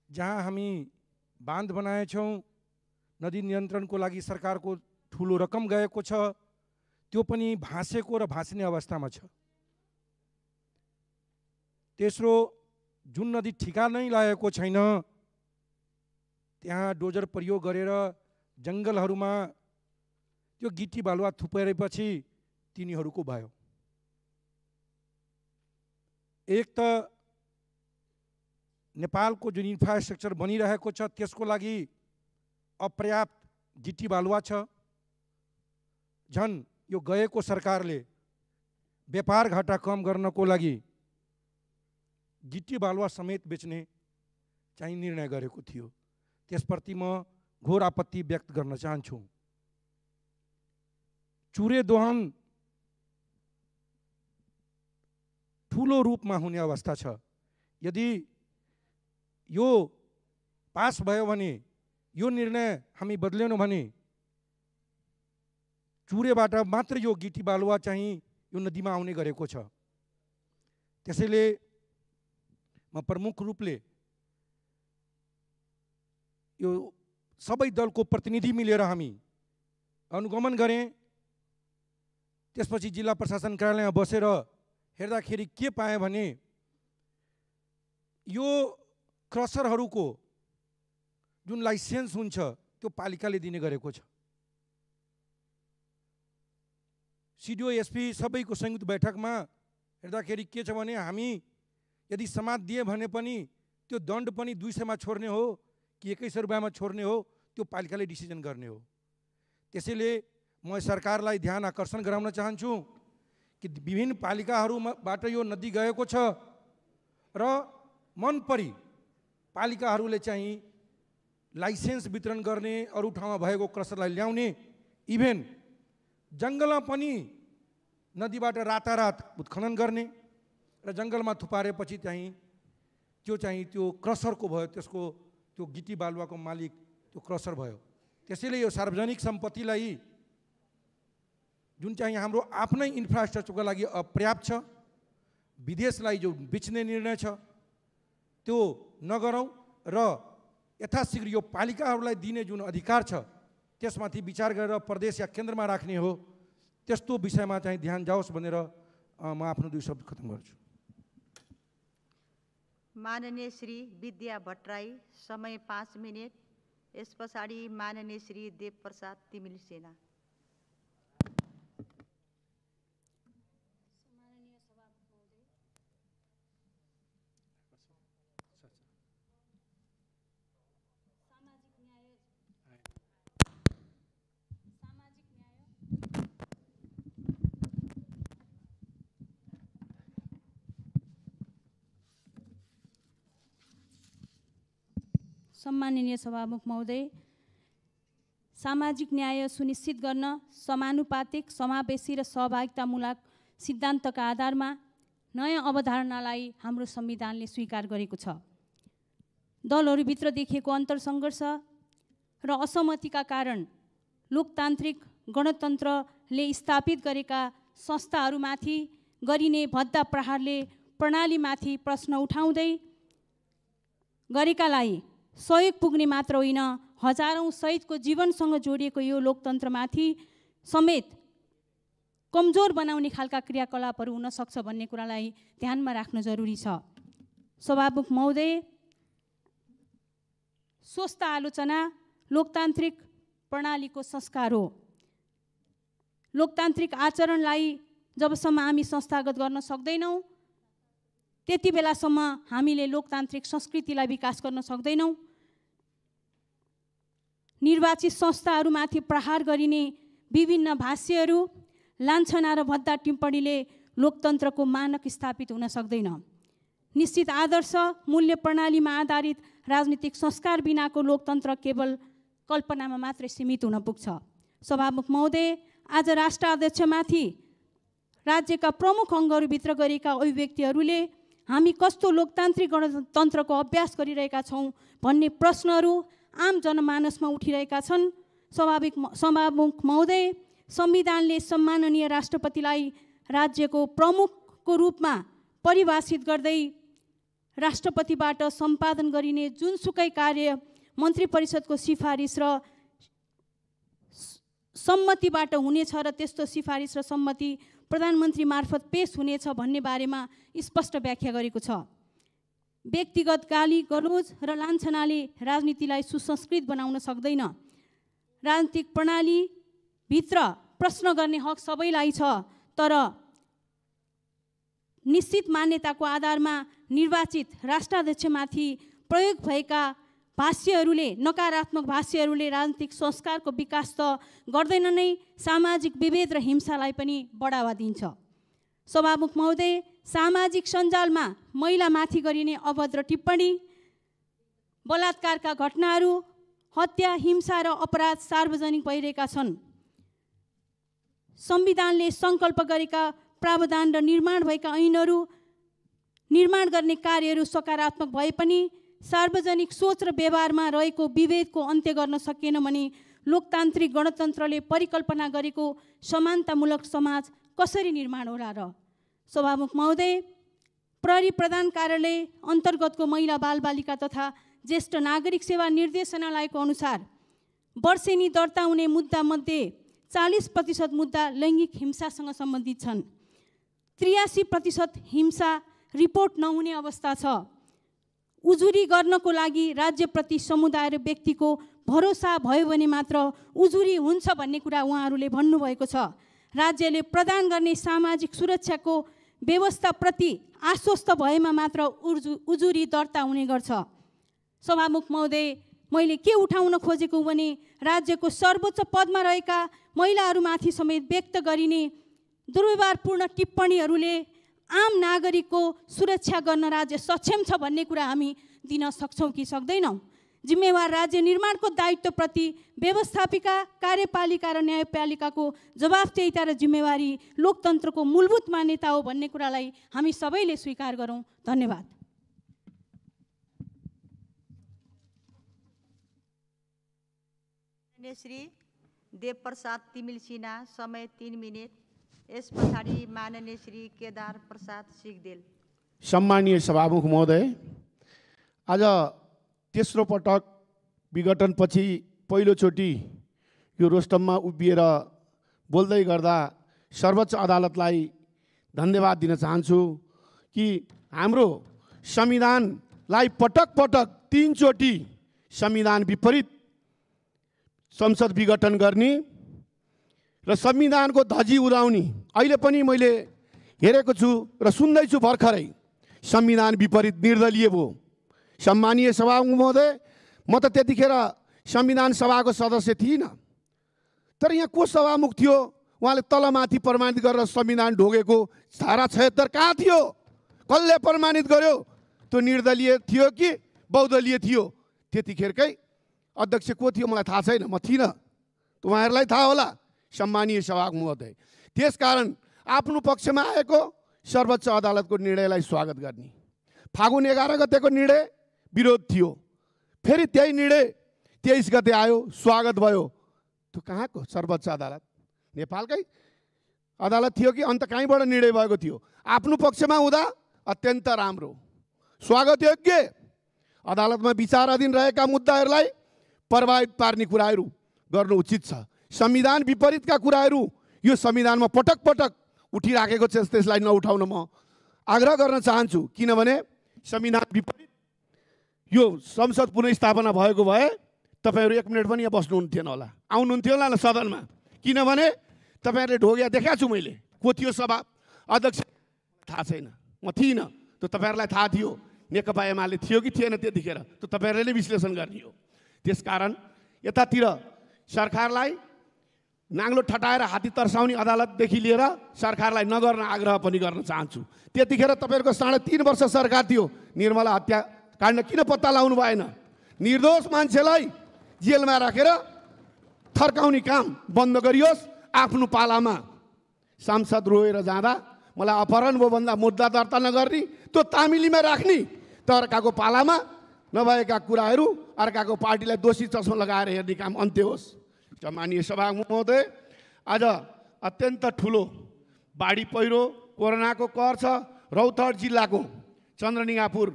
जहाँ हामी बाँध बनाएछौँ नदी नियन्त्रणको लागि सरकारको ठुलो रकम गएको छ, त्यो पनि भाँसेको र भाँसिने अवस्थामा छ। तेस्रो, जुन नदी ठिका नै लागेको छैन त्यहाँ डोजर प्रयोग गरेर जङ्गलहरूमा त्यो गिटी बालुवा थुपारेपछि तिनीहरूको भयो। एक त नेपालको जुन इन्फ्रास्ट्रक्चर बनिरहेको छ त्यसको लागि अपर्याप्त गिटी बालुवा छ। झन् यो गएको सरकारले व्यापार घाटा कम गर्नको लागि गिटी बालुवा समेत बेच्ने चाहिँ निर्णय गरेको थियो। त्यसप्रति म घोर आपत्ति व्यक्त गर्न चाहन्छु। चुरे दोहन ठुलो रूपमा हुने अवस्था छ। यदि यो पास भयो भने, यो निर्णय हामी बदलेनौँ भने चुरेबाट मात्र यो गिटी बालुवा चाहिँ यो नदीमा आउने गरेको छ। त्यसैले म प्रमुख रूपले यो सबै दलको प्रतिनिधि मिलेर हामी अनुगमन गरेँ। त्यसपछि जिल्ला प्रशासन कार्यालयमा बसेर हेर्दाखेरि के पाएँ भने यो क्रसरहरूको जुन लाइसेन्स हुन्छ त्यो पालिकाले दिने गरेको छ। सिडिओ एसपी सबैको संयुक्त बैठकमा हेर्दाखेरि के छ भने हामी यदि समात दिए भने पनि त्यो दण्ड पनि 200 मा छोड्ने हो कि 2100 रुपियाँमा छोड्ने हो त्यो पालिकाले डिसिजन गर्ने हो। त्यसैले म सरकारलाई ध्यान आकर्षण गराउन चाहन्छु कि विभिन्न पालिकाहरूबाट यो नदी गएको छ र मन परी पालिकाहरूले चाहिँ लाइसेन्स वितरण गर्ने, अरू ठाउँमा भएको क्रसरलाई ल्याउने, इभेन जङ्गलमा पनि नदीबाट रातारात उत्खनन गर्ने र जङ्गलमा थुपारेपछि त्यो क्रसरको भयो, त्यसको त्यो गिटी बालुवाको मालिक त्यो क्रसर भयो। त्यसैले यो सार्वजनिक सम्पत्तिलाई जुन चाहिँ हाम्रो आफ्नै इन्फ्रास्ट्रक्चरको लागि अपर्याप्त छ, विदेशलाई जो बेच्ने निर्णय छ त्यो नगरौँ र यथाशीघ्र यो पालिकाहरूलाई दिने जुन अधिकार छ त्यसमाथि विचार गरेर प्रदेश या केन्द्रमा राख्ने हो, त्यस्तो विषयमा चाहिँ ध्यान जाओस् भनेर म आफ्नो 2 शब्द खत्म गर्छु। माननीय श्री विद्या भट्टराई, समय 5 मिनट। यस पछाडि माननीय श्री देवप्रसाद तिमिल सेना। सम्माननीय सभामुख महोदय, सामाजिक न्याय सुनिश्चित गर्न समानुपातिक, समावेशी र सहभागितामूलक सिद्धान्तका आधारमा नयाँ अवधारणालाई हाम्रो संविधानले स्वीकार गरेको छ। दलहरूभित्र देखिएको अन्तरसङ्घर्ष र असहमतिका कारण लोकतान्त्रिक गणतन्त्रले स्थापित गरेका संस्थाहरूमाथि गरिने भद्दा प्रहारले प्रणालीमाथि प्रश्न उठाउँदै गरेकालाई सहयोग पुग्ने मात्र होइन, हजारौं शहीदको जीवनसँग जोडिएको यो लोकतन्त्रमाथि समेत कमजोर बनाउने खालका क्रियाकलापहरू हुन सक्छ भन्ने कुरालाई ध्यानमा राख्न जरुरी छ। सभामुख महोदय, स्वस्थ आलोचना लोकतान्त्रिक प्रणालीको संस्कार हो। लोकतान्त्रिक आचरणलाई जबसम्म हामी संस्थागत गर्न सक्दैनौँ त्यति बेलासम्म हामीले लोकतान्त्रिक संस्कृतिलाई विकास गर्न सक्दैनौँ। निर्वाचित संस्थाहरूमाथि प्रहार गरिने विभिन्न भाष्यहरू, लान्छना र भद्दा टिप्पणीले लोकतन्त्रको मानक स्थापित हुन सक्दैन। निश्चित आदर्श मूल्य प्रणालीमा आधारित राजनीतिक संस्कार बिनाको लोकतन्त्र केवल कल्पनामा मात्रै सीमित हुन पुग्छ। सभामुख महोदय, आज राष्ट्र अध्यक्षमाथि राज्यका प्रमुख अङ्गहरूभित्र गरेका अभिव्यक्तिहरूले हामी कस्तो लोकतान्त्रिक गणतन्त्रको अभ्यास गरिरहेका छौँ भन्ने प्रश्नहरू आम जनमानसमा उठिरहेका छन्। सभामुख महोदय, संविधानले सम्माननीय राष्ट्रपतिलाई राज्यको प्रमुखको रूपमा परिभाषित गर्दै राष्ट्रपतिबाट सम्पादन गरिने जुनसुकै कार्य मन्त्री परिषदको सिफारिस र सम्मतिबाट हुनेछ र त्यस्तो सिफारिस र सम्मति प्रधानमन्त्री मार्फत पेश हुनेछ भन्ने बारेमा स्पष्ट व्याख्या गरेको छ। व्यक्तिगत गाली गलोज र लान्छनाले राजनीतिलाई सुसंस्कृत बनाउन सक्दैन। राजनीतिक प्रणालीभित्र प्रश्न गर्ने हक सबैलाई छ, तर निश्चित मान्यताको आधारमा निर्वाचित राष्ट्राध्यक्षमाथि प्रयोग भएका भाष्यहरूले, नकारात्मक भाष्यहरूले राजनीतिक संस्कारको विकास त गर्दैन नै, सामाजिक विभेद र हिंसालाई पनि बढावा दिन्छ। सभामुख महोदय, सामाजिक सञ्जालमा महिलामाथि गरिने अभद्र टिप्पणी, बलात्कारका घटनाहरू, हत्या, हिंसा र अपराध सार्वजनिक भइरहेका छन्। संविधानले सङ्कल्प गरेका प्रावधान र निर्माण भएका ऐनहरू, निर्माण गर्ने कार्यहरू सकारात्मक भए पनि सार्वजनिक सोच र व्यवहारमा रहेको विभेदको अन्त्य गर्न सकिएन भने लोकतान्त्रिक गणतन्त्रले परिकल्पना गरेको समानतामूलक समाज कसरी निर्माण होला र? सभामुख महोदय, प्रहरी प्रधान कार्यालय अन्तर्गतको महिला बालबालिका तथा ज्येष्ठ नागरिक सेवा निर्देशनालयको अनुसार वर्षेनी दर्ता हुने मुद्दामध्ये 40% मुद्दा लैङ्गिक हिंसासँग सम्बन्धित छन्। 83% हिंसा रिपोर्ट नहुने अवस्था छ। उजुरी गर्नको लागि राज्यप्रति समुदाय र व्यक्तिको भरोसा भयो भने मात्र उजुरी हुन्छ भन्ने कुरा उहाँहरूले भन्नुभएको छ। राज्यले प्रदान गर्ने सामाजिक सुरक्षाको व्यवस्थाप्रति आश्वस्त भएमा मात्र उजुरी दर्ता हुने गर्छ। सभामुख महोदय, मैले के उठाउन खोजेको भने राज्यको सर्वोच्च पदमा रहेका महिलाहरूमाथि समेत व्यक्त गरिने दुर्व्यवहारपूर्ण टिप्पणीहरूले आम नागरिकको सुरक्षा गर्न राज्य सक्षम छ भन्ने कुरा हामी दिन सक्छौँ कि सक्दैनौँ? जिम्मेवार राज्य निर्माणको दायित्वप्रति व्यवस्थापिका, कार्यपालिका र न्यायपालिकाको जवाफदेहिता र जिम्मेवारी लोकतन्त्रको मूलभूत मान्यता हो भन्ने कुरालाई हामी सबैले स्वीकार गरौँ। धन्यवाद। श्री देवप्रसाद तिमिल सिन्हा, समय 3 मिनट। यस पछाडि माननीय श्री केदार प्रसाद सिगदेल। सम्मानीय सभामुख महोदय, आज तेस्रो पटक विघटनपछि पहिलोचोटि यो रोस्टममा उभिएर बोल्दै गर्दा सर्वोच्च अदालतलाई धन्यवाद दिन चाहन्छु कि हाम्रो संविधानलाई पटक पटक 3 चोटि संविधान विपरीत संसद विघटन गर्ने र संविधानको धजी उडाउने अहिले पनि मैले हेरेको छु र सुन्दैछु भर्खरै संविधान विपरीत निर्दलीय भयो। सम्मानीय सभामुख महोदय, म त त्यतिखेर संविधान सभाको सदस्य थिइनँ, तर यहाँ को सभामुख थियो उहाँले तलमाथि प्रमाणित गरेर संविधान ढोगेको धारा 76 कहाँ थियो? कसले प्रमाणित गर्यो? त्यो निर्दलीय थियो कि बहुदलीय थियो? त्यतिखेरकै अध्यक्ष को थियो मलाई थाहा छैन, म थिइनँ, तपाईँहरूलाई थाहा होला सम्मानीय सभामुख महोदय। त्यसकारण आफ्नो पक्षमा आएको सर्वोच्च अदालतको निर्णयलाई स्वागत गर्ने। फागुन 11 गतेको निर्णय विरोध थियो, फेरि त्यही निर्णय 23 गते आयो, स्वागत भयो। त्यो कहाँको सर्वोच्च अदालत? नेपालकै अदालत थियो कि अन्त कहीँबाट निर्णय भएको थियो? आफ्नो पक्षमा हुँदा अत्यन्त राम्रो, स्वागत योग्य। अदालतमा विचाराधीन रहेका मुद्दाहरूलाई प्रभावित पार्ने कुराहरू गर्नु उचित छ। संविधान विपरीतका कुराहरू यो संविधानमा पटक पटक उठिराखेको छ, त्यसलाई नउठाउन म आग्रह गर्न चाहन्छु। किनभने संविधान विपरीत यो संसद पुनर्स्थापना भएको भए तपाईँहरू 1 मिनट पनि यहाँ बस्नुहुन्थेन होला, आउनुहुन्थ्यो होला सदनमा। किनभने तपाईँहरूले ढोग्या देखाएको छु मैले। को थियो सभा अध्यक्ष थाहा छैन, म थिइनँ, त्यो तपाईँहरूलाई थाहा थियो। नेकपा एमाले थियो कि थिएन त्यतिखेर, त्यो तपाईँहरूले नै विश्लेषण गर्ने हो। त्यसकारण यतातिर सरकारलाई नाङ्लो ठटाएर हात्ती तर्साउने अदालतदेखि लिएर सरकारलाई नगर्न आग्रह पनि गर्न चाहन्छु। त्यतिखेर तपाईँहरूको 3.5 वर्ष सरकार थियो, निर्मला हत्याकाण्ड किन पत्ता लगाउनु भएन? निर्दोष मान्छेलाई जेलमा राखेर थर्काउने काम बन्द गरियोस्। आफ्नो पालामा सांसद रोएर जाँदा मलाई अपहरण भयो भन्दा मुद्दा दर्ता नगर्ने, त्यो तामिलीमा राख्ने, तर अर्काको पालामा नभएका कुराहरू अर्काको पार्टीलाई दोषी चस्मा लगाएर हेर्ने काम अन्त्य होस्। सम्मानीय सभामुख महोदय, आज अत्यन्त ठुलो बाढी पहिरो कोरोनाको कहर छ। रौतहट जिल्लाको चन्द्रनिगापुर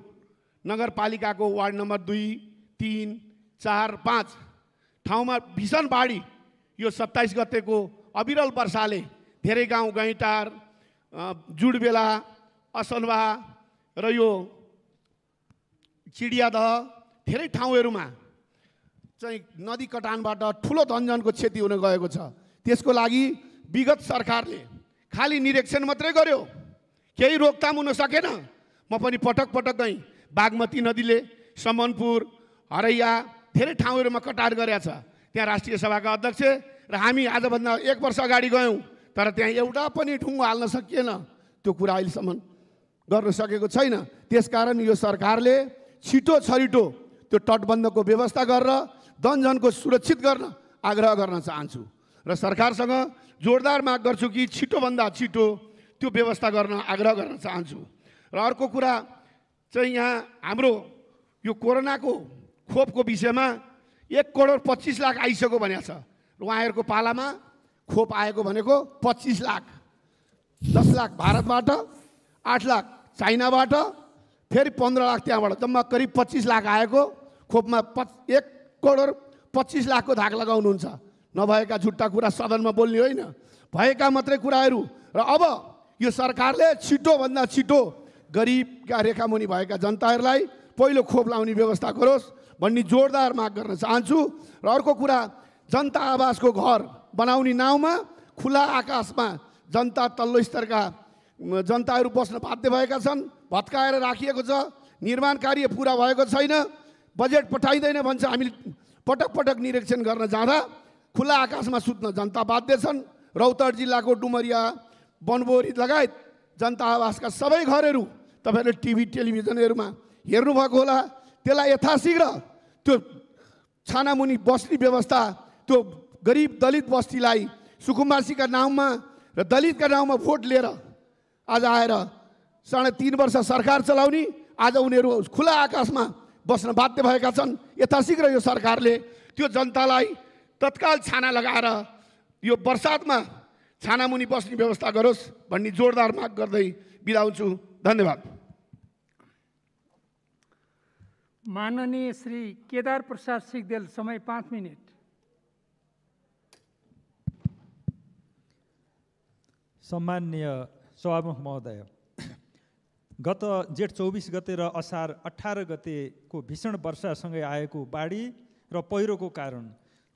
नगरपालिकाको वार्ड नम्बर 2, 3, 4, 5 ठाउँमा भीषण बाढी यो 27 गतेको अविरल वर्षाले धेरै गाउँ गैँटार, जुडबेला, असलवा र यो चिडियादह धेरै ठाउँहरूमा चाहिँ नदी कटानबाट ठुलो धनजनको क्षति हुन गएको छ। त्यसको लागि विगत सरकारले खालि निरीक्षण मात्रै गर्यो, केही रोकथाम हुन सकेन। म पनि पटक पटक गएँ, बागमती नदीले समनपुर, हरैया धेरै ठाउँहरूमा कटान गरेका छ। त्यहाँ राष्ट्रिय सभाका अध्यक्ष र हामी आजभन्दा 1 वर्ष अगाडि गयौँ, तर त्यहाँ एउटा पनि ढुङ्गो हाल्न सकिएन। त्यो कुरा अहिलेसम्म गर्न सकेको छैन। त्यसकारण यो सरकारले छिटो छरिटो त्यो तटबन्धको व्यवस्था गरेर धनजनको सुरक्षित गर्न आग्रह गर्न चाहन्छु र सरकारसँग जोरदार माग गर्छु कि छिटोभन्दा छिटो त्यो व्यवस्था गर्न आग्रह गर्न चाहन्छु। र अर्को कुरा चाहिँ यहाँ हाम्रो यो कोरोनाको खोपको विषयमा 1,25 लाख आइसक्यो भनेको छ। उहाँहरूको पालामा खोप आएको भनेको 25 लाख, 10 लाख भारतबाट, 8 लाख चाइनाबाट, फेरि 15 लाख त्यहाँबाट, जम्मा करिब 25 लाख आएको खोपमा 1,25 लाखको धाक लगाउनुहुन्छ। नभएका झुट्टा कुरा सदनमा बोल्ने होइन, भएका मात्रै कुराहरू। र अब यो सरकारले छिटोभन्दा छिटो गरिबका रेखामुनि भएका जनताहरूलाई पहिलो खोप लाउने व्यवस्था गरोस् भन्ने जोरदार माग गर्न चाहन्छु। र अर्को कुरा, जनता आवासको घर बनाउने नाउँमा खुला आकाशमा जनता तल्लो स्तरका जनताहरू बस्न बाध्य भएका छन्, भत्काएर राखिएको छ, निर्माण कार्य पुरा भएको छैन, बजेट पठाइँदैन भन्छ। हामीले पटक पटक निरीक्षण गर्न जाँदा खुला आकाशमा सुत्न जनता बाध्य छन्। रौतहट जिल्लाको डुमरिया, बनबोरी लगायत जनता आवासका सबै घरहरू तपाईँहरूले टिभी टेलिभिजनहरूमा हेर्नुभएको होला। त्यसलाई यथाशीघ्र त्यो छानामुनि बस्ने व्यवस्था, त्यो गरिब दलित बस्तीलाई सुकुम्बासीका नाउँमा र दलितका नाउँमा भोट लिएर आज आएर 3.5 वर्ष सरकार चलाउने, आज उनीहरू खुला आकाशमा बस्न बाध्य भएका छन्। यथाशीघ्र यो सरकारले त्यो जनतालाई तत्काल छाना लगाएर यो बर्सातमा छानामुनि बस्ने व्यवस्था गरोस् भन्ने जोरदार माग गर्दै बिदा हुन्छु। धन्यवाद। माननीय श्री केदार प्रसाद सिग्देल, समय 5 मिनट। सम्माननीय सभामुख महोदय, गत जेठ 24 गते र असार 18 गतेको भीषण वर्षासँगै आएको बाढी र पहिरोको कारण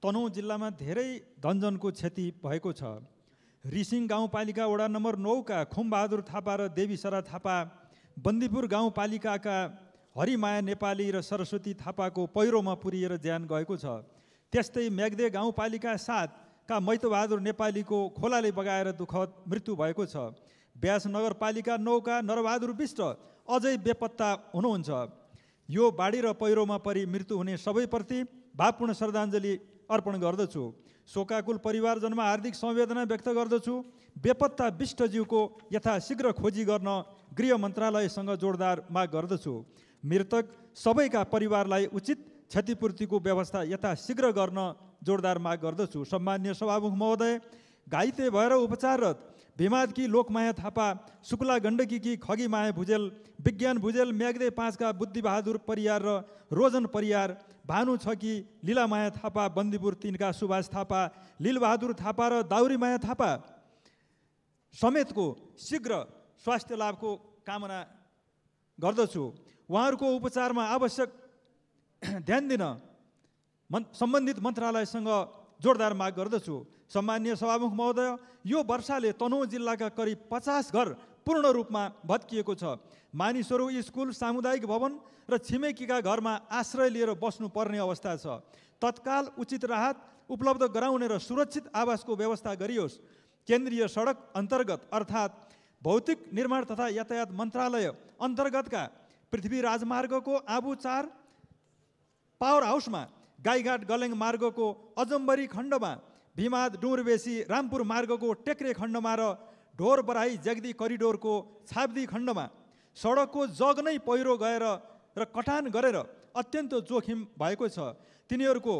तनहुँ जिल्लामा धेरै धनजनको क्षति भएको छ। रिसिङ गाउँपालिका वडा नम्बर 9 का खुमबहादुर थापा र देवीसरा थापा, बन्दीपुर गाउँपालिकाका हरिमाया नेपाली र सरस्वती थापाको पहिरोमा पुरिएर ज्यान गएको छ। त्यस्तै म्याग्दे गाउँपालिका 7 का मैतबहादुर नेपालीको खोलाले बगाएर दुःखद मृत्यु भएको छ। ब्यास नगरपालिका 9 का नरबहादुर विष्ट अझै बेपत्ता हुनुहुन्छ। यो बाढी र पहिरोमा परि मृत्यु हुने सबैप्रति भावपूर्ण श्रद्धाञ्जली अर्पण गर्दछु। शोकाकुल परिवारजनमा हार्दिक संवेदना व्यक्त गर्दछु। बेपत्ता विष्टज्यूको यथाशीघ्र खोजी गर्न गृह मन्त्रालयसँग जोरदार माग गर्दछु। मृतक सबैका परिवारलाई उचित क्षतिपूर्तिको व्यवस्था यथाशीघ्र गर्न जोरदार माग गर्दछु। सम्माननीय सभामुख महोदय, घाइते भएर उपचाररत भीमादकी लोकमाया थापा, शुक्ला गण्डकीकी खगीमाया भुजेल, विज्ञान भुजेल, म्याग्दे 5 का बुद्धिबहादुर परियार र रोजन परियार, भानु छकी लीलामाया थापा, बन्दीपुर 3 का सुभाष थापा, लीलबहादुर थापा र दाउरीमाया थापा समेतको शीघ्र स्वास्थ्य लाभको कामना गर्दछु। उहाँहरूको उपचारमा आवश्यक ध्यान दिन सम्बन्धित मन्त्रालयसँग जोरदार माग गर्दछु। सम्माननीय सभामुख महोदय, यो वर्षाले तनहुँ जिल्लाका करिब 50 घर पूर्ण रूपमा भत्किएको छ। मानिसहरू स्कुल, सामुदायिक भवन र छिमेकीका घरमा आश्रय लिएर बस्नुपर्ने अवस्था छ। तत्काल उचित राहत उपलब्ध गराउने र सुरक्षित आवासको व्यवस्था गरियोस्। केन्द्रीय सडक अन्तर्गत अर्थात् भौतिक निर्माण तथा यातायात मन्त्रालय अन्तर्गतका पृथ्वी राजमार्गको आबु 4 पावर हाउसमा, गाईघाट गलेङ मार्गको अजम्बरी खण्डमा, भीमाद डुम्रबेसी रामपुर मार्गको टेक्रे खण्डमा र ढोर बराई जगदी करिडोरको छाब्दी खण्डमा सडकको जग नै पहिरो गएर र कटान गरेर अत्यन्त जोखिम भएको छ। तिनीहरूको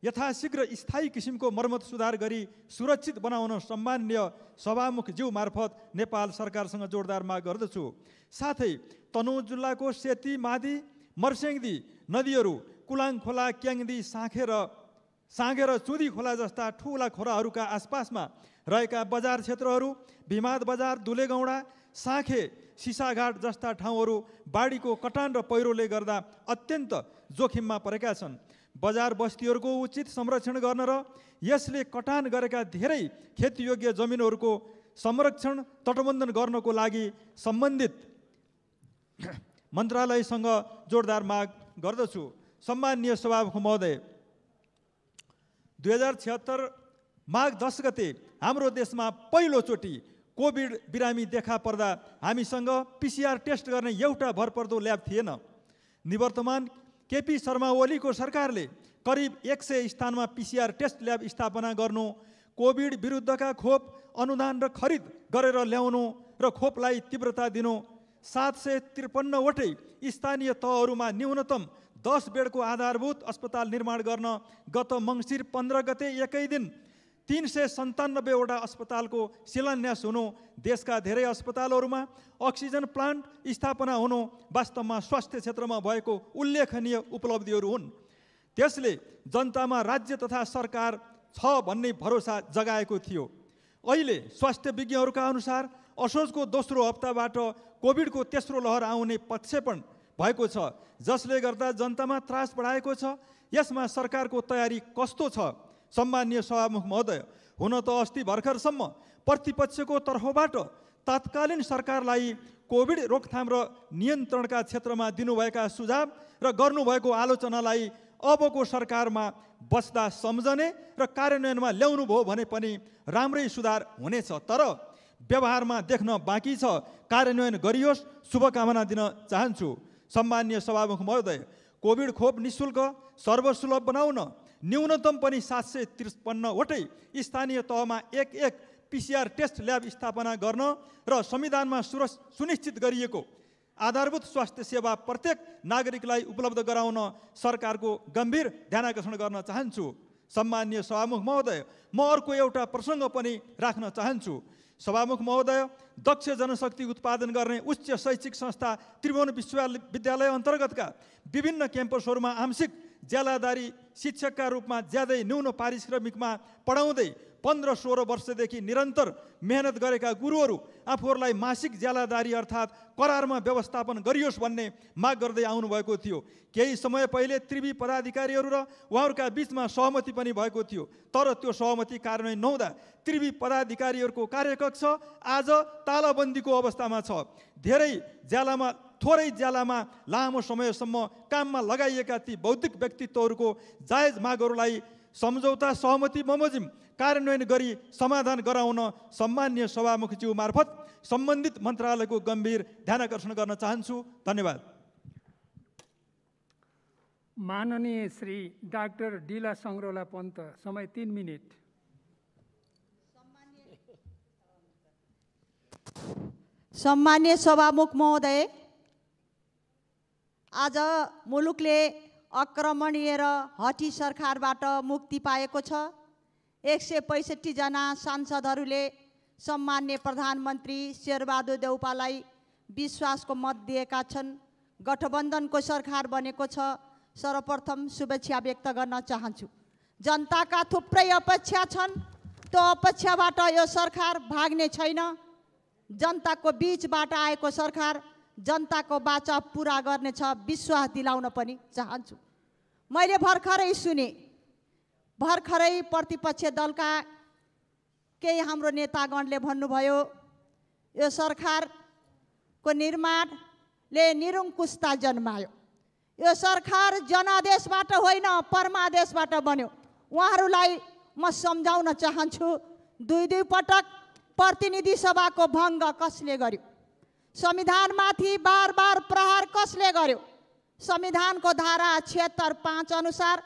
यथाशीघ्र स्थायी किसिमको मर्मत सुधार गरी सुरक्षित बनाउन सम्माननीय सभामुखज्यू मार्फत नेपाल सरकारसँग जोरदार माग गर्दछु। साथै तनहुँ जिल्लाको सेती, मादी, मर्स्याङ्दी नदीहरू, कुलाङ खोला, क्याङ्दी, साँगे र चुदी खोला जस्ता ठुला खोलाहरूका आसपासमा रहेका बजार क्षेत्रहरू, भीमाद बजार, दुलेगौडा, साँखे, सिसाघाट जस्ता ठाउँहरू बाढीको कटान र पहिरोले गर्दा अत्यन्त जोखिममा परेका छन्। बजार बस्तीहरूको उचित संरक्षण गर्न र यसले कटान गरेका धेरै खेतीयोग्य जमिनहरूको संरक्षण तटबन्धन गर्नको लागि सम्बन्धित मन्त्रालयसँग जोरदार माग गर्दछु। सम्माननीय सभामुख महोदय, 2076 माघ 10 गते हाम्रो देशमा पहिलोचोटि कोभिड बिरामी देखा पर्दा हामीसँग PCR टेस्ट गर्ने एउटा भरपर्दो ल्याब थिएन। निवर्तमान केपी शर्मा ओलीको सरकारले करिब 100 स्थानमा PCR टेस्ट ल्याब स्थापना गर्नु, कोभिड विरुद्धका खोप अनुदान र खरिद गरेर ल्याउनु र खोपलाई तीव्रता दिनु, 753 वटै स्थानीय तहहरूमा न्यूनतम 10 बेडको आधारभूत अस्पताल निर्माण गर्न गत मङ्सिर 15 गते एकै दिन 397 वटा अस्पतालको शिलान्यास हुनु, देशका धेरै अस्पतालहरूमा अक्सिजन प्लान्ट स्थापना हुनु वास्तवमा स्वास्थ्य क्षेत्रमा भएको उल्लेखनीय उपलब्धिहरू हुन्। त्यसले जनतामा राज्य तथा सरकार छ भन्ने भरोसा जगाएको थियो। अहिले स्वास्थ्य विज्ञहरूका अनुसार असोजको दोस्रो हप्ताबाट कोभिडको तेस्रो लहर आउने प्रक्षेपण भएको छ, जसले गर्दा जनतामा त्रास बढाएको छ। यसमा सरकारको तयारी कस्तो छ? सम्माननीय सभामुख महोदय, हुन त अस्ति भर्खरसम्म प्रतिपक्षको तर्फबाट तत्कालीन सरकारलाई कोभिड रोकथाम र नियन्त्रणका क्षेत्रमा दिनुभएका सुझाव र गर्नुभएको आलोचनालाई अबको सरकारमा बस्दा सम्झने र कार्यान्वयनमा ल्याउनु भयो भने पनि राम्रै सुधार हुनेछ, तर व्यवहारमा देख्न बाँकी छ। कार्यान्वयन गरियोस्, शुभकामना दिन चाहन्छु। सम्माननीय सभामुख महोदय, कोभिड खोप निःशुल्क सर्वसुलभ बनाउन, न्यूनतम पनि 753वटै स्थानीय तहमा एक PCR टेस्ट ल्याब स्थापना गर्न र संविधानमा सुनिश्चित गरिएको आधारभूत स्वास्थ्य सेवा प्रत्येक नागरिकलाई उपलब्ध गराउन सरकारको गम्भीर ध्यानाकर्षण गर्न चाहन्छु। सम्माननीय सभामुख महोदय, म अर्को एउटा प्रसङ्ग पनि राख्न चाहन्छु। सभामुख महोदय, दक्ष जनशक्ति उत्पादन गर्ने उच्च शैक्षिक संस्था त्रिभुवन विश्वविद्यालय अन्तर्गतका विभिन्न क्याम्पसहरूमा आंशिक ज्यालादारी शिक्षकका रूपमा ज्यादै न्यून पारिश्रमिकमा पढाउँदै 15-16 वर्षदेखि निरन्तर मेहनत गरेका गुरुहरू आफूहरूलाई मासिक ज्यालादारी अर्थात् करारमा व्यवस्थापन गरियोस् भन्ने माग गर्दै आउनुभएको थियो। केही समय पहिले त्रिवी पदाधिकारीहरू र उहाँहरूका बीचमा सहमति पनि भएको थियो, तर त्यो सहमति कार्यान्वयन नहुँदा त्रिवी पदाधिकारीहरूको कार्यकक्ष आज तालाबन्दीको अवस्थामा छ। थोरै ज्यालामा लामो समयसम्म काममा लगाइएका ती बौद्धिक व्यक्तित्वहरूको जायज मागहरूलाई सम्झौता सहमति बमोजिम कार्यान्वयन गरी समाधान गराउन सम्माननीय सभामुखज्यू मार्फत सम्बन्धित मन्त्रालयको गम्भीर ध्यानाकर्षण गर्न चाहन्छु। धन्यवाद। माननीय श्री डाक्टर डिला सङ्ग्रौला पन्त, समय 3 मिनेट। सम्माननीय सभामुख महोदय, आज मुलुकले आक्रमणीय र हठी सरकारबाट मुक्ति पाएको छ। 165 जना सांसदहरूले सम्माननीय प्रधानमन्त्री शेरबहादुर देउपालाई विश्वासको मत दिएका छन्। गठबन्धनको सरकार बनेको छ। सर्वप्रथम शुभेच्छा व्यक्त गर्न चाहन्छु। जनताका थुप्रै अपेक्षा छन्, त्यो अपेक्षाबाट यो सरकार भाग्ने छैन। जनताको बीचबाट आएको सरकार जनताको बाचा पुरा गर्नेछ, विश्वास दिलाउन पनि चाहन्छु। मैले भर्खरै सुने, भर्खरै प्रतिपक्ष दलका केही हाम्रो नेतागणले भन्नुभयो यो सरकारको निर्माणले निरङ्कुशता जन्मायो। यो सरकार जनादेशबाट होइन परमादेशबाट बन्यो। उहाँहरूलाई म सम्झाउन चाहन्छु, 2 पटक प्रतिनिधि सभाको भङ्ग कसले गर्यो? संविधानमाथि बार प्रहार कसले गर्यो? संविधानको धारा 76(5) अनुसार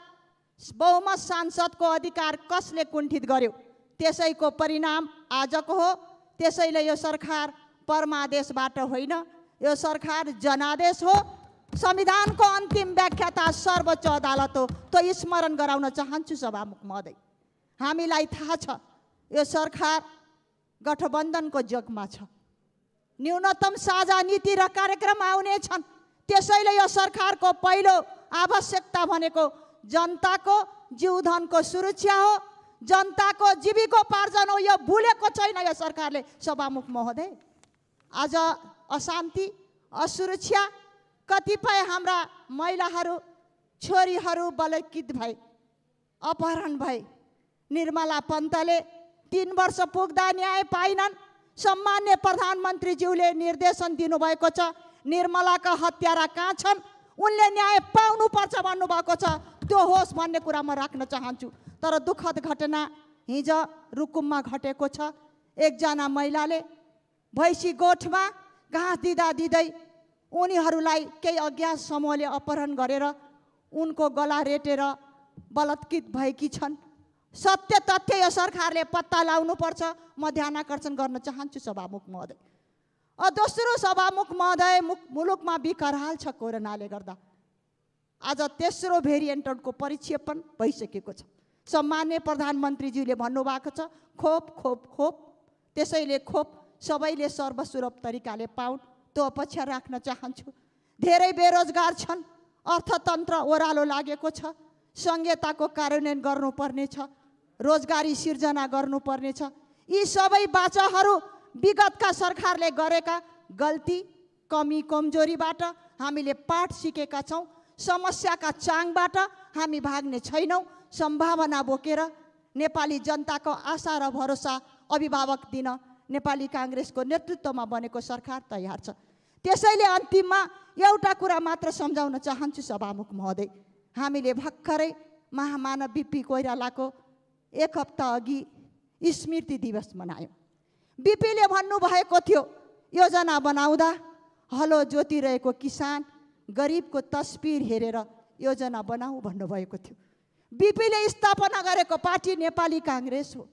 बहुमत सांसदको अधिकार कसले कुण्ठित गर्यो? त्यसैको परिणाम आजको हो। त्यसैले यो सरकार परमादेशबाट होइन, यो सरकार जनादेश हो। संविधानको अन्तिम व्याख्याता सर्वोच्च अदालत हो। त्यो स्मरण गराउन चाहन्छु सभामुख महोदय। हामीलाई थाहा छ यो सरकार गठबन्धनको जगमा छ। न्यूनतम साझा नीति र कार्यक्रम आउनेछन्। त्यसैले यो सरकारको पहिलो आवश्यकता भनेको जनताको जीवधनको सुरक्षा हो, जनताको जीविकोपार्जन हो। यो भुलेको छैन यो सरकारले सभामुख महोदय। आज अशान्ति असुरक्षा, कतिपय हाम्रा महिलाहरू छोरीहरू बलात्कृत भए, अपहरण भए। निर्मला पन्तले 3 वर्ष पुग्दा न्याय पाइनन्। सम्मान्य प्रधानमन्त्रीज्यूले निर्देशन दिनुभएको छ, निर्मलाका हत्यारा कहाँ छन्, उनले न्याय पाउनुपर्छ भन्नुभएको छ। त्यो होस् भन्ने कुरा म राख्न चाहन्छु। तर दुःखद घटना हिजो रुकुममा घटेको छ। एकजना महिलाले भैँसी गोठमा घाँस दिँदै उनीहरूलाई केही अज्ञात समूहले अपहरण गरेर उनको गला रेटेर बलात्कृत भएकी छन्। सत्य तथ्य यो सरकारले पत्ता लाउनुपर्छ। म ध्यानाकर्षण गर्न चाहन्छु सभामुख महोदय। दोस्रो सभामुख महोदय, मुलुकमा विकराल छ कोरोनाले गर्दा। आज तेस्रो भेरिएन्टको परीक्षण भइसकेको छ। सम्मान्य प्रधानमन्त्रीज्यूले भन्नुभएको छ खोप खोप खोप। त्यसैले खोप सबैले सर्वसुलभ तरिकाले पाउन्, त्यो अपेक्षा राख्न चाहन्छु। धेरै बेरोजगार छन्, अर्थतन्त्र ओह्रालो लागेको छ। संहिताको कार्यान्वयन गर्नुपर्नेछ, रोजगारी सिर्जना गर्नुपर्नेछ। यी सबै बाचाहरू विगतका सरकारले गरेका गल्ती कमी कमजोरीबाट हामीले पाठ सिकेका छौँ। समस्याका चाङबाट हामी भाग्ने छैनौँ। सम्भावना बोकेर नेपाली जनताको आशा र भरोसा अभिभावक दिन नेपाली काङ्ग्रेसको नेतृत्वमा बनेको सरकार तयार छ। त्यसैले अन्तिममा एउटा कुरा मात्र सम्झाउन चाहन्छु सभामुख महोदय। हामीले भर्खरै महामानव बिपी कोइरालाको 1 हप्ता अघि स्मृति दिवस मनायौँ। बिपीले भन्नुभएको थियो योजना बनाउँदा हलो जोतिरहेको किसान गरिबको तस्बिर हेरेर योजना बनाऊ भन्नुभएको थियो। बिपीले स्थापना गरेको पार्टी नेपाली काङ्ग्रेस हो।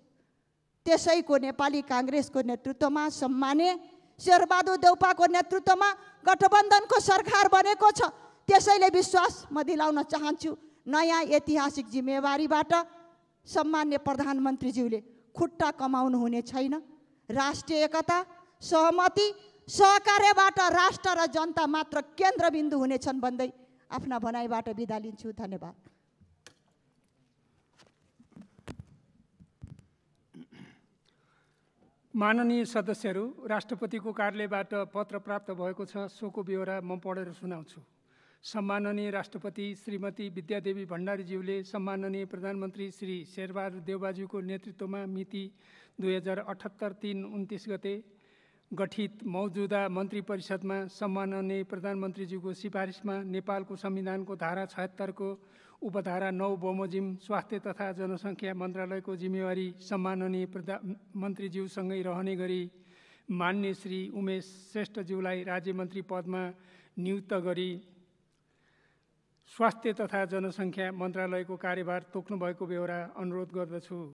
त्यसैको नेपाली काङ्ग्रेसको नेतृत्वमा सम्मान्य शेरबहादुर देउपाको नेतृत्वमा गठबन्धनको सरकार बनेको छ। त्यसैले विश्वास म दिलाउन चाहन्छु, नयाँ ऐतिहासिक जिम्मेवारीबाट सम्मान्य प्रधानमन्त्रीज्यूले खुट्टा कमाउनु हुने छैन। राष्ट्रिय एकता, सहमति, सहकार्यबाट राष्ट्र र जनता मात्र केन्द्रबिन्दु हुनेछन् भन्दै आफ्ना भनाइबाट बिदा लिन्छु। धन्यवाद। माननीय सदस्यहरू, राष्ट्रपतिको कार्यालयबाट पत्र प्राप्त भएको छ, सोको ब्यौरा म पढेर सुनाउँछु। सम्माननीय राष्ट्रपति श्रीमती विद्यादेवी भण्डारीज्यूले सम्माननीय प्रधानमन्त्री श्री शेरबहादुर देउबाज्यूको नेतृत्वमा मिति 2078-3-29 गते गठित मौजूदा मन्त्री परिषदमा सम्माननीय प्रधानमन्त्रीज्यूको सिफारिसमा नेपालको संविधानको धारा 76 को उपधारा 9 बमोजिम स्वास्थ्य तथा जनसङ्ख्या मन्त्रालयको जिम्मेवारी सम्माननीय प्रधानमन्त्रीज्यूसँगै रहने गरी मान्य श्री उमेश श्रेष्ठज्यूलाई राज्यमन्त्री पदमा नियुक्त गरी स्वास्थ्य तथा जनसङ्ख्या मन्त्रालयको कार्यभार तोक्नुभएको बेहोरा अनुरोध गर्दछु।